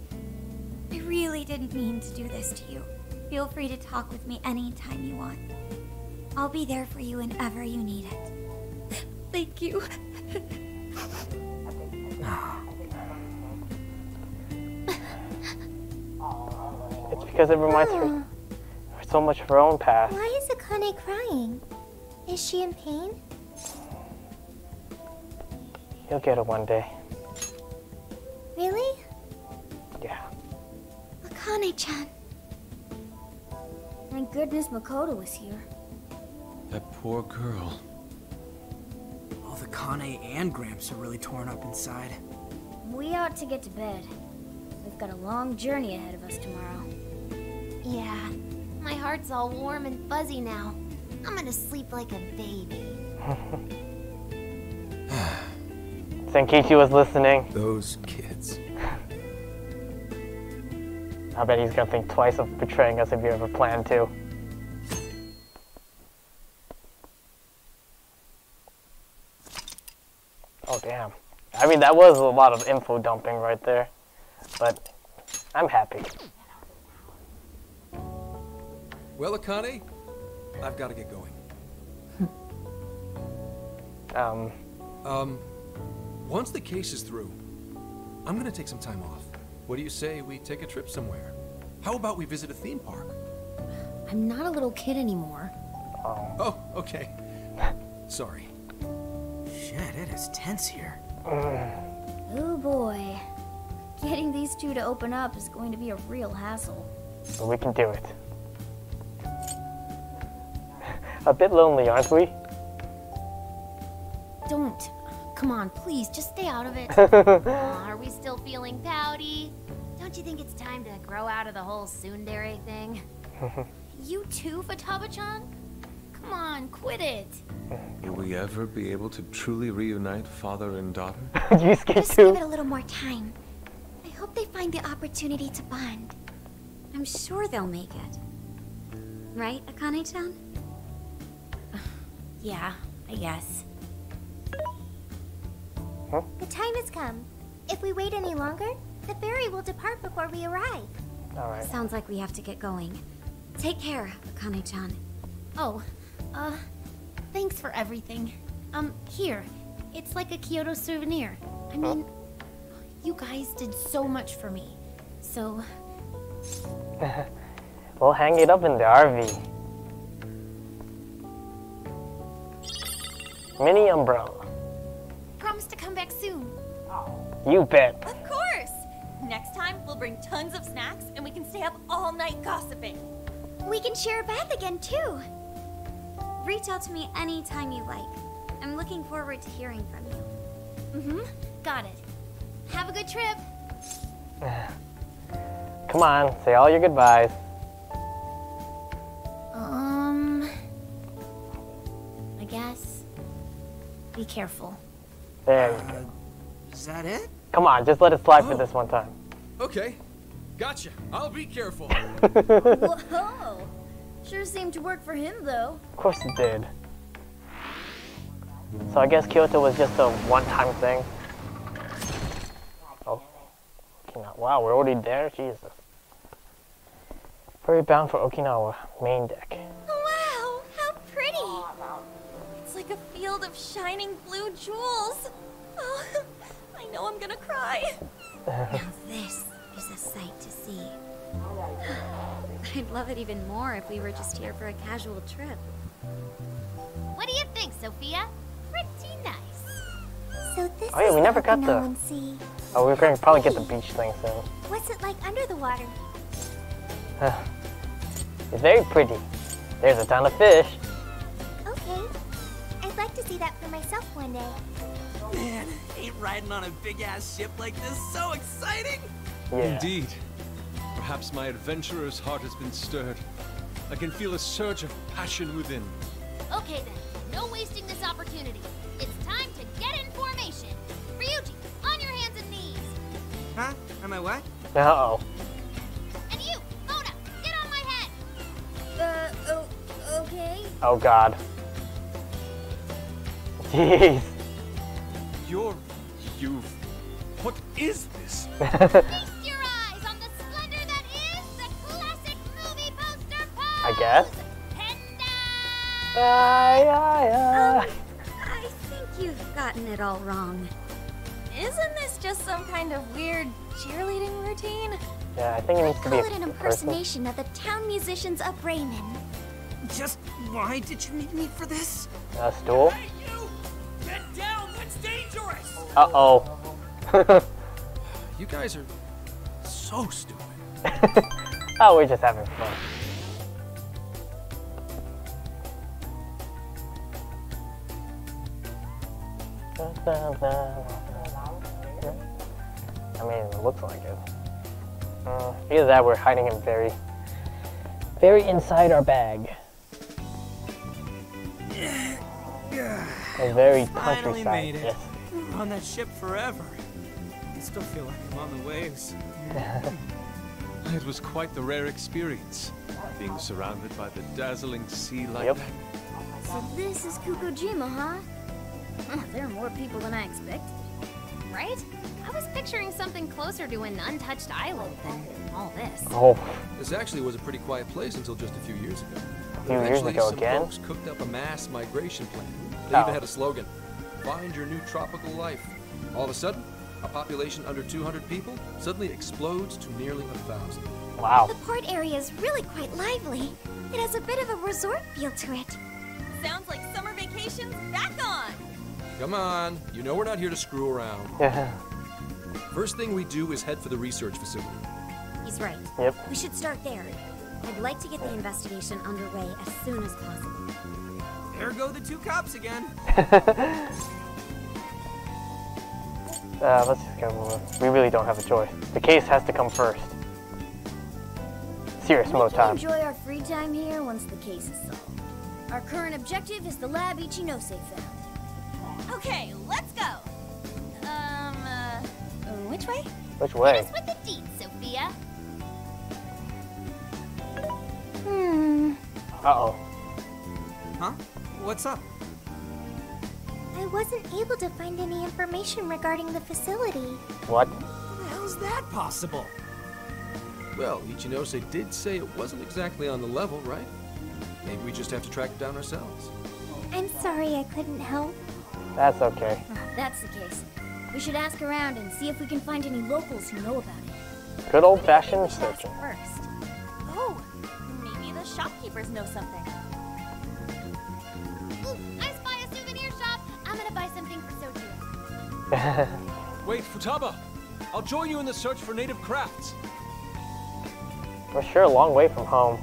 I really didn't mean to do this to you. Feel free to talk with me anytime you want. I'll be there for you whenever you need it. Thank you. It's because it reminds her so much of her own past. Why is Akane crying? Is she in pain? You'll get it one day. Really? Yeah. Akane-chan. Thank goodness Makoto was here. That poor girl. Oh, the Kane and Gramps are really torn up inside. We ought to get to bed. We've got a long journey ahead of us tomorrow. Yeah, my heart's all warm and fuzzy now. I'm gonna sleep like a baby. Senkichi was listening. Those kids. I bet he's gonna think twice of betraying us if you ever plan to. Oh, damn. I mean, that was a lot of info dumping right there. But I'm happy. Well, Akane, I've got to get going. Once the case is through, I'm gonna take some time off. What do you say we take a trip somewhere? How about we visit a theme park? I'm not a little kid anymore. Oh, okay. Sorry. Shit, it is tense here. Oh boy. Getting these two to open up is going to be a real hassle. But we can do it. A bit lonely, aren't we? Don't. Come on, please, just stay out of it. Aw, are we still feeling pouty? Don't you think it's time to grow out of the whole tsundere thing? You too, Futaba-chan? Come on, quit it. Will we ever be able to truly reunite father and daughter? You scared Just too? give it a little more time. I hope they find the opportunity to bond. I'm sure they'll make it. Right, Akane-chan? Yeah, I guess. Huh? The time has come. If we wait any longer, the ferry will depart before we arrive. Alright. Sounds like we have to get going. Take care, Akane-chan. Oh, thanks for everything. Here, It's like a Kyoto souvenir. I mean, you guys did so much for me. So... We'll hang it up in the RV. Mini umbrella. Promise to come back soon. You bet. Of course! Next time, we'll bring tons of snacks and we can stay up all night gossiping. We can share a bath again, too. Reach out to me anytime you like. I'm looking forward to hearing from you. Mm-hmm. Got it. Have a good trip. Come on, say all your goodbyes. I guess. Be careful. There you go. Is that it? Come on, just let it slide for this one time. Okay. Gotcha. I'll be careful. Whoa! Sure seemed to work for him, though. Of course it did. So I guess Kyoto was just a one-time thing. Oh. Okinawa. Wow, we're already there? Jesus. Ferry bound for Okinawa. Main deck. Wow, how pretty! It's like a field of shining blue jewels. Oh, I know I'm gonna cry. Now this is a sight to see. I'd love it even more if we were just here for a casual trip. What do you think, Sophia? Pretty nice. So this Oh yeah, we never got Okinawan the... Sea. Oh, we're going to probably get the beach thing soon. What's it like under the water? It's very pretty. There's a ton of fish. Okay. I'd like to see that for myself one day. Man, ain't riding on a big-ass ship like this so exciting? Yeah. Indeed. Perhaps my adventurer's heart has been stirred. I can feel a surge of passion within. Okay then, no wasting this opportunity. It's time to get in formation. Ryuji, on your hands and knees. Huh? Am I what? Uh-oh. And you, Mona, get on my head. Okay. Oh god. Jeez. What is this? Feast your eyes on the splendor that is the classic movie poster pose. I guess. I think you've gotten it all wrong. Isn't this just some kind of weird cheerleading routine? Yeah, I think it needs to be Call it an a person. impersonation of the town musicians of Raymond. Just why did you need me for this? A stool? Hey, you! Get down! That's dangerous! Uh-oh. You guys are so stupid. Oh, we're just having fun. I mean, it looks like it. Either that, we're hiding him very, very inside our bag. A very Finally countryside. made it. Yes. On that ship forever. I still feel like I'm on the waves. It was quite the rare experience, being surrounded by the dazzling sea like Yep. that. So this is Kukujima, huh? There are more people than I expected. Right? I was picturing something closer to an untouched island than all this. Oh. This actually was a pretty quiet place until just a few years ago. A few years ago some again? folks cooked up a mass migration plan. They Oh. even had a slogan, "Find your new tropical life." All of a sudden, a population under 200 people suddenly explodes to nearly 1,000. Wow. The port area is really quite lively. It has a bit of a resort feel to it. Sounds like summer vacation's back on. Come on, you know we're not here to screw around. First thing we do is head for the research facility. He's right. Yep. We should start there. I'd like to get the investigation underway as soon as possible. There go the two cops again. Let's just go. We really don't have a choice. The case has to come first. Serious mode We can time. enjoy our free time here once the case is solved. Our current objective is the lab Ichinose found. Okay, let's go. Which way? Which way? Hit us with the deets, Sophia. Uh-oh. Huh? What's up? I wasn't able to find any information regarding the facility. What? How's that possible? Well, Ichinose did say it wasn't exactly on the level, right? Maybe we just have to track it down ourselves. I'm sorry I couldn't help. That's okay. If that's the case, we should ask around and see if we can find any locals who know about it. Good old-fashioned searching. First. Oh, maybe the shopkeepers know something. Ooh, I spy a souvenir shop. I'm gonna buy something for Soju. Wait, Futaba! I'll join you in the search for native crafts. We're sure a long way from home.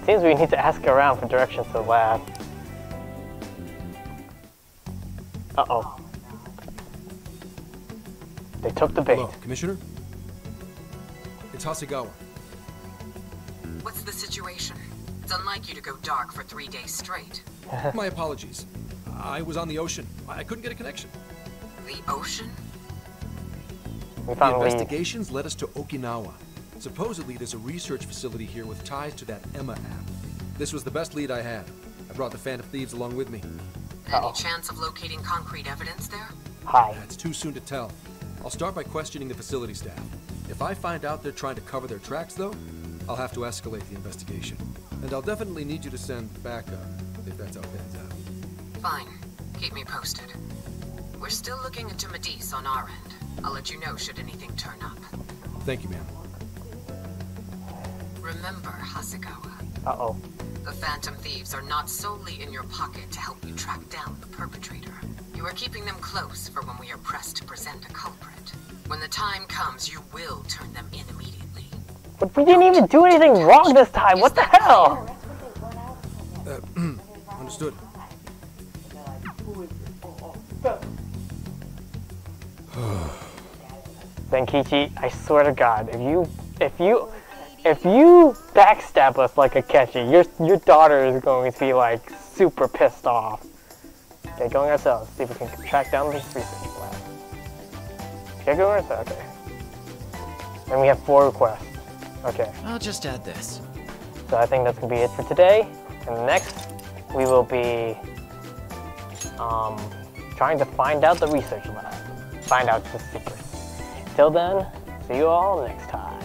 Seems we need to ask around for directions to the lab. Uh-oh. They took the bait. Hello, Commissioner? It's Hasegawa. What's the situation? It's unlike you to go dark for 3 days straight. My apologies. I was on the ocean. I couldn't get a connection. The ocean? The investigations led us to Okinawa. Supposedly, there's a research facility here with ties to that Emma app. This was the best lead I had. I brought the Phantom Thieves along with me. Any chance of locating concrete evidence there? Hi. It's too soon to tell. I'll start by questioning the facility staff. If I find out they're trying to cover their tracks, though, I'll have to escalate the investigation. And I'll definitely need you to send backup, if that's how it pans out. Fine. Keep me posted. We're still looking into Medice on our end. I'll let you know should anything turn up. Thank you, ma'am. Remember, Hasegawa. Uh-oh. The Phantom Thieves are not solely in your pocket to help you track down the perpetrator. You are keeping them close for when we are pressed to present a culprit. When the time comes, you will turn them in immediately. But we didn't even do anything wrong this time. What the hell? Understood. Benkichi, I swear to God, if you backstab us like Akechi, your daughter is going to be like super pissed off. Okay, going ourselves. See if we can track down this research lab. Okay, going ourselves. Okay. And we have 4 requests. Okay. I'll just add this. So I think that's gonna be it for today. And next, we will be trying to find out the research lab. Find out the secrets. Till then, see you all next time.